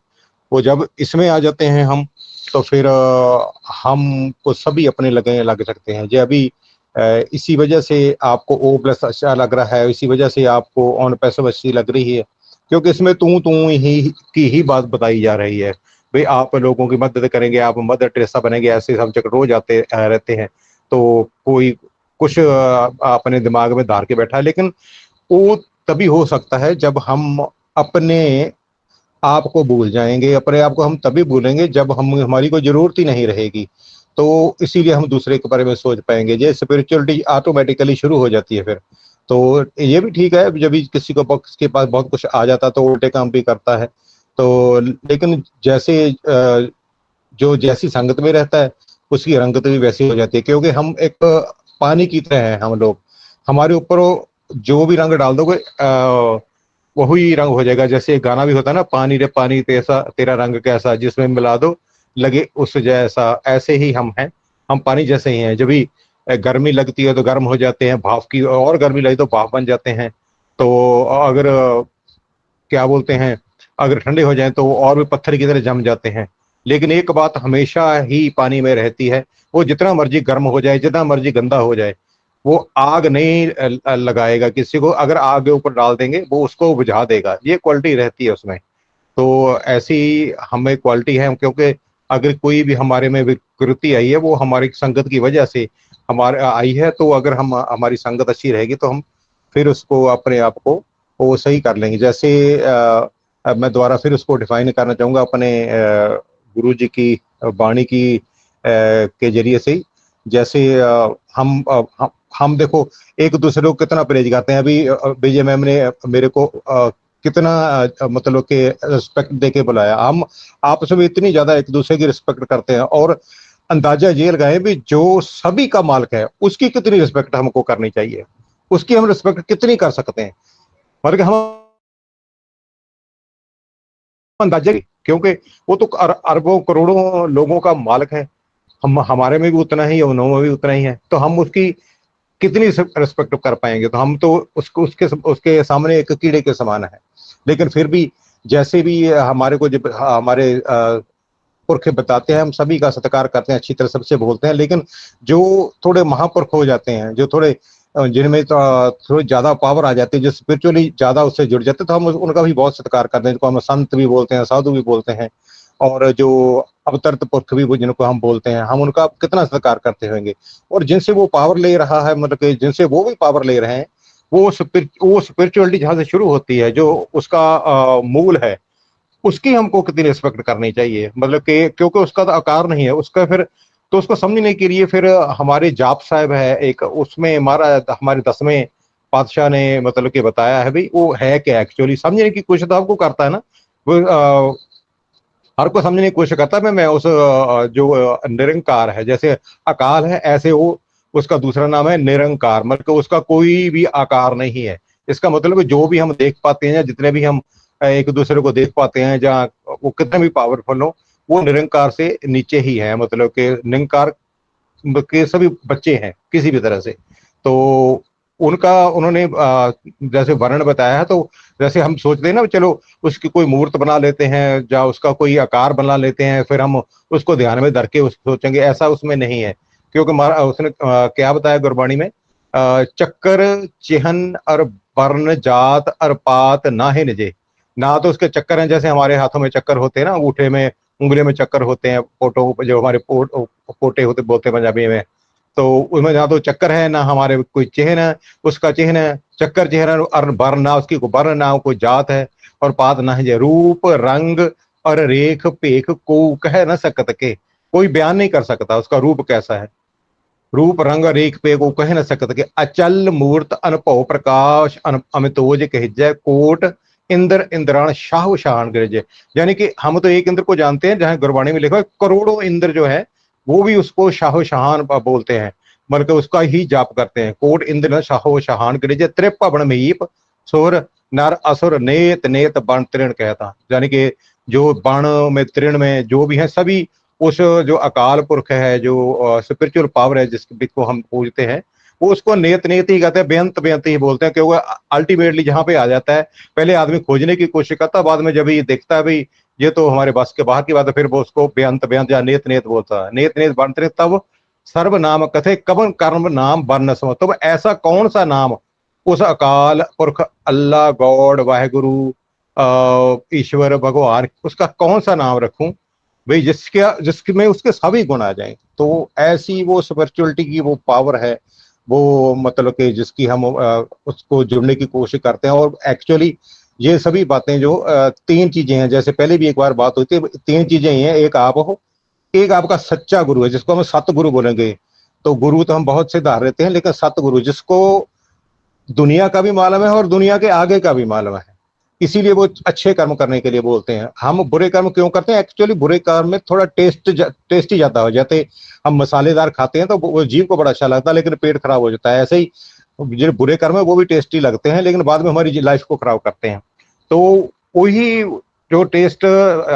वो जब इसमें आ जाते हैं हम, तो फिर हमको सभी अपने लग सकते हैं। जो अभी इसी वजह से आपको O+ अच्छा लग रहा है, इसी वजह से आपको ऑन पैसिव अच्छी लग रही है, क्योंकि इसमें तू ही बात बताई जा रही है। भाई आप लोगों की मदद करेंगे, आप मदर टेरेसा बनेंगे, ऐसे सब जगह रोज आते रहते हैं। तो कोई कुछ अपने दिमाग में धार के बैठा है, लेकिन वो तभी हो सकता है जब हम अपने आप को भूल जाएंगे। अपने आप को हम तभी भूलेंगे जब हमारी कोई जरूरत ही नहीं रहेगी। तो इसीलिए हम दूसरे के बारे में सोच पाएंगे। ये स्पिरिचुअलिटी ऑटोमेटिकली शुरू हो जाती है फिर। तो ये भी ठीक है, जब भी किसी को के पास बहुत कुछ आ जाता है तो उल्टे काम भी करता है। तो लेकिन जैसे जो जैसी संगत में रहता है उसकी रंगत भी वैसी हो जाती है, क्योंकि हम एक पानी की तरह हैं हम लोग। हमारे ऊपर जो भी रंग डाल दोगे वही रंग हो जाएगा। जैसे गाना भी होता है ना, पानी रे पानी तेसा तेरा रंग कैसा, जिसमें मिला दो लगे उस जैसा। ऐसे ही हम हैं, हम पानी जैसे ही हैं। जब भी गर्मी लगती है तो गर्म हो जाते हैं, भाप की और गर्मी लगी तो भाप बन जाते हैं। तो अगर क्या बोलते हैं, अगर ठंडे हो जाए तो और भी पत्थर की तरह जम जाते हैं। लेकिन एक बात हमेशा ही पानी में रहती है, वो जितना मर्जी गर्म हो जाए, जितना मर्जी गंदा हो जाए, वो आग नहीं लगाएगा किसी को। अगर आग के ऊपर डाल देंगे वो उसको बुझा देगा। ये क्वालिटी रहती है उसमें। तो ऐसी हमें क्वालिटी है, क्योंकि अगर कोई भी हमारे में विकृति आई है वो हमारी संगत की वजह से हमारे आई है। तो अगर हमारी संगत अच्छी रहेगी तो हम फिर उसको अपने आप को वो सही कर लेंगे। जैसे मैं दोबारा फिर उसको डिफाइन करना चाहूँगा अपने गुरु जी की वाणी की के जरिए से ही। जैसे हम देखो एक दूसरे को कितना प्रेज करते हैं। अभी विजय मैम ने मेरे को कितना मतलब के रिस्पेक्ट देके बुलाया। हम आपस में इतनी ज्यादा एक दूसरे की रिस्पेक्ट करते हैं, और अंदाजा ये लगाए भी जो सभी का मालिक है उसकी कितनी रिस्पेक्ट हमको करनी चाहिए, उसकी हम रिस्पेक्ट कितनी कर सकते हैं। मतलब हम अंदाजा, क्योंकि वो तो अरबों करोड़ों लोगों का मालिक है। हम हमारे में भी उतना ही, उन्होंने में भी उतना ही है। तो हम उसकी कितनी रिस्पेक्ट कर पाएंगे। तो हम तो उसके सामने एक कीड़े के समान है। लेकिन फिर भी जैसे भी हमारे को जब हमारे पुरखे बताते हैं, हम सभी का सत्कार करते हैं, अच्छी तरह सबसे बोलते हैं। लेकिन जो थोड़े महापुरख हो जाते हैं, जो थोड़े जिनमें तो थोड़ी ज्यादा पावर आ जाती है, जो स्पिरिचुअली ज्यादा उससे जुड़ जाते हैं, तो हम उनका भी बहुत सत्कार करते हैं। जिनको हम संत भी बोलते हैं, साधु भी बोलते हैं, और जो अवतरित पुरख भी जिनको हम बोलते हैं, हम उनका कितना सत्कार करते होंगे। और जिनसे वो पावर ले रहा है, मतलब कि जिनसे वो भी पावर ले रहे हैं, वो स्पिरिचुअलिटी जहाँ से शुरू होती है, जो उसका मूल है, उसकी हमको कितनी रिस्पेक्ट करनी चाहिए। मतलब कि क्योंकि उसका तो आकार नहीं है उसका, फिर तो उसको समझने के लिए फिर हमारे जाप साहब है एक, उसमें हमारे 10वें पातशाह ने मतलब कि बताया है भाई वो है क्या। एक्चुअली समझने की कोशिश तो आपको करता है ना, वो हर को समझने की कोशिश करता है। मैं उस जो निरंकार है, जैसे अकाल है, ऐसे वो उसका दूसरा नाम है निरंकार। मतलब उसका कोई भी आकार नहीं है। इसका मतलब जो भी हम देख पाते हैं, जितने भी हम एक दूसरे को देख पाते हैं, जहाँ वो कितने भी पावरफुल हो, वो निरंकार से नीचे ही है। मतलब कि निरंकार के सभी बच्चे हैं किसी भी तरह से। तो उनका उन्होंने जैसे वर्णन बताया है, तो जैसे हम सोचते हैं ना, चलो उसकी कोई मूर्त बना लेते हैं या उसका कोई आकार बना लेते हैं, फिर हम उसको ध्यान में धर के सोचेंगे, ऐसा उसमें नहीं है। क्योंकि उसने क्या बताया गुरबाणी में, चक्कर चिन्ह और वर्ण जात और पात ना ही निजे, ना तो उसके चक्कर हैं जैसे हमारे हाथों में चक्कर होते हैं ना, अंगूठे में उंगली में चक्कर होते हैं, पोटो जो हमारे पोटे होते बोलते हैं पंजाबी में, तो उसमें ना तो चक्कर है ना हमारे कोई चिन्ह है, उसका चिन्ह है चक्कर चिन्ह और वर्ण ना उसकी कोई वर्ण ना कोई जात है, और पात ना है रूप रंग और रेख पेख को कह न सकत के, कोई बयान नहीं कर सकता उसका रूप कैसा है, रूप रंग रेख पे को कह न सकत के, अचल मूर्त अनुभव प्रकाश अमितोज कहजय कोट इंद्र इंद्राण शाह शान गिरजे। यानी कि हम तो एक इंद्र को जानते हैं, जहां गुरबाणी में लिखा है करोड़ों इंद्र जो है वो भी उसको शाह शहान बोलते हैं, बल्कि उसका ही जाप करते हैं। कोट इंद्र शाह शहान गिरजे त्रिपवन मीप सुर नर असुर नेत नेत बण तृण कहता, यानी कि जो बण में तृण में जो भी है सभी उस जो अकाल पुरख है, जो स्पिरिचुअल पावर है जिसको हम पूजते हैं, वो उसको नेत नेत ही कहते हैं, बेअंत बेअंत ही बोलते हैं, क्योंकि अल्टीमेटली जहां पे आ जाता है, पहले आदमी खोजने की कोशिश करता है, बाद में जब ये देखता है भाई ये तो हमारे बस के बाहर की बात है, फिर वो उसको बेअंत बेअंत या नेत नेत बोलता है। नेत नेत बनते तब सर्व नाम कथे कवन कर्म नाम वर्ण सम, तब ऐसा कौन सा नाम उस अकाल पुरख अल्लाह गॉड वाहेगुरु ईश्वर भगवान, उसका कौन सा नाम रखूं भाई जिसके में उसके सभी गुण आ जाएं। तो ऐसी वो स्पिरिचुअलिटी की वो पावर है, वो मतलब कि जिसकी हम उसको जुड़ने की कोशिश करते हैं। और एक्चुअली ये सभी बातें जो तीन चीजें हैं, जैसे पहले भी एक बार बात हुई थी, तीन चीजें ही हैं, एक आप हो, एक आपका सच्चा गुरु है जिसको हम सतगुरु बोलेंगे। तो गुरु तो हम बहुत से धार लेते हैं, लेकिन सतगुरु जिसको दुनिया का भी मालूम है और दुनिया के आगे का भी मालूम है, इसीलिए वो अच्छे कर्म करने के लिए बोलते हैं। हम बुरे कर्म क्यों करते हैं? एक्चुअली बुरे कर्म में थोड़ा टेस्टी जाता हो, जैसे हम मसालेदार खाते हैं तो वो जीभ को बड़ा अच्छा लगता है लेकिन पेट खराब हो जाता है, ऐसे ही जो बुरे कर्म है वो भी टेस्टी लगते हैं लेकिन बाद में हमारी लाइफ को खराब करते हैं। तो वही जो टेस्ट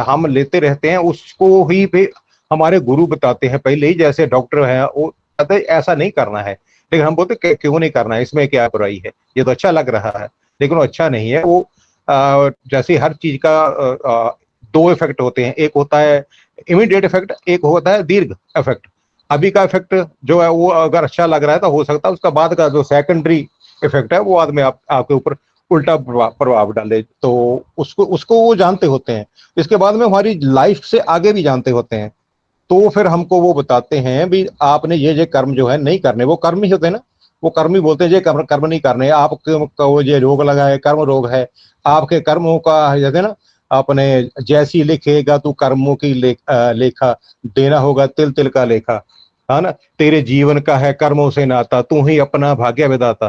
हम लेते रहते हैं उसको ही पे हमारे गुरु बताते हैं पहले ही, जैसे डॉक्टर है वो कहते हैं ऐसा नहीं करना है, लेकिन हम बोलते क्यों नहीं करना है, इसमें क्या बुराई है, ये तो अच्छा लग रहा है, लेकिन वो अच्छा नहीं है। वो जैसे हर चीज का दो इफेक्ट होते हैं, एक होता है इमीडिएट इफेक्ट, एक होता है दीर्घ इफेक्ट। अभी का इफेक्ट जो है वो अगर अच्छा लग रहा है तो हो सकता है उसका बाद का जो सेकेंडरी इफेक्ट है वो आदमी आपके ऊपर उल्टा प्रभाव डाले, तो उसको वो जानते होते हैं। इसके बाद में हमारी लाइफ से आगे भी जानते होते हैं, तो फिर हमको वो बताते हैं भी आपने ये कर्म जो है नहीं करने, वो कर्म ही होते हैं ना, वो कर्म ही बोलते हैं ये कर्म नहीं करने, आपको ये रोग लगा है, कर्म रोग है, आपके कर्मों का जैसे ना अपने जैसी लिखेगा तू कर्मों की लेखा, देना होगा तिल तिल का लेखा, है ना, तेरे जीवन का है कर्मों से नाता, तू ही अपना भाग्य विधाता।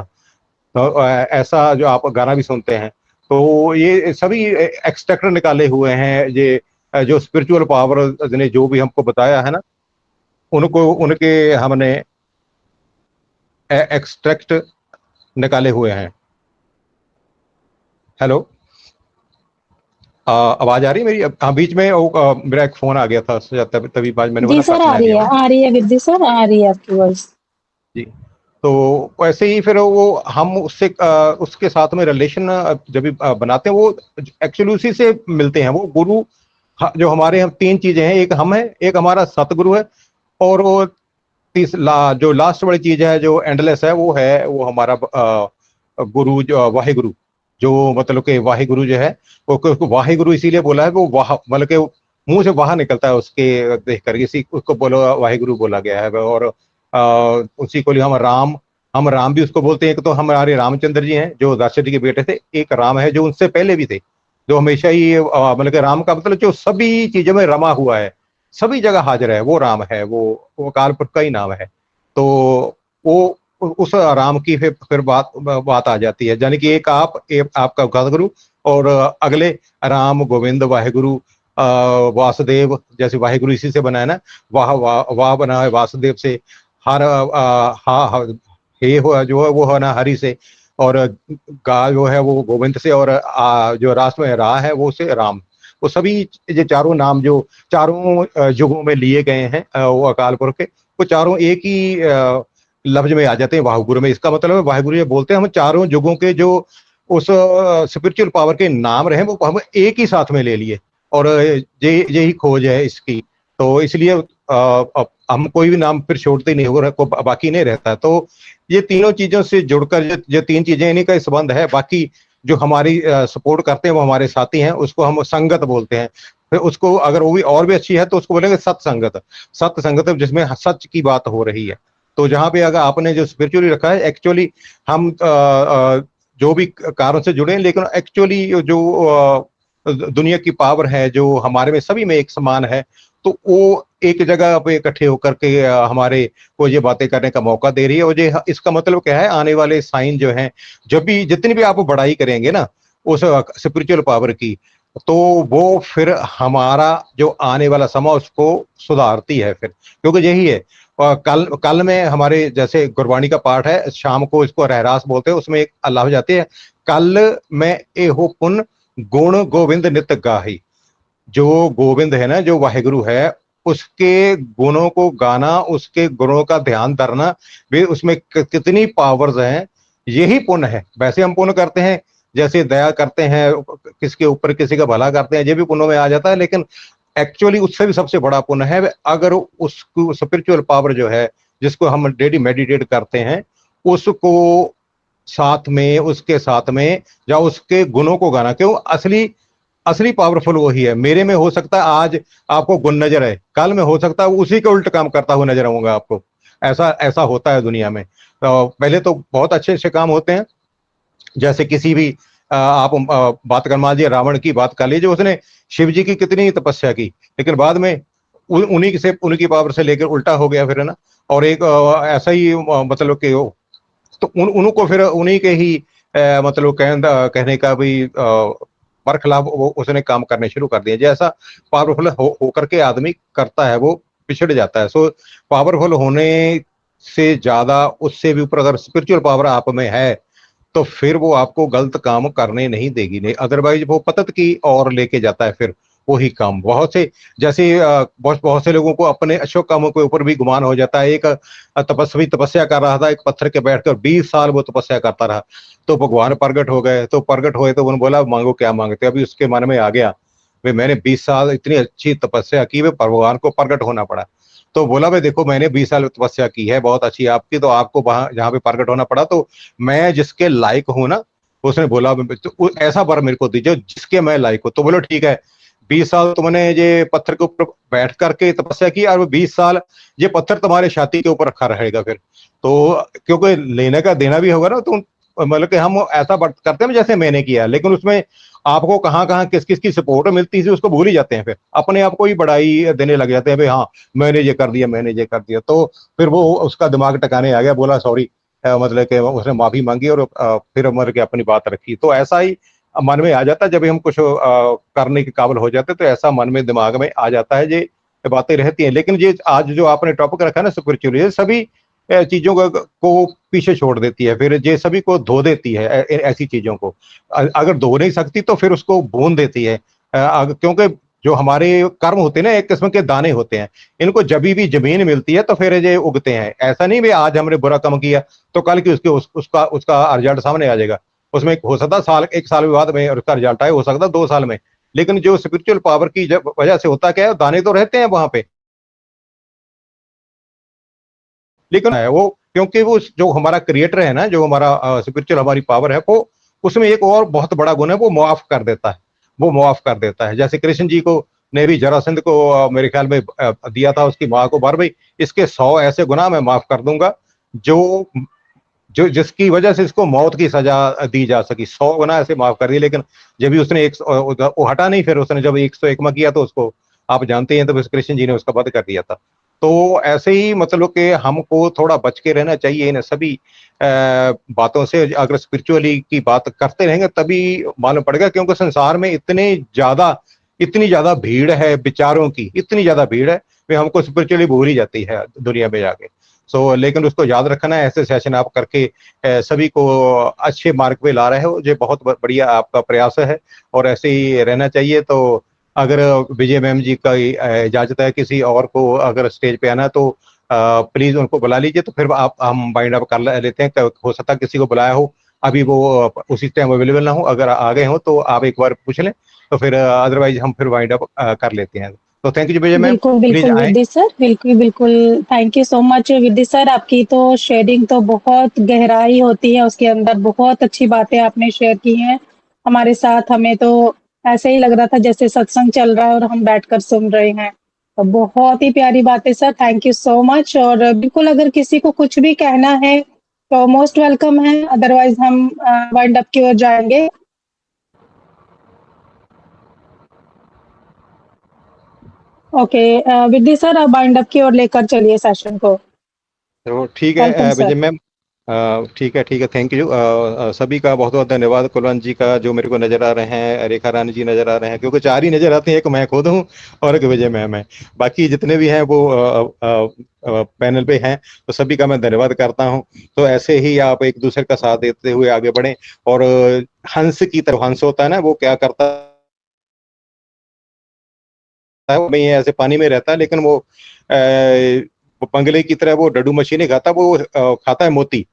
तो ऐसा जो आप गाना भी सुनते हैं, तो ये सभी एक्सट्रैक्ट निकाले हुए हैं, ये जो स्पिरिचुअल पावर ने जो भी हमको बताया है ना, उनको उनके हमने एक्सट्रैक्ट निकाले हुए हैं। हेलो, आवाज आ रही है मेरी? हाँ, बीच में मेरा एक फोन आ गया था तभी मैंने जी सर, आ रही है विद्या सर, आ रही है आपकी वॉइस जी। तो वैसे ही फिर वो हम उससे उसके साथ में रिलेशन जब भी बनाते हैं वो एक्चुअली उसी से मिलते हैं। वो गुरु जो हमारे हम तीन चीजें हैं, एक हम है, एक हमारा सतगुरु है, और वो जो लास्ट वाली चीज है जो एंडलेस है वो हमारा गुरु जो वाहेगुरु, जो मतलब कि वाहेगुरु जो है वो वाहेगुरु इसीलिए बोला है, वो वाह मतलब के मुंह से वाह निकलता है उसके देख कर, इसी उसको बोलो वाहेगुरु बोला गया है। और उसी को लिए हम राम भी उसको बोलते हैं। एक तो हमारे रामचंद्र जी हैं जो दशरथ जी के बेटे थे, एक राम है जो उनसे पहले भी थे, जो हमेशा ही मतलब कि राम का मतलब जो सभी चीजों में रमा हुआ है, सभी जगह हाजिर है, वो राम है, वो काल पुरख का ही नाम है। तो वो उस राम की फिर बात आ जाती है, यानी कि एक आपका सतगुरु और अगले राम गोविंद वाहेगुरु वासुदेव, जैसे वाहेगुरु इसी से बना है ना, वाह बना है वासुदेव से, हर हे हो जो है वो है ना हरि से, और गा जो है वो गोविंद से, और जो राष्ट्र में रा है वो से राम। वो सभी ये चारों नाम जो चारों युगों में लिए गए हैं वो अकाल पुरख के, वो चारों एक ही लफ्ज में आ जाते हैं वाहिगुरु में। इसका मतलब है वाहिगुरु ये बोलते हैं हम चारों युगों के जो उस स्पिरिचुअल पावर के नाम रहे वो हम एक ही साथ में ले लिए, और यही खोज है इसकी। तो इसलिए हम कोई भी नाम फिर छोड़ते नहीं, होगा को बाकी नहीं रहता। तो ये तीनों चीजों से जुड़कर जो तीन चीजें इन्हीं का संबंध है। बाकी जो हमारी सपोर्ट करते हैं वो हमारे साथी हैं, उसको हम संगत बोलते हैं। फिर उसको अगर वो भी और भी अच्छी है तो उसको बोलेंगे सत्संगत। सत्संगत जिसमें सच की बात हो रही है। तो जहाँ पे अगर आपने जो स्पिरिचुअली रखा है, एक्चुअली हम जो भी कारण से जुड़े हैं, लेकिन एक्चुअली जो दुनिया की पावर है जो हमारे में सभी में एक समान है, तो वो एक जगह पे इकट्ठे होकर के हमारे को ये बातें करने का मौका दे रही है। और ये इसका मतलब क्या है, आने वाले साइन जो हैं, जब भी जितनी भी आप बढ़ाई करेंगे ना उस स्पिरिचुअल पावर की, तो वो फिर हमारा जो आने वाला समय उसको सुधारती है फिर। क्योंकि यही है, कल में हमारे जैसे गुरबाणी का पाठ है, शाम को इसको रहरास बोलते हैं, उसमें एक अल्लाह जाते हैं, कल में एहो पुन गुण गोविंद नित गाही। जो गोविंद है ना, जो वाहिगुरु है, उसके गुणों को गाना, उसके गुणों का ध्यान धरना, वे उसमें कितनी पावर्स हैं, यही पुण्य है। वैसे हम पुण्य करते हैं, जैसे दया करते हैं किसके ऊपर, किसी का भला करते हैं, ये भी पुण्य में आ जाता है। लेकिन एक्चुअली उससे भी सबसे बड़ा पुण्य है अगर उसको स्पिरिचुअल पावर जो है, जिसको हम डेली मेडिटेट करते हैं, उसको साथ में, उसके साथ में या उसके गुणों को गाना। क्यों? असली पावरफुल वही है। मेरे में हो सकता है आज आपको गुण नजर है, कल में हो सकता है उसी के उल्ट काम करता हुआ नजर आऊंगा आपको। ऐसा होता है दुनिया में। पहले तो बहुत अच्छे अच्छे काम होते हैं, जैसे किसी भी आप बात कर लीजिए, रावण की बात कर लीजिए, उसने शिव जी की कितनी तपस्या की, लेकिन बाद में उनकी पावर से लेकर उल्टा हो गया फिर, है ना। और एक ऐसा ही मतलब कि तो उनको फिर उन्हीं के ही मतलब कहने का भी बरखिलाफ वो उसने काम करने शुरू कर दिए। जैसा पावरफुल होकर के आदमी करता है वो पिछड़ जाता है। सो पावरफुल होने से ज्यादा, उससे भी ऊपर अगर स्पिरिचुअल पावर आप में है, तो फिर वो आपको गलत काम करने नहीं देगी, नहीं अदरवाइज वो पतत की ओर लेके जाता है फिर वही काम। बहुत से जैसे बहुत से लोगों को अपने अच्छे कामों के ऊपर भी गुमान हो जाता है। एक तपस्वी तपस्या कर रहा था, एक पत्थर के बैठकर 20 साल वो तपस्या करता रहा, तो भगवान प्रकट हो गए। तो प्रकट हुए तो उन्होंने बोला मांगो क्या मांगते। अभी उसके मन में आ गया भाई मैंने 20 साल इतनी अच्छी तपस्या की, वे भगवान को प्रकट होना पड़ा। तो बोला भाई देखो मैंने 20 साल तपस्या की है बहुत अच्छी आपकी, तो आपको वहां जहाँ पे प्रकट होना पड़ा, तो मैं जिसके लायक हूँ ना, उसने बोला तो ऐसा वर मेरे को दीजिए जिसके मैं लायक हूँ। तो बोलो ठीक है, 20 साल तुमने ये पत्थर के ऊपर बैठ करके तपस्या की, और वो 20 साल ये पत्थर तुम्हारे छाती के ऊपर रखा रहेगा फिर। तो क्योंकि लेने का देना भी होगा ना, तो मतलब कि हम ऐसा करते हैं जैसे मैंने किया, लेकिन उसमें आपको कहाँ कहाँ किस किस की सपोर्ट मिलती है उसको भूल ही जाते हैं। फिर अपने आप को ही बढ़ाई देने लग जाते हैं, भाई हाँ मैंने ये कर दिया, मैंने ये कर दिया। तो फिर वो उसका दिमाग टकाने आ गया, बोला सॉरी, मतलब कि उसने माफी मांगी और फिर मर के अपनी बात रखी। तो ऐसा ही मन में आ जाता है, जब हम कुछ करने के काबिल हो जाते तो ऐसा मन में दिमाग में आ जाता है, ये बातें रहती हैं। लेकिन ये आज जो आपने टॉपिक रखा है ना स्पिरिचुअल, सभी चीजों को पीछे छोड़ देती है, फिर ये सभी को धो देती है। ऐसी चीजों को अगर धो नहीं सकती तो फिर उसको भून देती है, क्योंकि जो हमारे कर्म होते हैं ना एक किस्म के दाने होते हैं, इनको जब भी जमीन मिलती है तो फिर ये उगते हैं। ऐसा नहीं भाई आज हमने बुरा काम किया तो कल की उसका रिजल्ट सामने आ जाएगा। उसमें हो सकता एक साल बाद में उसका रिजल्ट आए, हो सकता 2 साल में। लेकिन जो स्पिरिचुअल पावर की वजह से होता क्या है, दाने तो रहते हैं वहां पे, लेकिन है वो क्योंकि वो जो हमारा क्रिएटर है ना, जो हमारा स्पिरिचुअल हमारी पावर है, वो उसमें एक और बहुत बड़ा गुण है, वो माफ कर देता है। वो माफ कर देता है। जैसे कृष्ण जी को ने भी जरासंध को मेरे ख्याल में दिया था उसकी माँ को, बार भाई इसके 100 ऐसे गुनाह मैं माफ कर दूंगा जो जिसकी वजह से इसको मौत की सजा दी जा सकी। 100 गुनाह ऐसे माफ कर दिए। लेकिन जब भी उसने वो हटा नहीं, फिर उसने जब 101वां किया तो उसको आप जानते हैं, तो कृष्ण जी ने उसका वध कर दिया था। तो ऐसे ही मतलब कि हमको थोड़ा बच के रहना चाहिए इन सभी बातों से। अगर स्पिरिचुअली की बात करते रहेंगे तभी मालूम पड़ेगा, क्योंकि संसार में इतनी ज्यादा भीड़ है विचारों की, इतनी ज्यादा भीड़ है वे हमको स्पिरिचुअली भूल ही जाती है दुनिया में जाके। लेकिन उसको याद रखना है, ऐसे सेशन आप करके सभी को अच्छे मार्ग पे ला रहे हो, ये बहुत बढ़िया आपका प्रयास है और ऐसे ही रहना चाहिए। तो अगर विजय मैम जी का इजाजत है किसी और को अगर स्टेज पे आना, तो प्लीज उनको बुला लीजिए, तो फिर आप हम वाइंड अप कर लेते हैं। हो सकता है किसी को बुलाया हो, अभी वो उसी टाइम अवेलेबल ना हो, अगर आ गए हो तो आप एक बार पूछ लें, तो फिर अदरवाइज हम फिर वाइंड अप कर लेते हैं। तो थैंक यू विजय मैम, बिल्कुल प्लीज बिल्कुल आए। विद्या सर, बिल्कुल thank you so much Vidya sir. आपकी तो शेयरिंग तो बहुत गहराई होती है, उसके अंदर बहुत अच्छी बातें आपने शेयर की हैं हमारे साथ। हमें तो ऐसे ही लग रहा था जैसे सत्संग चल रहा है और हम बैठकर सुन रहे हैं। तो बहुत ही प्यारी बातें sir, thank you so much. और बिल्कुल अगर किसी को कुछ भी कहना है तो मोस्ट वेलकम है, अदरवाइज हम वाइंड अप की ओर जाएंगे। ओके विद्या सर, आप वाइंड अप की ओर लेकर चलिए सेशन को। तो ठीक वेलकम है सर। विजय मैम, ठीक है थैंक यू। सभी का बहुत बहुत धन्यवाद। कुलवंत जी का जो मेरे को नजर आ रहे हैं, रेखा रानी जी नजर आ रहे हैं, क्योंकि 4 ही नजर आते हैं, एक मैं खुद हूँ और एक विजय मैम है। बाकी जितने भी हैं वो पैनल पे हैं, तो सभी का मैं धन्यवाद करता हूँ। तो ऐसे ही आप एक दूसरे का साथ देते हुए आगे बढ़ें। और हंस की तरह, हंस होता है ना, वो क्या करता है, वो नहीं ऐसे पानी में रहता है, लेकिन वो पंगले की तरह वो डड्डू मछली खाता, वो खाता है मोती।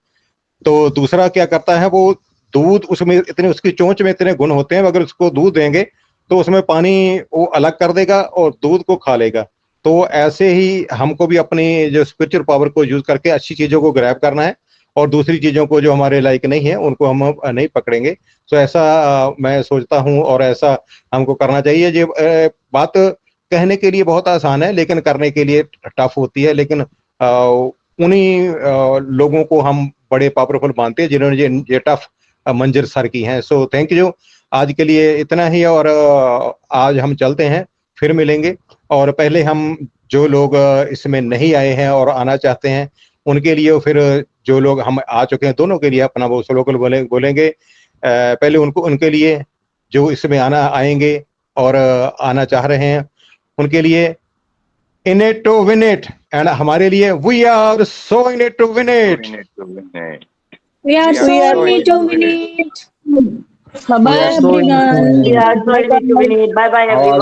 तो दूसरा क्या करता है, वो दूध, उसमें इतने, उसकी चोंच में इतने गुण होते हैं, अगर उसको दूध देंगे तो उसमें पानी वो अलग कर देगा और दूध को खा लेगा। तो ऐसे ही हमको भी अपनी जो स्पिरिचुअल पावर को यूज करके अच्छी चीजों को ग्रैब करना है, और दूसरी चीजों को जो हमारे लायक नहीं है उनको हम नहीं पकड़ेंगे। तो ऐसा मैं सोचता हूँ और ऐसा हमको करना चाहिए। ये बात कहने के लिए बहुत आसान है, लेकिन करने के लिए टफ होती है। लेकिन उन्हीं लोगों को हम बड़े पावरफुल मानते हैं जिन्होंने ये टफ मंजिल सर की हैं। सो थैंक यू। आज के लिए इतना ही, और आज हम चलते हैं, फिर मिलेंगे। और पहले हम जो लोग इसमें नहीं आए हैं और आना चाहते हैं उनके लिए, फिर जो लोग हम आ चुके हैं दोनों के लिए अपना वो स्लोगन बोलेंगे। पहले उनके लिए जो इसमें आएंगे और आना चाह रहे हैं, उनके लिए in it to win it, and हमारे लिए we are so in it to win it. We are so in it to win it. Bye bye everyone. Bye bye everyone.